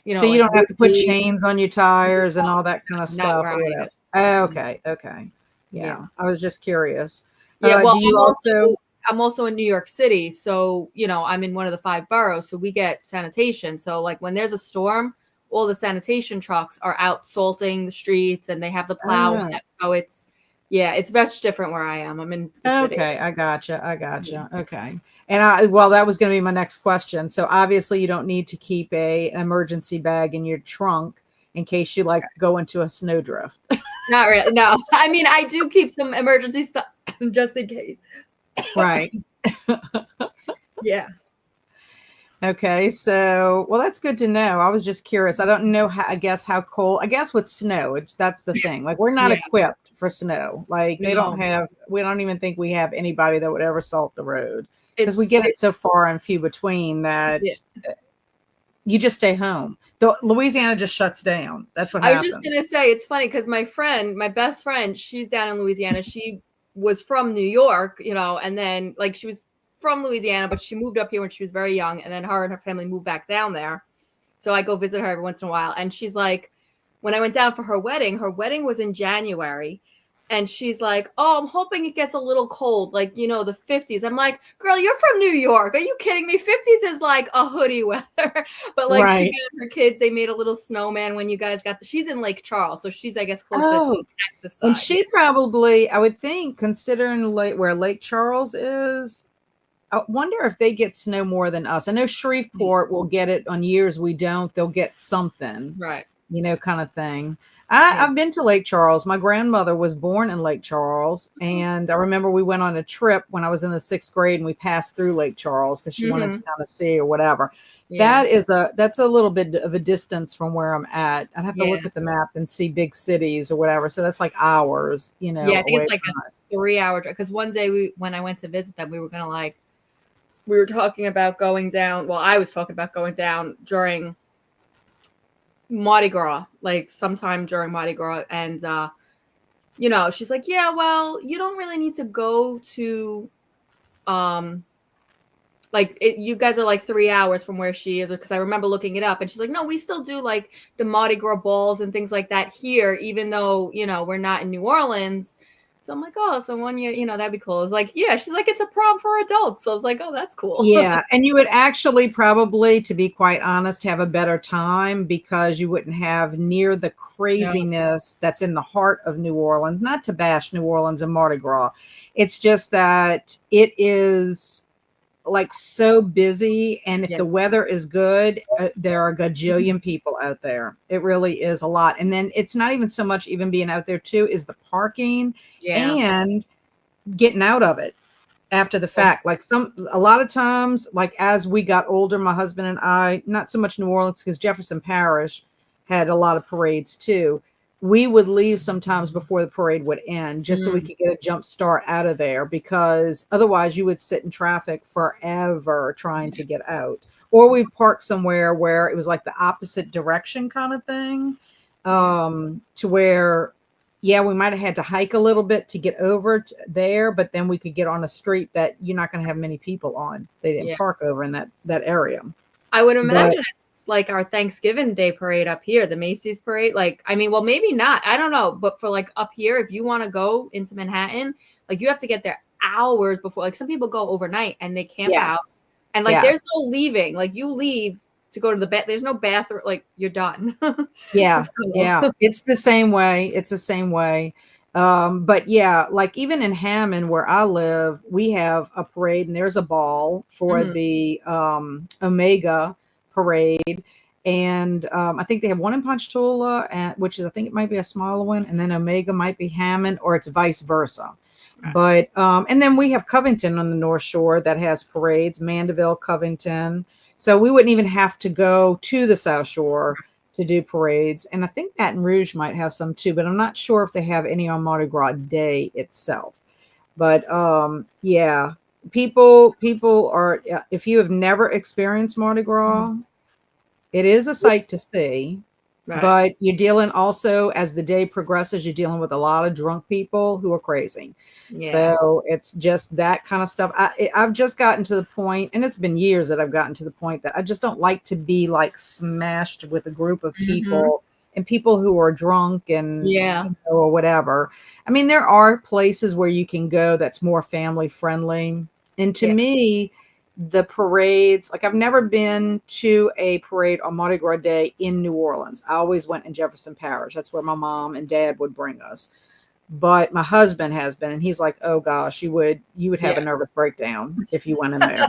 you like don't have to put chains on your tires and all that kind of stuff. Okay. Yeah. I was just curious. Yeah. Well, I'm also in New York City. So, I'm in one of the 5 boroughs. So we get sanitation. So like when there's a storm, all the sanitation trucks are out salting the streets and they have the plow. So it's much different where I am. I'm in the city. Okay. I gotcha. Okay. And that was going to be my next question. So obviously you don't need to keep an emergency bag in your trunk in case you like go into a snowdrift. Not really. No. I mean, I do keep some emergency stuff just in case. Right. Yeah. Okay. So, well, that's good to know. I was just curious. I don't know how cold, with snow, that's the thing. Like we're not equipped for snow. Like we don't even think we have anybody that would ever salt the road because we get it so far and few between that you just stay home. Louisiana just shuts down. That's what happens. I was just going to say, it's funny because my best friend, she's down in Louisiana. She was from New York, and then like she was from Louisiana, but she moved up here when she was very young. And then her and her family moved back down there. So I go visit her every once in a while. And she's like, when I went down for her wedding was in January. And she's like, oh, I'm hoping it gets a little cold, like, the 50s. I'm like, girl, you're from New York. Are you kidding me? 50s is like a hoodie weather. But like she and her kids, they made a little snowman when you guys she's in Lake Charles. So she's, I guess, closer to Texas side. And she probably, I would think, considering where Lake Charles is, I wonder if they get snow more than us. I know Shreveport will get it on years we don't. They'll get something. Right. Kind of thing. I've been to Lake Charles. My grandmother was born in Lake Charles. And I remember we went on a trip when I was in the 6th grade and we passed through Lake Charles because she wanted to kind of see or whatever. Yeah. That's a little bit of a distance from where I'm at. I'd have to look at the map and see big cities or whatever. So that's like hours, Yeah, I think it's like 3-hour drive. Because one day when I went to visit them, we were talking about going down. Well, I was talking about going down during Mardi Gras, like sometime during Mardi Gras. And, she's like, yeah, well, you don't really need to go to, you guys are like 3 hours from where she is, because I remember looking it up, and she's like, no, we still do like the Mardi Gras balls and things like that here, even though, we're not in New Orleans. So I'm like, oh, so 1 year, that'd be cool. It's like, yeah, she's like, it's a prom for adults. So I was like, oh, that's cool. Yeah. And you would actually probably, to be quite honest, have a better time, because you wouldn't have near the craziness that's in the heart of New Orleans. Not to bash New Orleans and Mardi Gras. It's just that it is like so busy, and if the weather is good, there are a gajillion people out there. It really is a lot. And then it's not even so much even being out there too, is the parking and getting out of it after the fact. Like a lot of times, like as we got older, my husband and I, not so much New Orleans, because Jefferson Parish had a lot of parades too. We would leave sometimes before the parade would end, just so we could get a jump start out of there, because otherwise you would sit in traffic forever trying to get out. Or we parked somewhere where it was like the opposite direction kind of thing, to where, we might have had to hike a little bit to get over there, but then we could get on a street that you're not going to have many people on. They didn't park over in that area. I would imagine it's like our Thanksgiving Day parade up here, the Macy's parade. Like, I mean, well, maybe not. I don't know. But for like up here, if you want to go into Manhattan, like you have to get there hours before. Like some people go overnight and they camp out. And like there's no leaving. Like you leave to go to the bed. There's no bathroom. Like you're done. It's the same way. It's the same way. But like even in Hammond, where I live, we have a parade, and there's a ball for the Omega parade. And I think they have one in Ponchatoula, which is, I think it might be a smaller one, and then Omega might be Hammond, or it's vice versa. But and then we have Covington on the North Shore that has parades, Mandeville, Covington. So we wouldn't even have to go to the South Shore to do parades. And I think Baton Rouge might have some too, but I'm not sure if they have any on Mardi Gras Day itself. But people are, if you have never experienced Mardi Gras, it is a sight to see. But you're dealing also, as the day progresses, you're dealing with a lot of drunk people who are crazy. So it's just that kind of stuff. I've just gotten to the point, and it's been years that I've gotten to the point that I just don't like to be like smashed with a group of people and people who are drunk and or whatever. I mean, there are places where you can go that's more family friendly. And to me, the parades, like I've never been to a parade on Mardi Gras Day in New Orleans. I always went in Jefferson Parish. That's where my mom and dad would bring us. But my husband has been, and he's like, oh gosh, you would have a nervous breakdown if you went in there.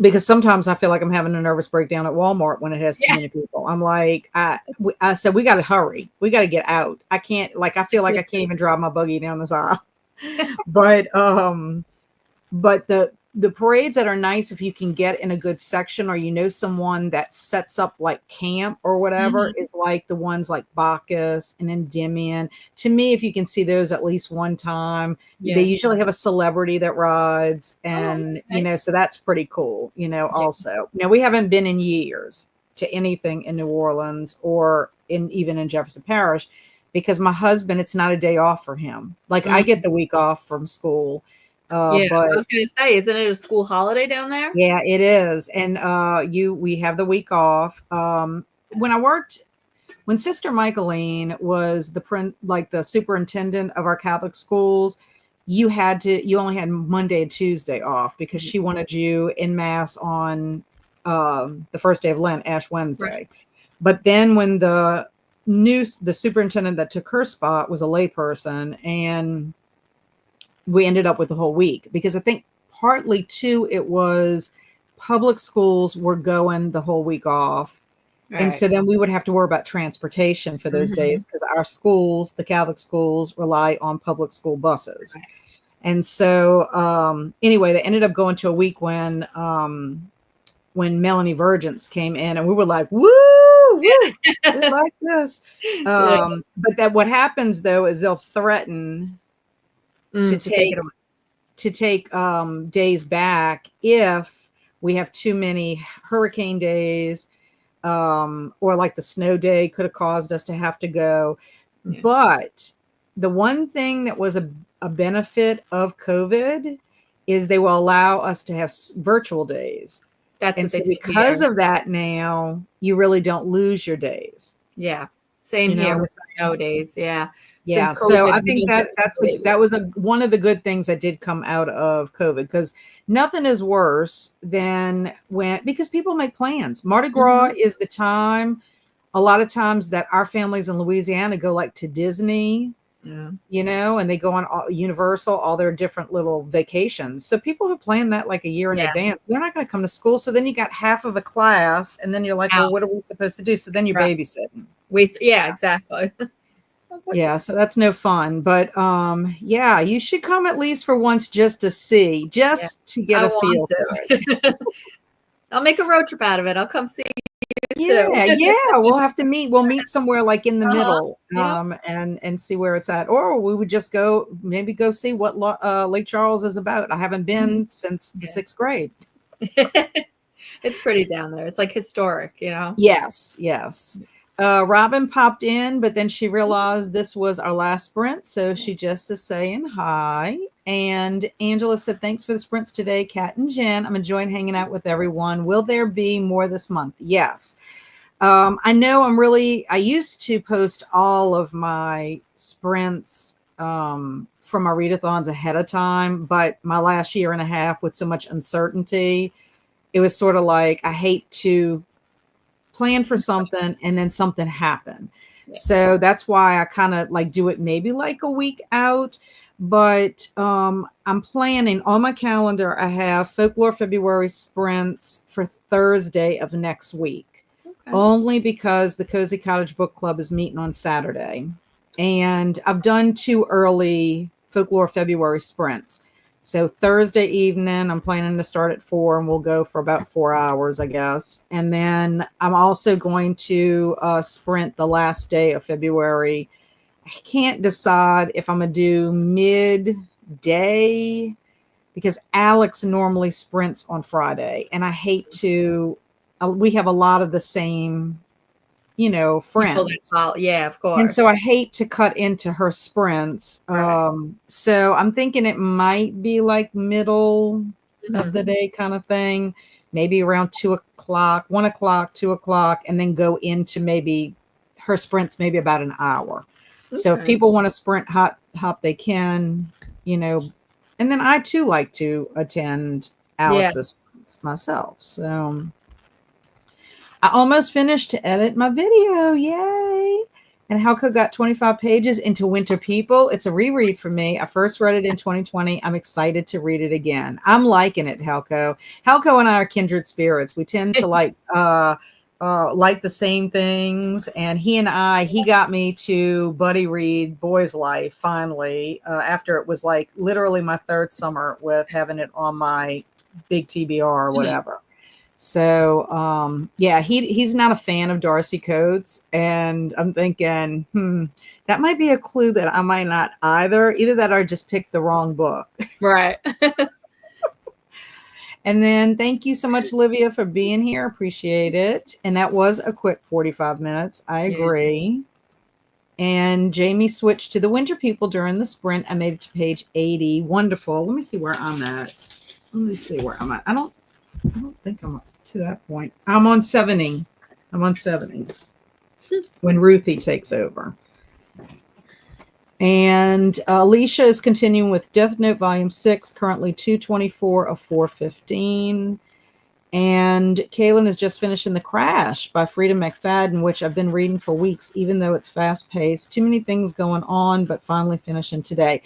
Because sometimes I feel like I'm having a nervous breakdown at Walmart when it has too many people. I'm like, I said, we got to hurry. We got to get out. I can't, like, I feel like I can't even drive my buggy down this aisle. But the parades that are nice, if you can get in a good section, or someone that sets up like camp or whatever, is like the ones like Bacchus and Endymion. To me, if you can see those at least one time, they usually have a celebrity that rides, and so that's pretty cool. Also, we haven't been in years to anything in New Orleans or even in Jefferson Parish, because my husband, it's not a day off for him. Like I get the week off from school. But I was going to say, isn't it a school holiday down there? Yeah, it is. And we have the week off. When Sister Michaeline was the superintendent of our Catholic schools, you only had Monday and Tuesday off, because she wanted you in mass on the first day of Lent, Ash Wednesday. But then when the superintendent that took her spot was a layperson, and we ended up with the whole week, because I think partly too, it was public schools were going the whole week off. And so then we would have to worry about transportation for those days, because our schools, the Catholic schools, rely on public school buses. And so anyway, they ended up going to a week when Melanie Virgins came in, and we were like, woo, we like this. But what happens though is they'll threaten to take days back if we have too many hurricane days, or like the snow day could have caused us to have to go. Yeah. But the one thing that was a benefit of COVID is they will allow us to have virtual days. That's and what they so because of that, now you really don't lose your days. Yeah. Same here with snow days. Yeah. Yeah. So I think that was one of the good things that did come out of COVID, because nothing is worse than because people make plans. Mardi Gras is the time, a lot of times, that our families in Louisiana go like to Disney, and they go on Universal, all their different little vacations. So people who plan that like a year in advance, they're not going to come to school. So then you got half of a class, and then you're like, well, what are we supposed to do? So then you're babysitting. Yeah, exactly. Yeah, so that's no fun. But yeah, you should come at least for once just to see, to get a feel for it. I'll make a road trip out of it. I'll come see you too. Yeah, we'll have to meet. We'll meet somewhere like in the middle, and see where it's at. Or we would just go see what Lake Charles is about. I haven't been since the 6th grade. It's pretty down there. It's like historic, Yes. Robin popped in, but then she realized this was our last sprint, so she just is saying hi. And Angela said, thanks for the sprints today, Kat and Jen. I'm enjoying hanging out with everyone. Will there be more this month? Yes. I know I used to post all of my sprints from our readathons ahead of time, but my last year and a half with so much uncertainty, it was sort of like, I hate to plan for something and then something happen. So that's why I kind of like do it maybe like a week out. But I'm planning on my calendar. I have Folklore February sprints for Thursday of next week, only because the Cozy Cottage Book Club is meeting on Saturday. And I've done 2 early Folklore February sprints. So Thursday evening, I'm planning to start at 4, and we'll go for about 4 hours, I guess. And then I'm also going to sprint the last day of February. I can't decide if I'm going to do midday, because Alex normally sprints on Friday. And I hate to, we have a lot of the same, friends. Yeah, of course. And so I hate to cut into her sprints. Right. So I'm thinking it might be like middle of the day kind of thing, maybe around 2 o'clock, 1 o'clock, 2 o'clock, and then go into maybe her sprints, maybe about an hour. So if people want to sprint hop, they can, and then I too like to attend Alex's sprints myself. So I almost finished to edit my video. Yay. And Halco got 25 pages into Winter People. It's a reread for me. I first read it in 2020. I'm excited to read it again. I'm liking it, Halco. Halco and I are kindred spirits. We tend to like the same things. And he got me to buddy read Boy's Life finally, after it was like literally my 3rd summer with having it on my big TBR or whatever. So, he's not a fan of Darcy Coates, and I'm thinking, that might be a clue that I might not either that or just picked the wrong book. Right. And then thank you so much, Livia, for being here. Appreciate it. And that was a quick 45 minutes. I agree. Yeah. And Jamie switched to the Winter People during the sprint. I made it to page 80. Wonderful. Let me see where I'm at. I don't think I'm to that point. I'm on 70. When Ruthie takes over. And Alicia is continuing with Death Note Volume 6, currently 224 of 415. And Kaylin is just finishing The Crash by Frida McFadden, which I've been reading for weeks, even though it's fast-paced. Too many things going on, but finally finishing today.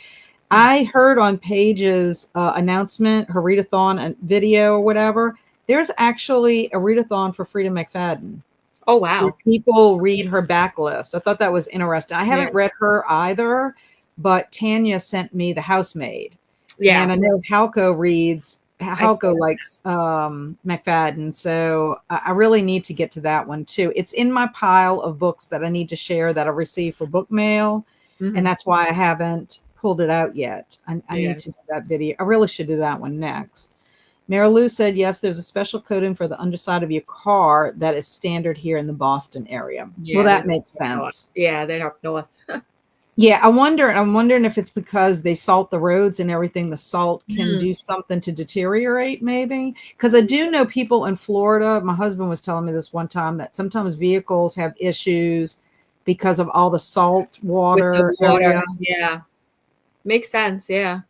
I heard on Paige's announcement, her readathon and video or whatever, there's actually a readathon for Frida McFadden. Oh, wow. People read her backlist. I thought that was interesting. I haven't read her either, but Tanya sent me The Housemaid. Yeah. And I know Halco likes McFadden. So I really need to get to that one too. It's in my pile of books that I need to share that I received for book mail. And that's why I haven't pulled it out yet. I need to do that video. I really should do that one next. Mary Lou said, yes, there's a special coating for the underside of your car that is standard here in the Boston area. Yeah, well, that makes sense. Yeah, they're up north. Yeah, I'm wondering if it's because they salt the roads and everything. The salt can do something to deteriorate, maybe. Because I do know people in Florida. My husband was telling me this one time that sometimes vehicles have issues because of all the salt water. With the water. Area. Yeah, makes sense. Yeah.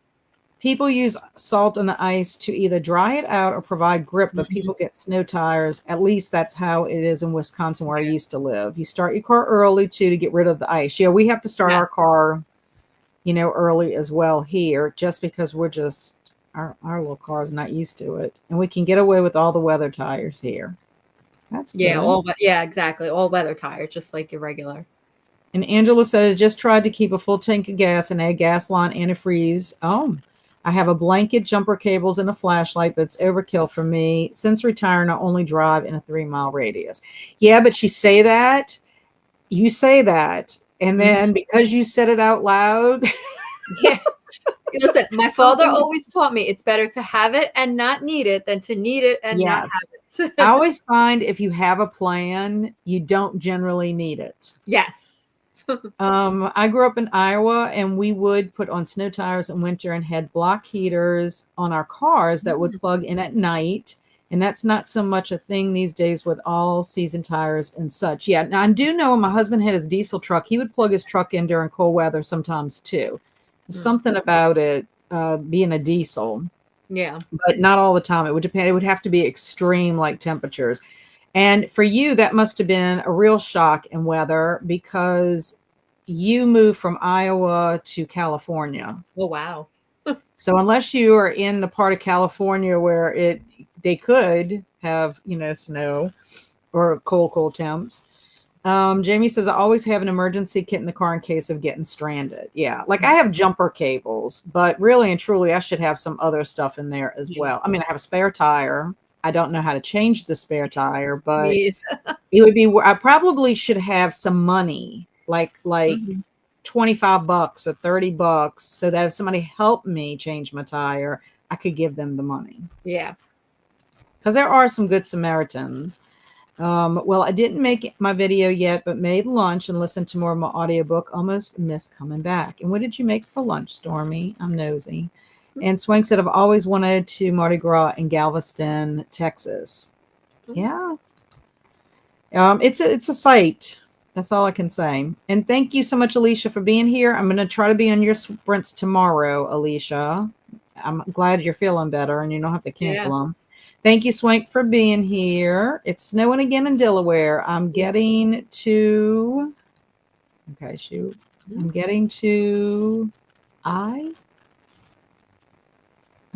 People use salt on the ice to either dry it out or provide grip, but people get snow tires. At least that's how it is in Wisconsin, where I used to live. You start your car early, too, to get rid of the ice. Yeah, we have to start our car, early as well here, just because we're just, our little car's not used to it. And we can get away with all the weather tires here. That's good. Exactly. All weather tires, just like your regular. And Angela says, just tried to keep a full tank of gas and add gas line antifreeze. Oh, I have a blanket, jumper cables, and a flashlight, but it's overkill for me. Since retiring, I only drive in a 3-mile radius. Yeah, but you say that, and then because you said it out loud. Yeah. Listen, my father always taught me it's better to have it and not need it than to need it and not have it. I always find if you have a plan, you don't generally need it. Yes. I grew up in Iowa, and we would put on snow tires in winter and had block heaters on our cars that would plug in at night. And that's not so much a thing these days with all season tires and such. Yeah. Now I do know when my husband had his diesel truck, he would plug his truck in during cold weather sometimes too. Something about it being a diesel. Yeah. But not all the time. It would depend. It would have to be extreme like temperatures. And for you, that must have been a real shock in weather because you moved from Iowa to California. Oh, wow. So unless you are in the part of California where they could have, snow or cold temps. Jamie says, I always have an emergency kit in the car in case of getting stranded. Yeah. Like I have jumper cables, but really and truly, I should have some other stuff in there as well. I mean, I have a spare tire. I don't know how to change the spare tire, but it would be, I probably should have some money, like $25 or $30, so that if somebody helped me change my tire, I could give them the money. Yeah. Because there are some good Samaritans. Well, I didn't make my video yet, but made lunch and listened to more of my audiobook. Almost missed coming back. And what did you make for lunch, Stormy? I'm nosy. And Swank said, I've always wanted to Mardi Gras in Galveston, Texas. Yeah. It's a sight. That's all I can say. And thank you so much, Alicia, for being here. I'm going to try to be on your sprints tomorrow, Alicia. I'm glad you're feeling better and you don't have to cancel them. Thank you, Swank, for being here. It's snowing again in Delaware. I'm getting to, I'm getting to, I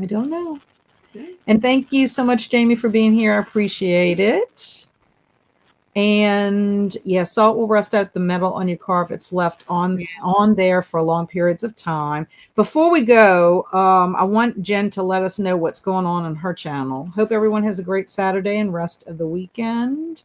don't know. And thank you so much, Jamie, for being here. I appreciate it. And yeah, salt will rust out the metal on your car if it's left on there for long periods of time. Before we go, I want Jen to let us know what's going on her channel. Hope everyone has a great Saturday and rest of the weekend.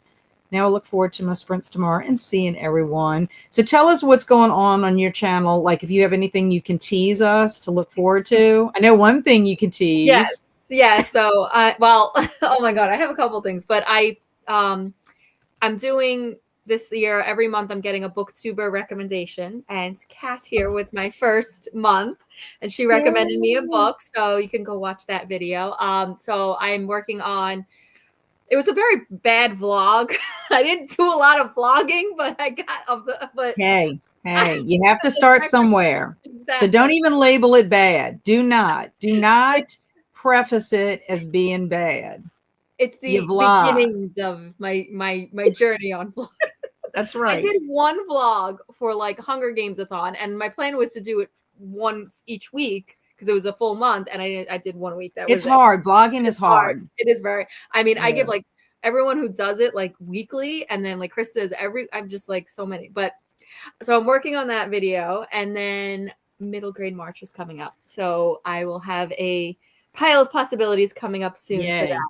Now I look forward to my sprints tomorrow and seeing everyone. So tell us what's going on your channel. Like if you have anything you can tease us to look forward to. I know one thing you can tease. Yes. Yeah. So, well, oh my God, I have a couple things, but I'm doing this year, every month I'm getting a booktuber recommendation, and Kat here was my first month and she recommended me a book. So you can go watch that video. So I'm working on, it was a very bad vlog. I didn't do a lot of vlogging, but I got Hey, you have to start somewhere. Exactly. So don't even label it bad. Do not preface it as being bad. It's the beginnings of my journey on vlog. That's right. I did one vlog for like Hunger Games-a-thon, and my plan was to do it once each week because it was a full month, and I did 1 week. It's hard. Vlogging is hard. It is very. I mean, I give like everyone who does it like weekly, and then like Chris does I'm just like so many. But so I'm working on that video, and then middle grade March is coming up, so I will have a pile of possibilities coming up soon for that.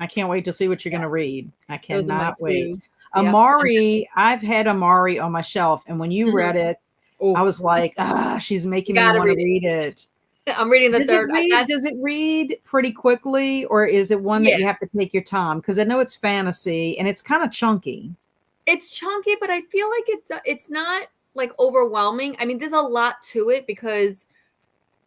I can't wait to see what you're going to read. I cannot wait. Amari, I've had Amari on my shelf, and when you read it, I was like, she's making me want to read it. I'm reading the third. Does it read pretty quickly, or is it one that you have to take your time? Because I know it's fantasy and it's kind of chunky. It's chunky, but I feel like it's not like overwhelming. I mean, there's a lot to it because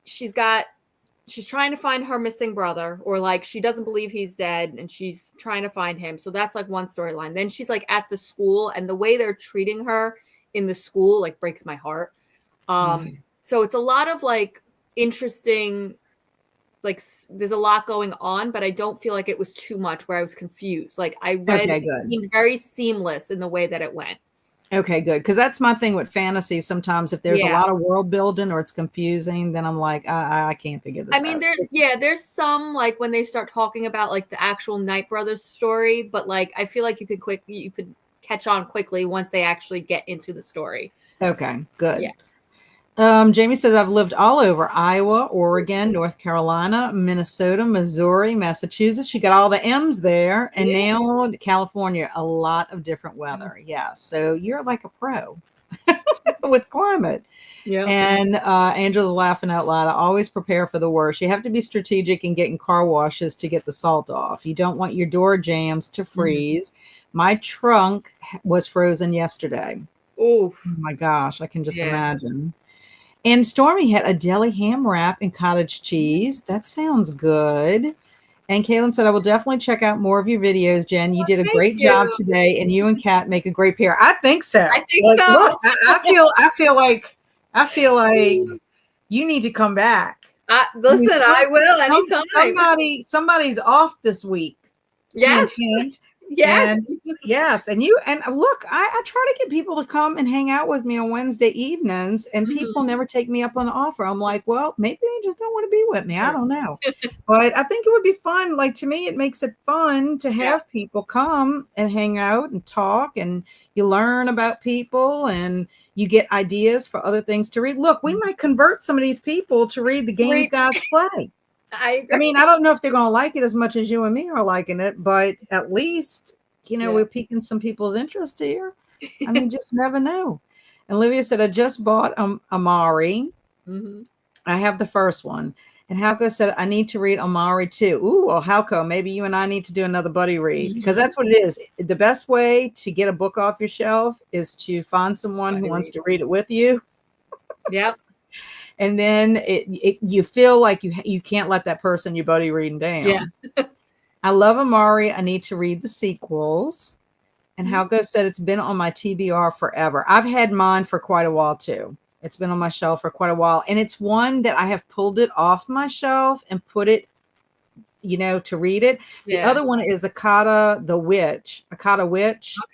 she's trying to find her missing brother, or like she doesn't believe he's dead and she's trying to find him. So that's like one storyline. Then she's like at the school, and the way they're treating her in the school like breaks my heart. So it's a lot of like interesting, like there's a lot going on, but I don't feel like it was too much where I was confused. Like I read it seemed very seamless in the way that it went. Okay, good. Because that's my thing with fantasy. Sometimes if there's a lot of world building or it's confusing, then I'm like, I can't figure this out. I mean, there's some like when they start talking about like the actual Knight brothers story, but like I feel like you could catch on quickly once they actually get into the story. Okay, good. Jamie says, I've lived all over Iowa, Oregon, North Carolina, Minnesota, Missouri, Massachusetts. She got all the M's there. And now California, a lot of different weather. Yeah. So you're like a pro with climate. Yeah. And Angela's laughing out loud. I always prepare for the worst. You have to be strategic in getting car washes to get the salt off. You don't want your door jams to freeze. My trunk was frozen yesterday. Oh my gosh. I can just imagine. And Stormy had a deli ham wrap and cottage cheese. That sounds good. And Kaylin said, I will definitely check out more of your videos, Jen. You did a great job today, and you and Kat make a great pair. I think so. I think so. Look, I feel like you need to come back. Listen, I will anytime. Somebody's off this week. Yes. Yes. And look, I try to get people to come and hang out with me on Wednesday evenings, and people never take me up on the offer. I'm like, well, maybe they just don't want to be with me. I don't know. But I think it would be fun. Like, to me, it makes it fun to have people come and hang out and talk, and you learn about people and you get ideas for other things to read. Look, we might convert some of these people to read the games guys play. I mean, I don't know if they're going to like it as much as you and me are liking it, but at least, we're piquing some people's interest here. I mean, just never know. And Olivia said, I just bought Amari. I have the first one. And Halko said, I need to read Amari too. Ooh, well, Halko, maybe you and I need to do another buddy read, because that's what it is. The best way to get a book off your shelf is to find someone who wants to read it with you. Yep. And then you feel like you can't let that person, your buddy, reading down. Yeah. I love Amari. I need to read the sequels. And Halko said, it's been on my TBR forever. I've had mine for quite a while too. It's been on my shelf for quite a while. And it's one that I have pulled it off my shelf and put it, to read it. Yeah. The other one is Akata Witch. Okay.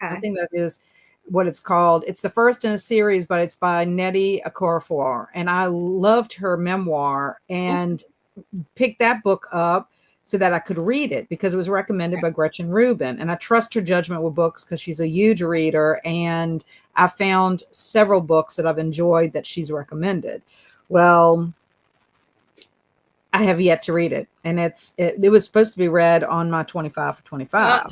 I think that is what it's called. It's the first in a series, but it's by Nnedi Okorafor. And I loved her memoir and picked that book up so that I could read it because it was recommended by Gretchen Rubin. And I trust her judgment with books because she's a huge reader. And I found several books that I've enjoyed that she's recommended. Well, I have yet to read it. And it was supposed to be read on my 25 for 25.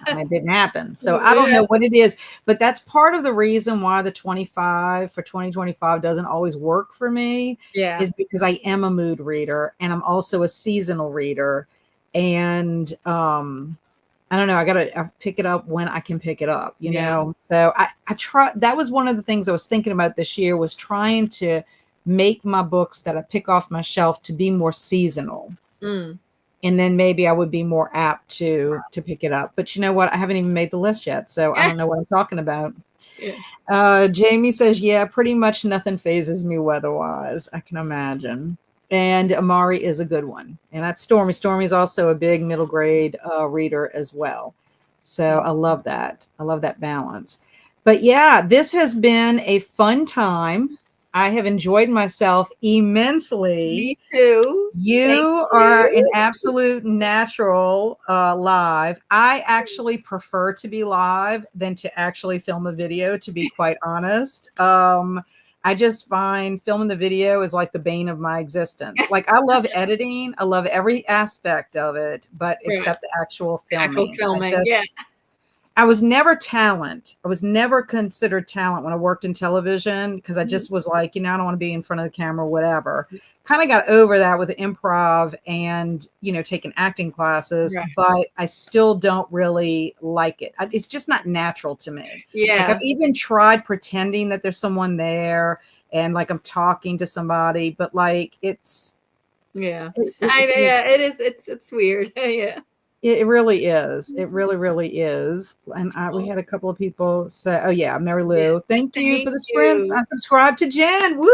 And it didn't happen. So I don't know what it is, but that's part of the reason why the 25 for 2025 doesn't always work for me. Yeah. Is because I am a mood reader and I'm also a seasonal reader. And I don't know, I got to pick it up when I can pick it up, you know? So I try. That was one of the things I was thinking about this year, was trying to make my books that I pick off my shelf to be more seasonal. And then maybe I would be more apt to pick it up. But you know what? I haven't even made the list yet. So I don't know what I'm talking about. Jamie says, yeah, pretty much nothing phases me weather-wise. I can imagine. And Amari is a good one. And that's Stormy. Stormy's also a big middle grade reader as well. So I love that. I love that balance. But yeah, this has been a fun time. I have enjoyed myself immensely. Me too. You are an absolute natural live. I actually prefer to be live than to actually film a video, to be quite honest. I just find filming the video is like the bane of my existence. Like, I love editing. I love every aspect of it, but except the actual filming. I was never talent. I was never considered talent when I worked in television because I just was like, I don't want to be in front of the camera, whatever. Kind of got over that with improv and, taking acting classes, but I still don't really like it. It's just not natural to me. Yeah. Like I've even tried pretending that there's someone there and like I'm talking to somebody, but like it's. Yeah. It is. It's weird. Yeah. It really is. It really, really is. And we had a couple of people say, "Oh yeah, Mary Lou, thank you for the sprints. I subscribed to Jen. Woohoo!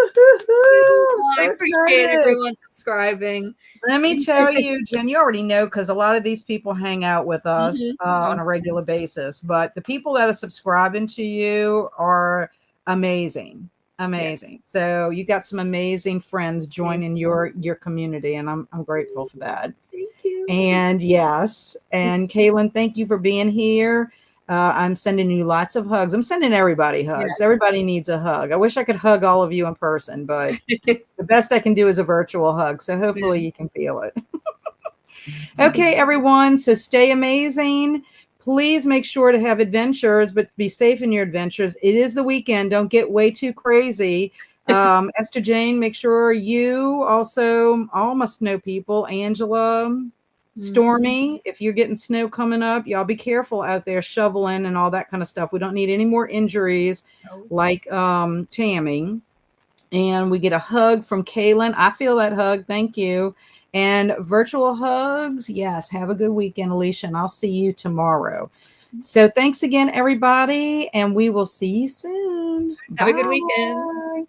I appreciate everyone subscribing. Let me tell you, Jen, you already know because a lot of these people hang out with us on a regular basis. But the people that are subscribing to you are amazing. Amazing. Yeah. So you got some amazing friends joining your community, and I'm grateful for that. Thank you. And yes, and Kaylin, thank you for being here. I'm sending you lots of hugs. I'm sending everybody hugs. Yeah. Everybody needs a hug. I wish I could hug all of you in person, but the best I can do is a virtual hug. So hopefully you can feel it. Okay, everyone. So stay amazing. Please make sure to have adventures, but be safe in your adventures. It is the weekend. Don't get way too crazy. Esther Jane, make sure you also, all my snow people, Angela, Stormy, if you're getting snow coming up, y'all be careful out there shoveling and all that kind of stuff. We don't need any more injuries like Tammy. And we get a hug from Kaylin. I feel that hug. Thank you. And virtual hugs. Yes. Have a good weekend, Alicia. And I'll see you tomorrow. So thanks again, everybody. And we will see you soon. Have a good weekend.